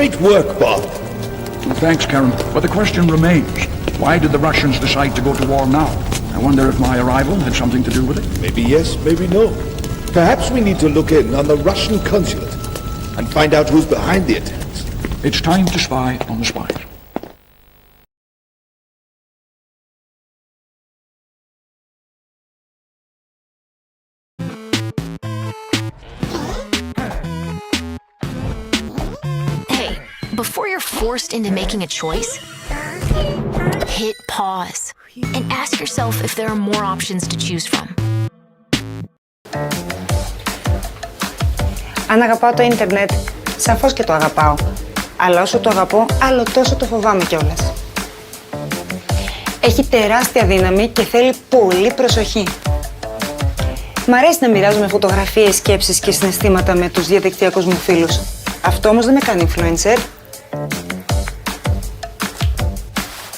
Great work, Bob. Thanks, Karen. But the question remains. Why did the Russians decide to go to war now? I wonder if my arrival had something to do with it. Maybe yes, maybe no. Perhaps we need to look in on the Russian consulate and find out who's behind the attacks. It's time to spy on the spies. Hey, before you're forced into making a choice, hit pause and ask yourself if there are more options to choose from. Αν αγαπάω το ίντερνετ, σαφώς και το αγαπάω. Αλλά όσο το αγαπώ, άλλο τόσο το φοβάμαι κιόλας. Έχει τεράστια δύναμη και θέλει πολύ προσοχή. Μ' αρέσει να μοιράζομαι φωτογραφίες, σκέψεις και συναισθήματα με τους διαδικτυακούς μου φίλους. Αυτό όμως δεν με κάνει influencer.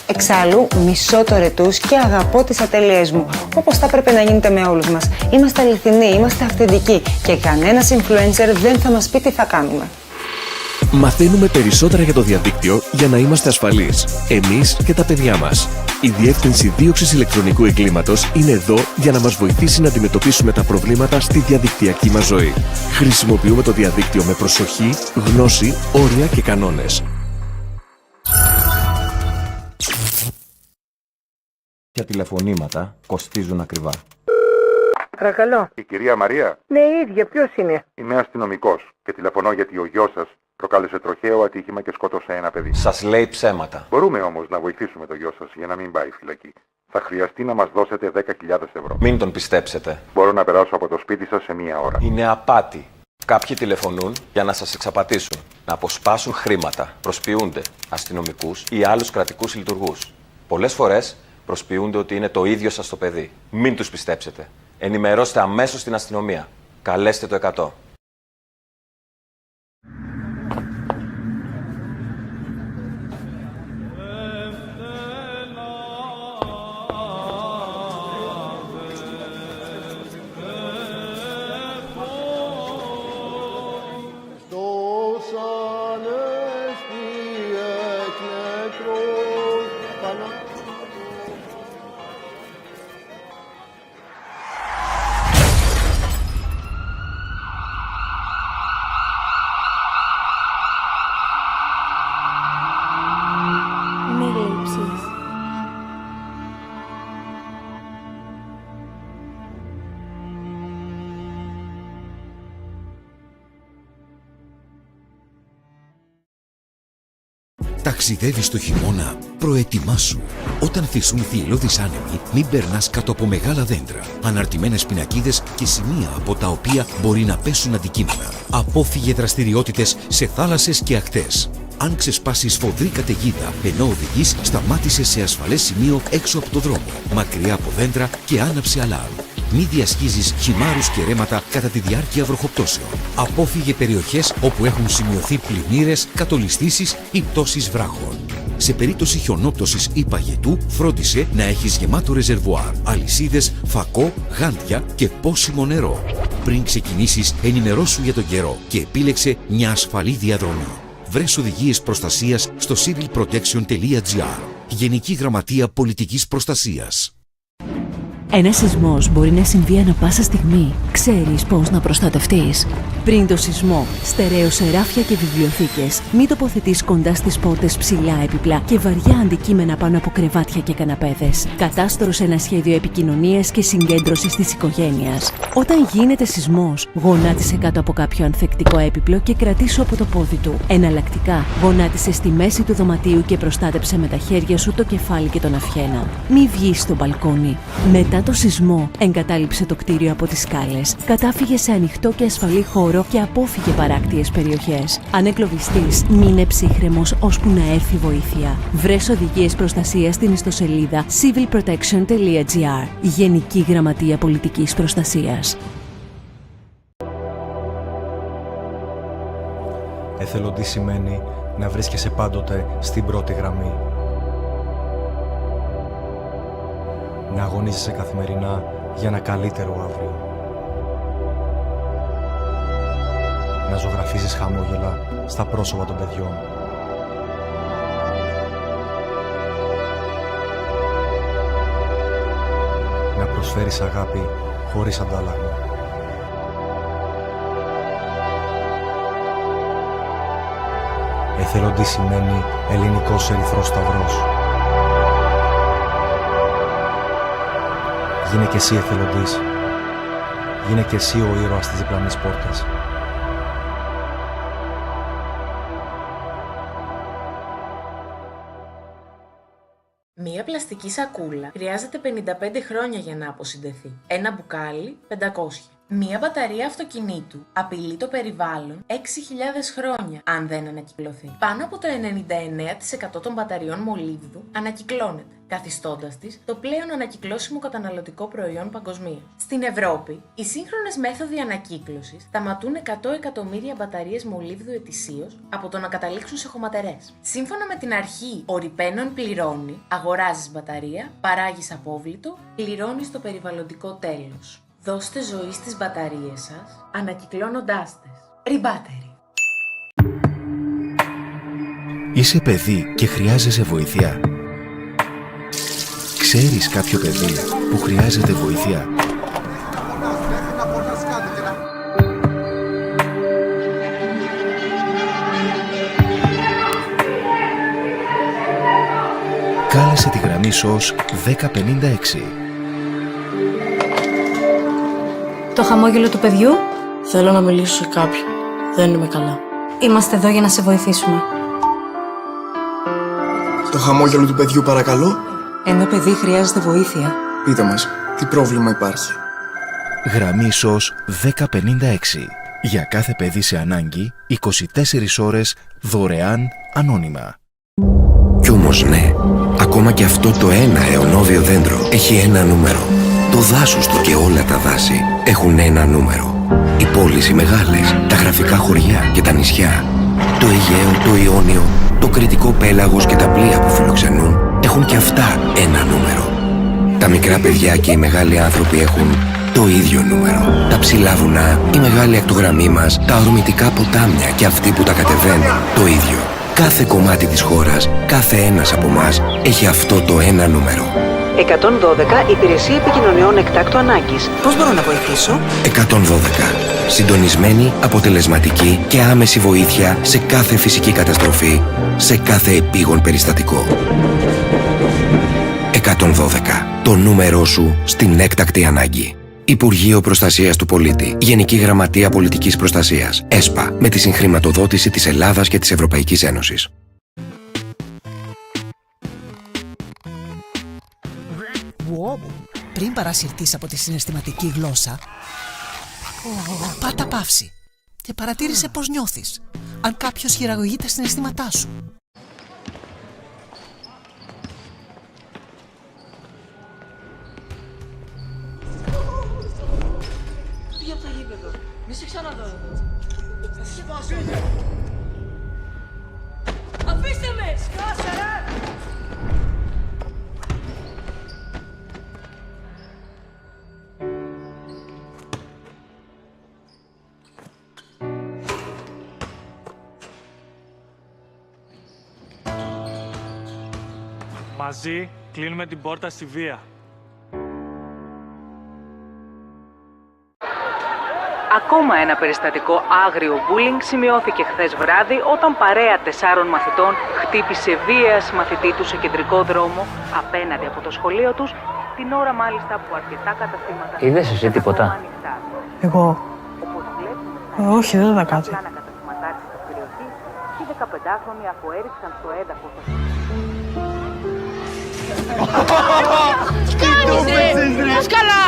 Εξάλλου, μισώ το ρετούς και αγαπώ τις ατέλειές μου, όπως θα έπρεπε να γίνεται με όλους μας. Είμαστε αληθινοί, είμαστε αυθεντικοί και κανένας influencer δεν θα μας πει τι θα κάνουμε. Μαθαίνουμε περισσότερα για το διαδίκτυο για να είμαστε ασφαλείς, εμείς και τα παιδιά μας. Η Διεύθυνση Δίωξης Ηλεκτρονικού Εγκλήματος είναι εδώ για να μας βοηθήσει να αντιμετωπίσουμε τα προβλήματα στη διαδικτυακή μας ζωή. Χρησιμοποιούμε το διαδίκτυο με προσοχή, γνώση, όρια και κανόνες. Για τηλεφωνήματα κοστίζουν ακριβά. Παρακαλώ. Η κυρία Μαρία. Ναι, η ίδια. Ποιος είναι? Είμαι αστυνομικός και τηλεφωνώ γιατί ο γιος σας προκάλεσε τροχαίο ατύχημα και σκότωσε ένα παιδί. Σας λέει ψέματα. Μπορούμε όμως να βοηθήσουμε το γιο σας για να μην πάει φυλακή. Θα χρειαστεί να μας δώσετε 10.000 ευρώ. Μην τον πιστέψετε. Μπορώ να περάσω από το σπίτι σας σε μία ώρα. Είναι απάτη. Κάποιοι τηλεφωνούν για να σας εξαπατήσουν, να αποσπάσουν χρήματα, προσποιούνται αστυνομικούς ή άλλους κρατικούς λειτουργούς. Πολλές φορές προσποιούνται ότι είναι το ίδιο σας το παιδί. Μην τους πιστέψετε. Ενημερώστε αμέσως την αστυνομία. Καλέστε το 100. Ταξιδεύεις το χειμώνα, προετοιμάσου. Όταν θυσούν θυελλώδεις άνεμοι, μην περνάς κάτω από μεγάλα δέντρα, αναρτημένες πινακίδες και σημεία από τα οποία μπορεί να πέσουν αντικείμενα. Απόφυγε δραστηριότητες σε θάλασσες και ακτές. Αν ξεσπάσει σφοδρή καταιγίδα ενώ οδηγείς, σταμάτησε σε ασφαλές σημείο έξω από το δρόμο, μακριά από δέντρα και άναψε αλάρμ. Μη διασχίζεις χυμάρους και ρέματα κατά τη διάρκεια βροχοπτώσεων. Απόφυγε περιοχές όπου έχουν σημειωθεί πλημμύρες, κατολιστήσεις ή πτώσεις βράχων. Σε περίπτωση χιονόπτωσης ή παγετού, φρόντισε να έχεις γεμάτο ρεζερβουάρ, αλυσίδες, φακό, γάντια και πόσιμο νερό. Πριν ξεκινήσεις, ενημερώσου για τον καιρό και επίλεξε μια ασφαλή διαδρομή. Βρες οδηγίες προστασίας στο civilprotection.gr. Γενική Γραμματεία Πολιτικής Προστασίας. Ένας σεισμός μπορεί να συμβεί ανά πάσα στιγμή. Ξέρεις πώς να προστατευτείς. Πριν το σεισμό, στερέωσε ράφια και βιβλιοθήκες. Μην τοποθετείς κοντά στις πόρτες ψηλά έπιπλα και βαριά αντικείμενα πάνω από κρεβάτια και καναπέδες. Κατάστρωσε ένα σχέδιο επικοινωνίας και συγκέντρωσης της οικογένειας. Όταν γίνεται σεισμός, γονάτισε κάτω από κάποιο ανθεκτικό έπιπλο και κρατήσου από το πόδι του. Εναλλακτικά, γονάτισε στη μέση του δωματίου και προστάτεψε με τα χέρια σου το κεφάλι και τον αυχένα. Μη βγεις στο μπαλκόνι. Μετά το σεισμό, εγκατάλειψε το κτίριο από τις σκάλες, κατάφυγε σε ανοιχτό και ασφαλή χώρο και απόφυγε παράκτιες περιοχές. Αν εγκλωβιστείς, μείνε ψύχρεμος ώσπου να έρθει βοήθεια. Βρες οδηγίες προστασίας στην ιστοσελίδα civilprotection.gr. Γενική Γραμματεία Πολιτικής Προστασίας. Εθελοντή σημαίνει να βρίσκεσαι πάντοτε στην πρώτη γραμμή. Να αγωνίζεσαι καθημερινά για ένα καλύτερο αύριο. Να ζωγραφίζεις χαμόγελα στα πρόσωπα των παιδιών. προσφέρεις αγάπη χωρίς αντάλλαγμα. Εθελοντής σημαίνει ελληνικός ερυθρός σταυρός. Γίνε κι εσύ εθελοντής. Γίνε κι εσύ ο ήρωας της διπλανής πόρτας. Μία πλαστική σακούλα χρειάζεται 55 χρόνια για να αποσυντεθεί. Ένα μπουκάλι 500. Μία μπαταρία αυτοκινήτου απειλεί το περιβάλλον 6.000 χρόνια αν δεν ανακυκλωθεί. Πάνω από το 99% των μπαταριών μολύβδου ανακυκλώνεται, καθιστώντας τις το πλέον ανακυκλώσιμο καταναλωτικό προϊόν παγκοσμίως. Στην Ευρώπη, οι σύγχρονες μέθοδοι ανακύκλωσης σταματούν 100 εκατομμύρια μπαταρίες μολύβδου ετησίως από το να καταλήξουν σε χωματερές. Σύμφωνα με την αρχή «Ο ρηπαίνων πληρώνει», αγοράζεις μπαταρία, παράγεις απόβλητο, πληρώνεις το περιβαλλοντικό τέλος. Δώστε ζωή στις μπαταρίες σας, ανακυκλώνοντάς τες. Rebattery. Είσαι παιδί και χρειάζεσαι βοήθεια. Ξέρεις κάποιο παιδί που χρειάζεται βοήθεια? Κάλεσε τη γραμμή SOS 1056. Το χαμόγελο του παιδιού. Θέλω να μιλήσω σε κάποιον. Δεν είμαι καλά. Είμαστε εδώ για να σε βοηθήσουμε. Το χαμόγελο του παιδιού, παρακαλώ. Ένα παιδί χρειάζεται βοήθεια. Πείτε μας, τι πρόβλημα υπάρχει? Γραμμή SOS 1056. Για κάθε παιδί σε ανάγκη, 24 ώρες, δωρεάν, ανώνυμα. Κι όμως ναι, ακόμα και αυτό το ένα αιωνόβιο δέντρο έχει ένα νούμερο. Το δάσος του και όλα τα δάση έχουν ένα νούμερο. Οι πόλεις οι μεγάλες, τα γραφικά χωριά και τα νησιά, το Αιγαίο, το Ιόνιο, το Κρητικό πέλαγος και τα πλοία που φιλοξενούν έχουν και αυτά ένα νούμερο. Τα μικρά παιδιά και οι μεγάλοι άνθρωποι έχουν το ίδιο νούμερο. Τα ψηλά βουνά, η μεγάλη ακτογραμμή μας, τα ορμητικά ποτάμια και αυτοί που τα κατεβαίνουν το ίδιο. Κάθε κομμάτι της χώρας, κάθε ένας από εμάς έχει αυτό το ένα νούμερο. 112 Υπηρεσία Επικοινωνιών Εκτάκτου Ανάγκης. Πώς μπορώ να βοηθήσω? 112. Συντονισμένη, αποτελεσματική και άμεση βοήθεια σε κάθε φυσική καταστροφή, σε κάθε επίγον περιστατικό. 112. Το νούμερό σου στην έκτακτη ανάγκη. Υπουργείο Προστασίας του Πολίτη. Γενική Γραμματεία Πολιτικής Προστασίας. ΕΣΠΑ. Με τη συγχρηματοδότηση της Ελλάδας και της Ευρωπαϊκής Ένωσης. Πριν παρασυρθείς από τη συναισθηματική γλώσσα, πάτα παύση και παρατήρησε πώς νιώθεις, αν κάποιος χειραγωγεί τα συναισθήματά σου. Φύγε από το γήπεδο, μη σε ξαναδώ εδώ. Θα σε σπάσω. Αφήστε με! Σκάσε ρε! Μαζί κλείνουμε την πόρτα στη βία. Ακόμα ένα περιστατικό άγριο bullying σημειώθηκε χθες βράδυ όταν παρέα 4 μαθητών χτύπησε βίαια μαθητή του σε κεντρικό δρόμο απέναντι από το σχολείο τους, την ώρα μάλιστα που αρκετά καταστήματα... Είδες εσύ τίποτα? Εγώ? Όχι, δεν είδα κάτι. Οι 15χρονοι αφού έριξαν στο έδαφος... Τι κάνεις ρε! Πώς καλά!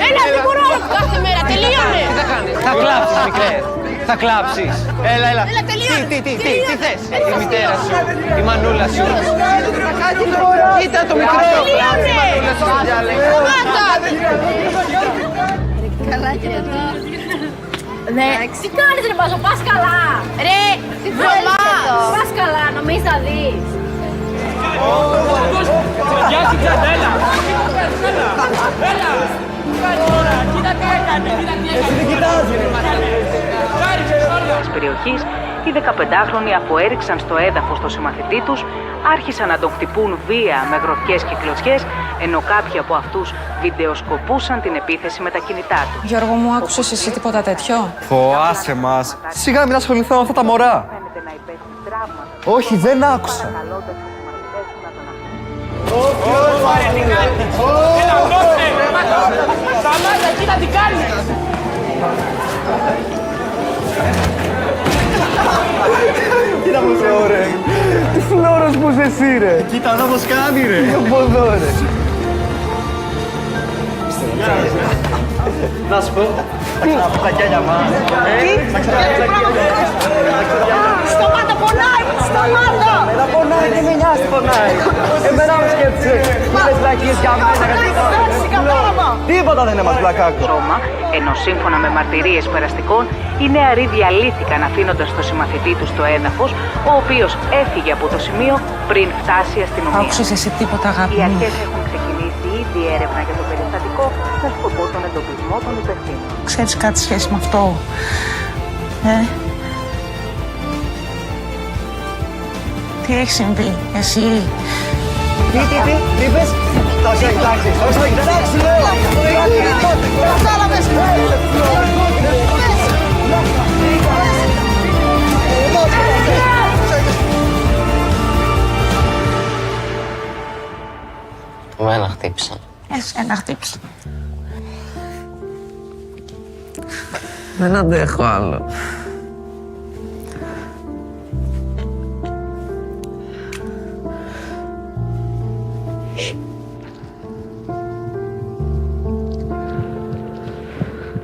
Έλα δεν μπορώ κάθε μέρα, τελείωνε! Τι θα κάνεις? Θα κλάψεις μικρέ! Θα κλάψεις! Έλα! Έλα τελείωνε! Τι θες? Η μητέρα σου, η μανούλα σου. Κοίτα το μικρό! Τελείωνε! Η μανούλα σου διάλεγε. Καλά και εδώ. Ναι, τι κάνεις ρε Μπάζο, πας καλά! Ρε, τι θέλεις εδώ? Πας καλά, νομίζεις θα δεις. Γεια σου Τζαντέλα! Έλα! Κοίτα τι έκανε! Της περιοχής, οι 15χρονοι αφού έριξαν στο έδαφος το συμμαθητή τους, άρχισαν να τον χτυπούν βία με γροθιές και κλωτσιές, ενώ κάποιοι από αυτούς βιντεοσκοπούσαν την επίθεση με τα κινητά τους. Γιώργο μου, άκουσες εσύ τίποτα τέτοιο? Άσε μας. Σιγά μην ασχοληθώ με αυτά τα μωρά. Όχι, δεν άκουσα. Σταμάτα, κοίτα τι κάνεις! Κοίτα πως ωραία. Τι φλόρος που είσαι εσύ ρε. Κοίτα εδώ πως κάνει ρε. Από εδώ ρε. Να σου πω, θα ξαναπώ τα κιάλια μας. Σταμάτα, πονάει! Σταμάτα! Εμένα πονάει, δεν με νοιάζει πονάει. Εμένα μου σκέφτεσαι. Μίλες βλακίες για μένα. Τίποτα δεν είναι μας βλακάκο. Σώμα, ενώ σύμφωνα με μαρτυρίες περαστικών, οι νεαροί διαλύθηκαν αφήνοντας το συμμαθητή τους στο έδαφος, ο οποίος έφυγε από το σημείο πριν φτάσει η αστυνομία. Άκουσες εσύ τίποτα, αγάπη Οι μου? αρχές έχουν ξεκινήσει ήδη έρευνα για το περιστατικό με σκοπό τον εντοπισμό των υπευθύνων. Ξέρεις κάτι σχέση με αυτό? Τι έχει συμβεί, εσύ? Τι είπες? Εντάξει, Εμένα χτύπησαν. Εσένα χτύπησαν. Δεν αντέχω άλλο.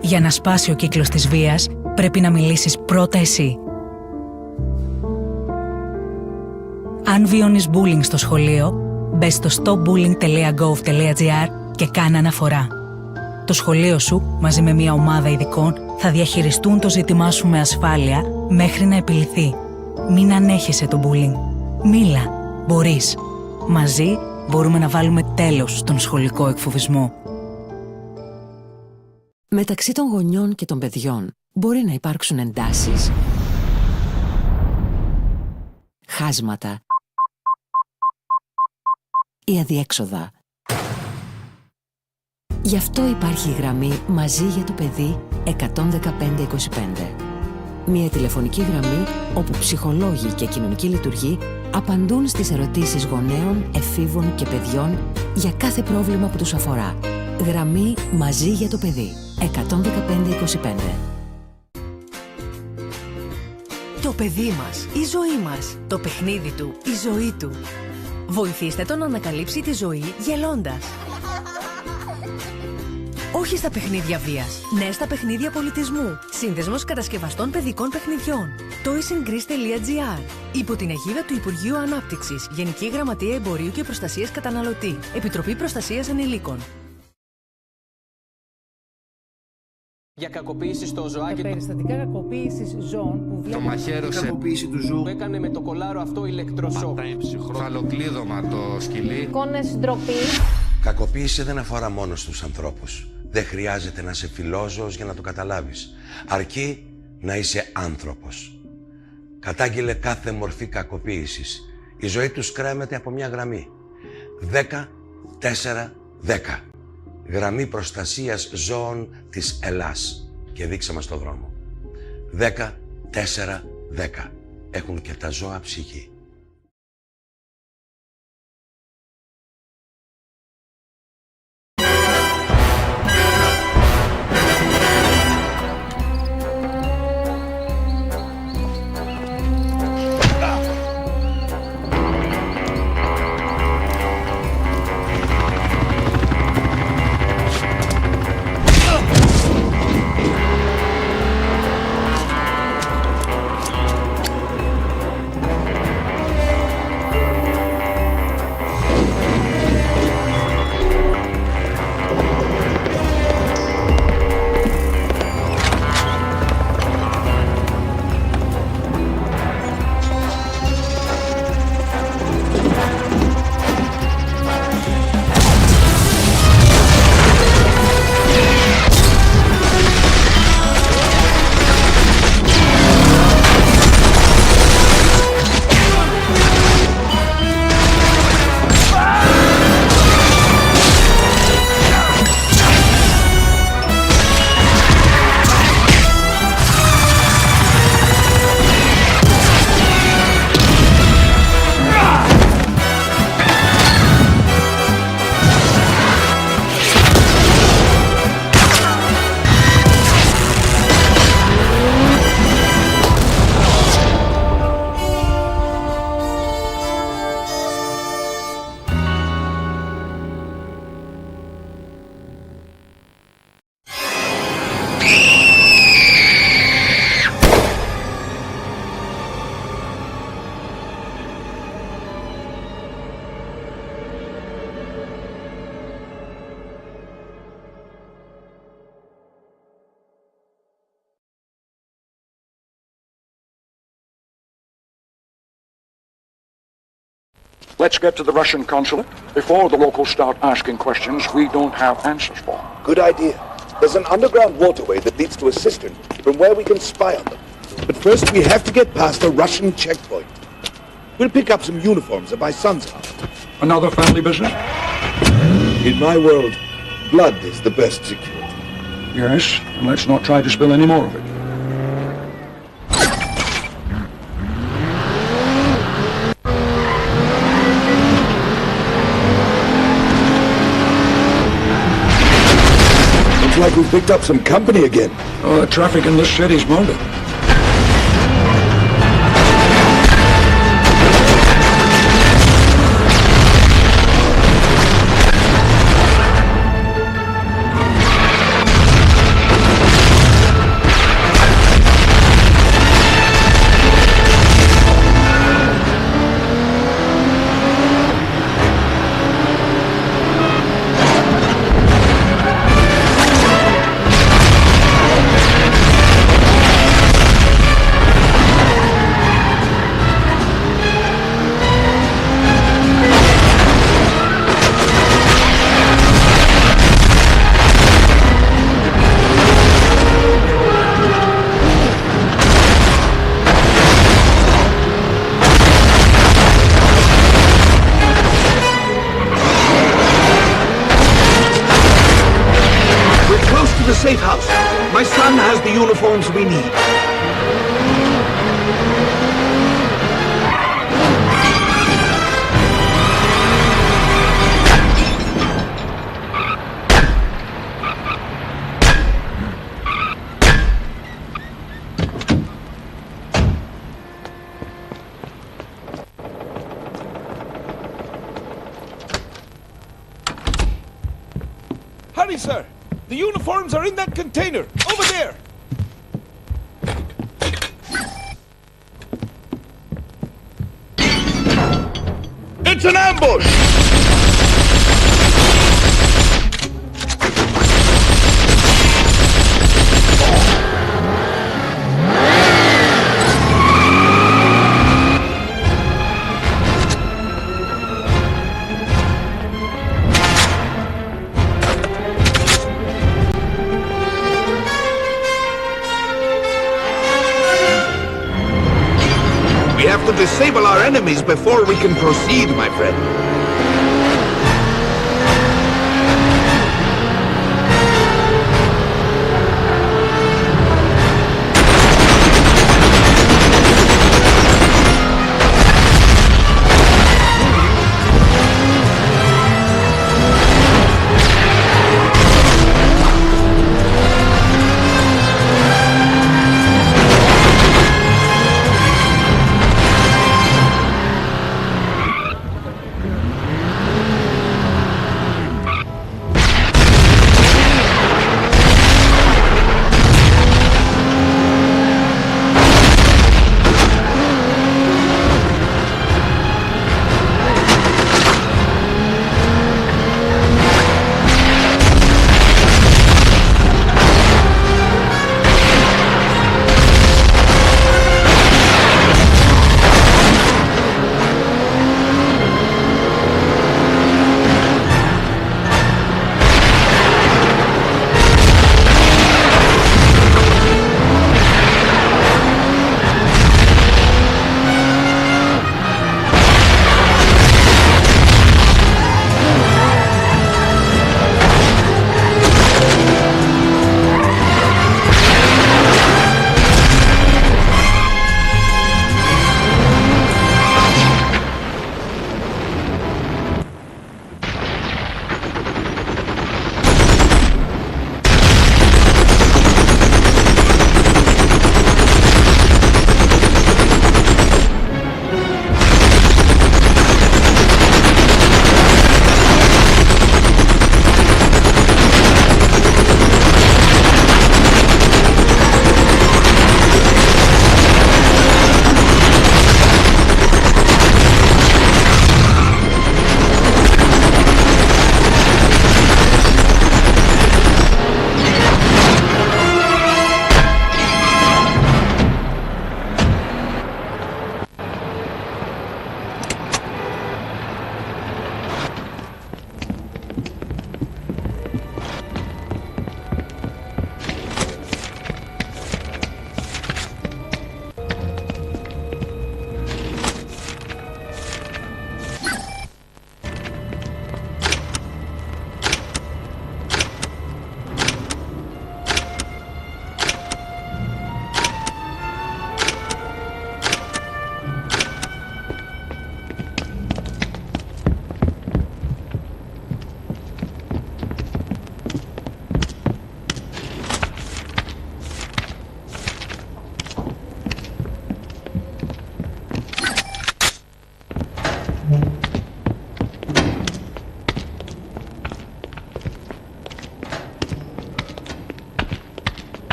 Για να σπάσει ο κύκλος της βίας, πρέπει να μιλήσεις πρώτα εσύ. Αν βιώνεις bullying στο σχολείο, μπες στο stopbullying.gov.gr και κάνε αναφορά. Το σχολείο σου, μαζί με μια ομάδα ειδικών, θα διαχειριστούν το ζήτημά σου με ασφάλεια μέχρι να επιληθεί. Μην ανέχεσαι το bullying. Μίλα. Μπορείς. Μαζί μπορούμε να βάλουμε τέλος στον σχολικό εκφοβισμό. Μεταξύ των γονιών και των παιδιών μπορεί να υπάρξουν εντάσεις, χάσματα ή αδιέξοδα. Γι' αυτό υπάρχει η γραμμή «Μαζί για το παιδί» 11525. Μια τηλεφωνική γραμμή όπου ψυχολόγοι και κοινωνικοί λειτουργοί απαντούν στις ερωτήσεις γονέων, εφήβων και παιδιών για κάθε πρόβλημα που τους αφορά. Γραμμή «Μαζί για το παιδί» 11525. Το παιδί μας, η ζωή μας, το παιχνίδι του, η ζωή του. Βοηθήστε τον να ανακαλύψει τη ζωή γελώντας. Όχι στα παιχνίδια βίας, ναι στα παιχνίδια πολιτισμού. Σύνδεσμος κατασκευαστών παιδικών παιχνιδιών. toysandgreece.gr. Υπό την αιγίδα του Υπουργείου Ανάπτυξης, Γενική Γραμματεία Εμπορίου και Προστασίας Καταναλωτή. Επιτροπή Προστασίας Ανηλίκων. Για κακοποίηση στο ζωάκι. Για περιστατικά κακοποίησης ζώων που Το μαχαίρωσε. Κακοποίηση του ζώου. Που έκανε με το κολάρο αυτό ηλεκτροσόκ. Φαλοκλείδωμα το σκυλί. Εικόνες ντροπή. Κακοποίηση δεν αφορά μόνο στους ανθρώπους. Δεν χρειάζεται να είσαι φιλόζωος για να το καταλάβεις. Αρκεί να είσαι άνθρωπος. Κατάγγειλε κάθε μορφή κακοποίησης. Η ζωή τους κρέμεται από μια γραμμή. 10-4-10. Γραμμή προστασίας ζώων της Ελλάς. Και δείξε μας το δρόμο. 10-4-10. Έχουν και τα ζώα ψυχή. Let's get to the Russian consulate before the locals start asking questions we don't have answers for. Good idea. There's an underground waterway that leads to a cistern from where we can spy on them. But first we have to get past the Russian checkpoint. We'll pick up some uniforms at my son's house. Another family business? In my world, blood is the best security. Yes, and let's not try to spill any more of it. Looks like we've picked up some company again. Oh, the traffic in this city's mounted. Safe house. My son has the uniforms we need. Hurry, sir! The uniforms are in that container, over there! It's an ambush! We have to disable our enemies before we can proceed, my friend.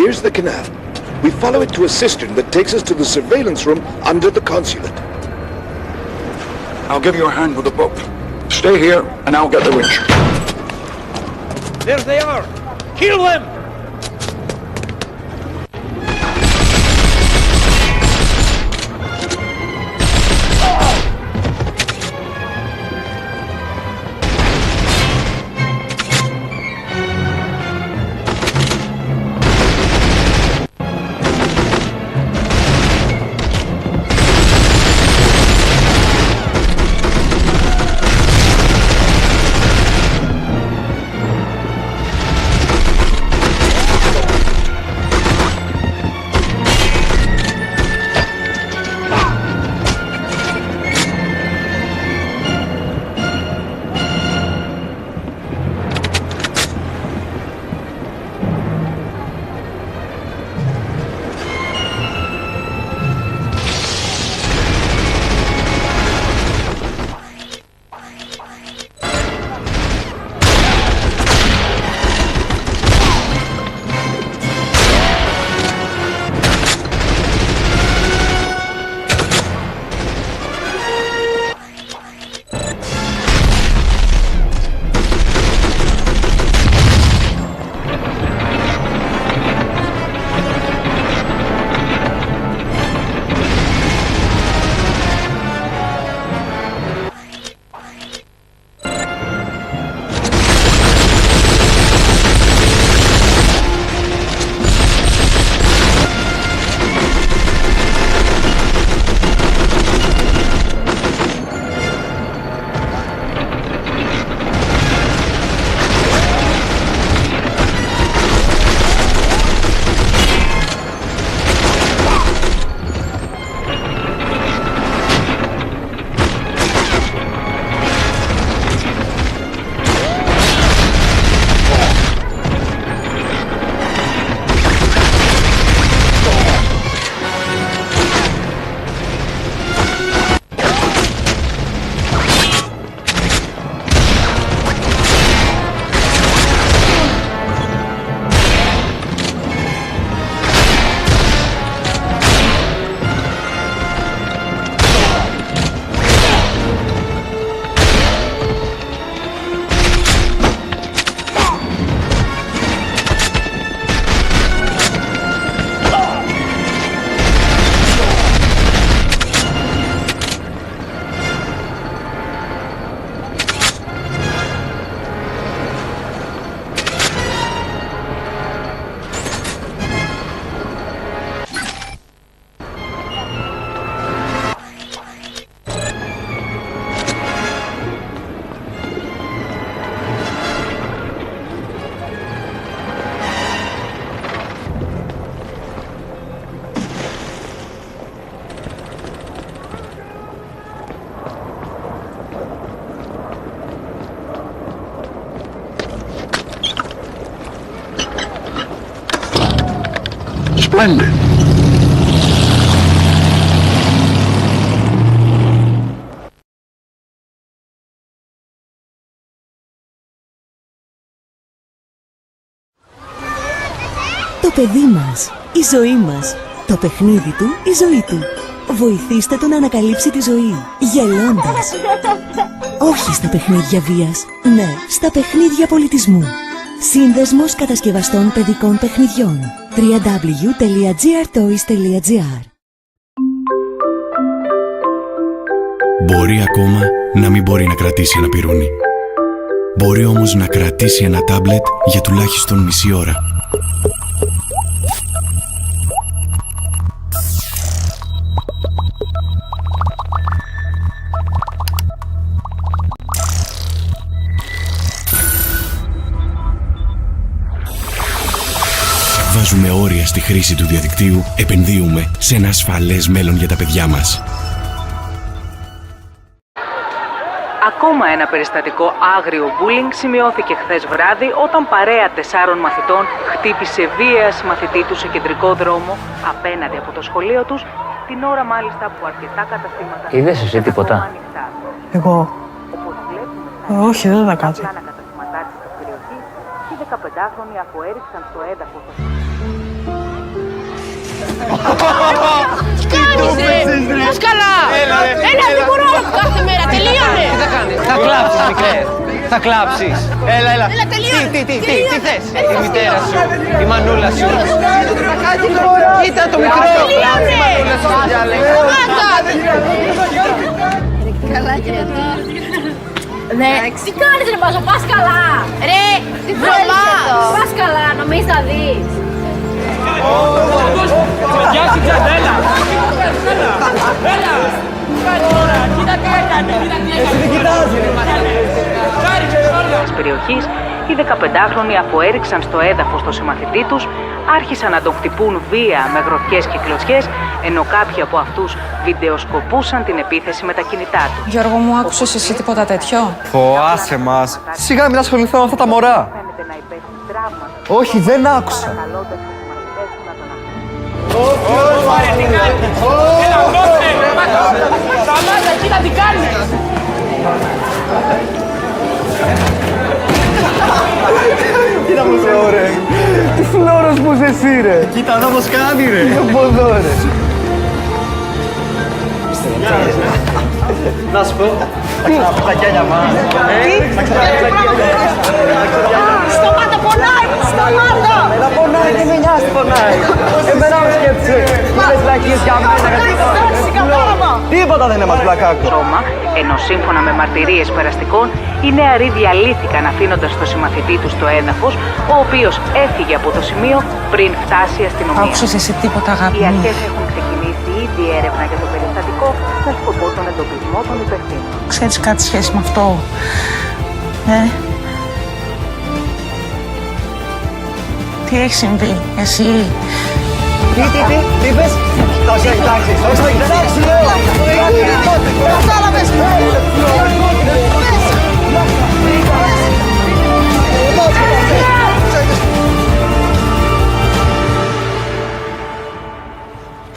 Here's the canal. We follow it to a cistern that takes us to the surveillance room under the consulate. I'll give you a hand with the boat. Stay here, and I'll get the winch. There they are! Kill them! Splendid. Το παιδί μας, η ζωή μας, το παιχνίδι του, η ζωή του. Βοηθήστε τον να ανακαλύψει τη ζωή, γελώντας. Όχι στα παιχνίδια βίας, ναι, στα παιχνίδια πολιτισμού. Σύνδεσμος κατασκευαστών παιδικών παιχνιδιών. www.grtoys.gr. Μπορεί ακόμα να μην μπορεί να κρατήσει ένα πυρούνι. Μπορεί όμως να κρατήσει ένα τάμπλετ για τουλάχιστον μισή ώρα. Βάζουμε όρια στη χρήση του διαδικτύου, επενδύουμε σε ένα ασφαλές μέλλον για τα παιδιά μας. Ακόμα ένα περιστατικό άγριο bullying σημειώθηκε χθες βράδυ όταν παρέα 4 μαθητών χτύπησε βίαια μαθητή του σε κεντρικό δρόμο απέναντι από το σχολείο τους, την ώρα μάλιστα που αρκετά καταστήματα... Είδες εσύ τίποτα? Εγώ? Όχι, δεν είδα κάτι. Οι 15χρονοι αφού έριξαν στο έδαφος Κάνεις ρε! Πώς καλά! Έλα, δεν μπορώ κάθε μέρα, τελείωνε! Τι θα κάνεις, θα κλάψεις μικρέ, θα κλάψεις. Έλα, έλα. Τι θες, τη μητέρα σου, τη μανούλα σου. Κοίτα το μικρό, τη μανούλα σου διάλεξε. Καλά και εδώ. Ναι, τι κάνεις ρε Μπάζο, πας καλά! Ρε, τι θέλεις εδώ! Πας καλά, νομίζεις θα δεις! Γεια σου Τζαντέλα! Έλα! Τώρα, κοίτα τι έκανε, κοίτα τι έκανε! Εσύ δεν κοιτάζει! Της περιοχής, οι 15χρονοι αφού έριξαν στο έδαφος το συμμαθητή τους, άρχισαν να τον χτυπούν βία με γροθιές και κλωτσιές, ενώ κάποιοι από αυτούς βιντεοσκοπούσαν την επίθεση με τα κινητά τους. Γιώργο μου, άκουσες εσύ τίποτα τέτοιο? Άσε μας. Σιγά μην ασχοληθώ με αυτά τα μωρά. Όχι, δεν άκουσα. Έλα, δώσε! Σταμάτα, κοίτα τι κάνεις! Κοίτα πως ωραία. Τι φλόρος που είσαι εσύ ρε. Κοίτα εδώ πως κάνει ρε. Κοίτα πως εδώ ρε. Να σου πω. Θα ξαναπώ τα κιάλια μας. Θα ξαναπώ τα κιάλια μας. Σταμάτα, πονάει! Σταμάτα! Εμένα πονάει, τι με νοιάζει πονάει. Εμένα με σκέφτεσαι. Λες λακίες για μένα. Τίποτα δεν έμαθα πλακάκο. Σώμα, ενώ σύμφωνα με μαρτυρίες περαστικών, οι νεαροί διαλύθηκαν αφήνοντας το συμμαθητή τους στο έδαφος, ο οποίος έφυγε από το σημείο πριν φτάσει η αστυνομία. Άκουσες εσύ τίποτα, αγάπη Οι μου? αρχές έχουν ξεκινήσει ήδη έρευνα για το περιστατικό με σκοπό τον εντοπισμό των υπευθύνων. Ξέρεις κάτι σχέση με αυτό? Τι έχει συμβεί, εσύ? Τι είπες? Εντάξει,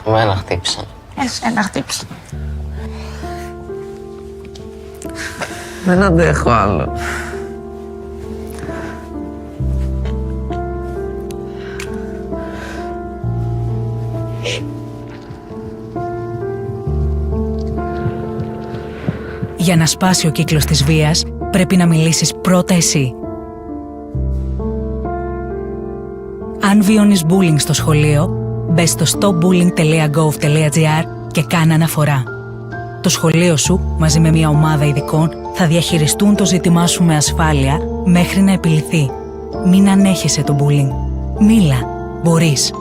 Εμένα χτύπησαν. Εσένα χτύπησε. Δεν αντέχω άλλο. Για να σπάσει ο κύκλος της βίας, πρέπει να μιλήσεις πρώτα εσύ. Αν βιώνεις bullying στο σχολείο, μπες στο stopbullying.gov.gr και κάνε αναφορά. Το σχολείο σου, μαζί με μια ομάδα ειδικών, θα διαχειριστούν το ζήτημά σου με ασφάλεια μέχρι να επιλυθεί. Μην ανέχεσαι το bullying. Μίλα. Μπορείς.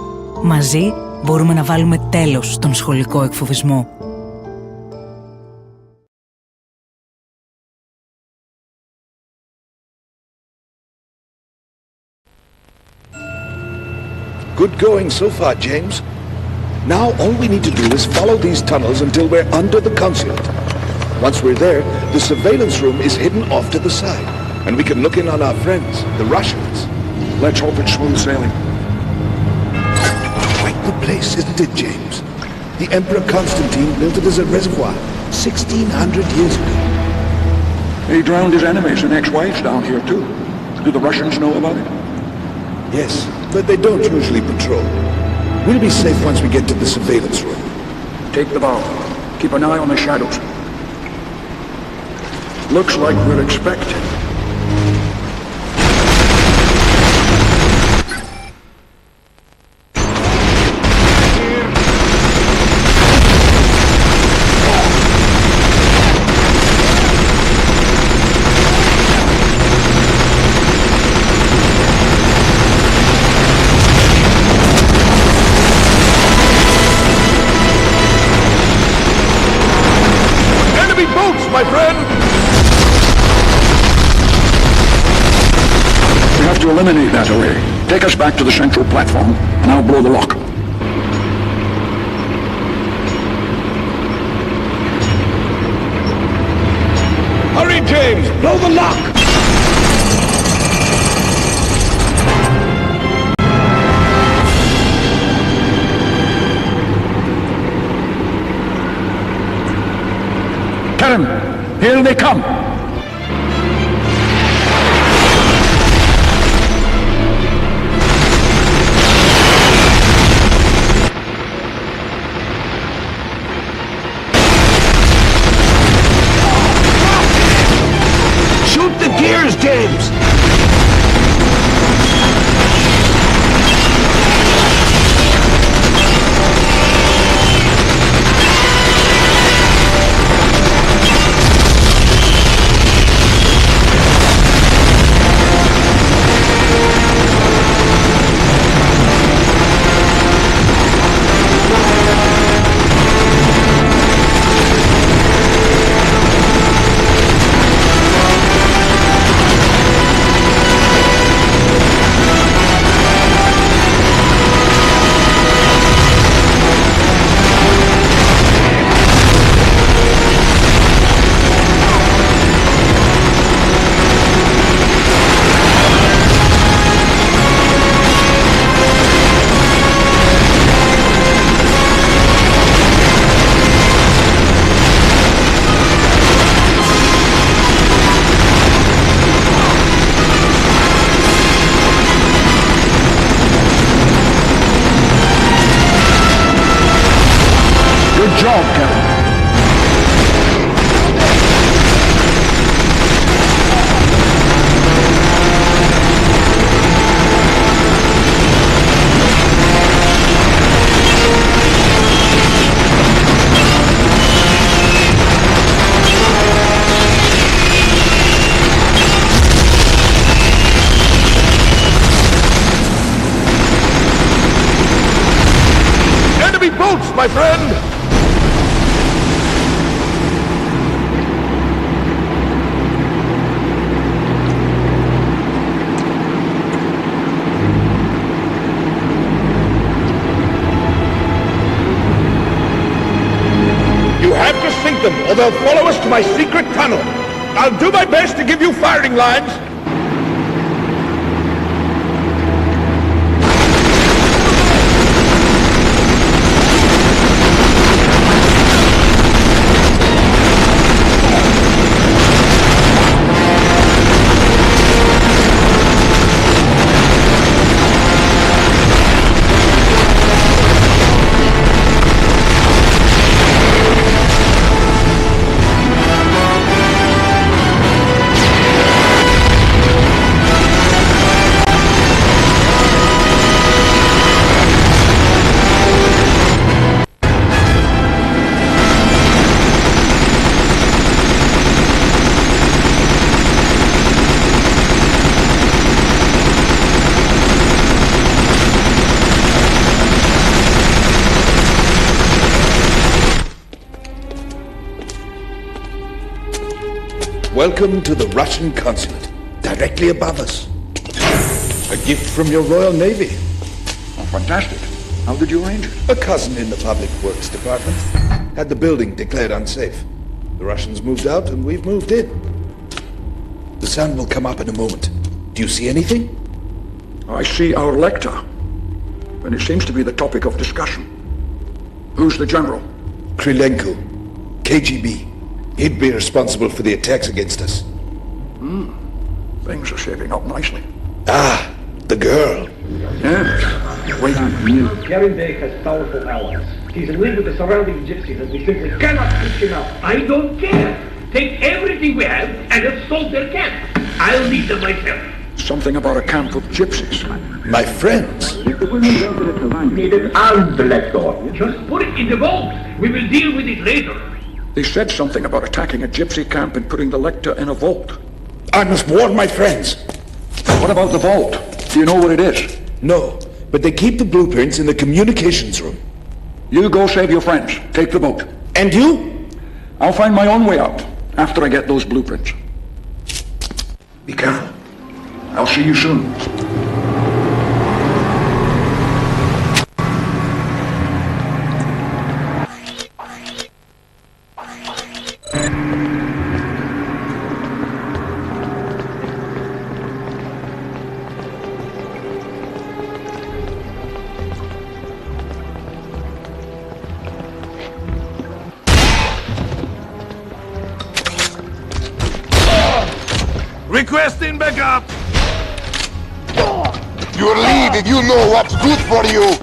Μαζί μπορούμε να βάλουμε τέλος στον σχολικό εκφοβισμό. Good going so far, James. Now all we need to do is follow these tunnels until we're under the consulate. Once we're there, the surveillance room is hidden off to the side, and we can look in on our friends, the Russians. Let's hope it's smooth sailing. Quite the place, isn't it, James? The Emperor Constantine built it as a reservoir 1,600 years ago. He drowned his enemies and ex-wives down here too. Do the Russians know about it? Yes, but they don't usually patrol. We'll be safe once we get to the surveillance room. Take the bow. Keep an eye on the shadows. Looks like we're expected. My friend! We have to eliminate that array. Take us back to the central platform, and I'll blow the lock. Hurry, James! Blow the lock! Karen, here they come! my friend! You have to sink them, or they'll follow us to my secret tunnel. I'll do my best to give you firing lines. Welcome to the Russian consulate, directly above us. A gift from your Royal Navy. Oh, fantastic. How did you arrange it? A cousin in the Public Works Department had the building declared unsafe. The Russians moved out and we've moved in. The sun will come up in a moment. Do you see anything? I see our lector, and it seems to be the topic of discussion. Who's the general? Krylenko, KGB. He'd be responsible for the attacks against us. Things are shaping up nicely. Ah, the girl. Yes. Waiting for you. Garindek has powerful allies. He's in league with the surrounding gypsies and we simply cannot push him out. I don't care. Take everything we have and assault their camp. I'll lead them myself. Something about a camp of gypsies. My friends. Needed armed elector. Just put it in the vault. We will deal with it later. They said something about attacking a gypsy camp and putting the lector in a vault. I must warn my friends. What about the vault? Do you know what it is? No, but they keep the blueprints in the communications room. You go save your friends. Take the boat. And you? I'll find my own way out after I get those blueprints. Be careful. I'll see you soon. Requesting backup! You lead if you know what's good for you.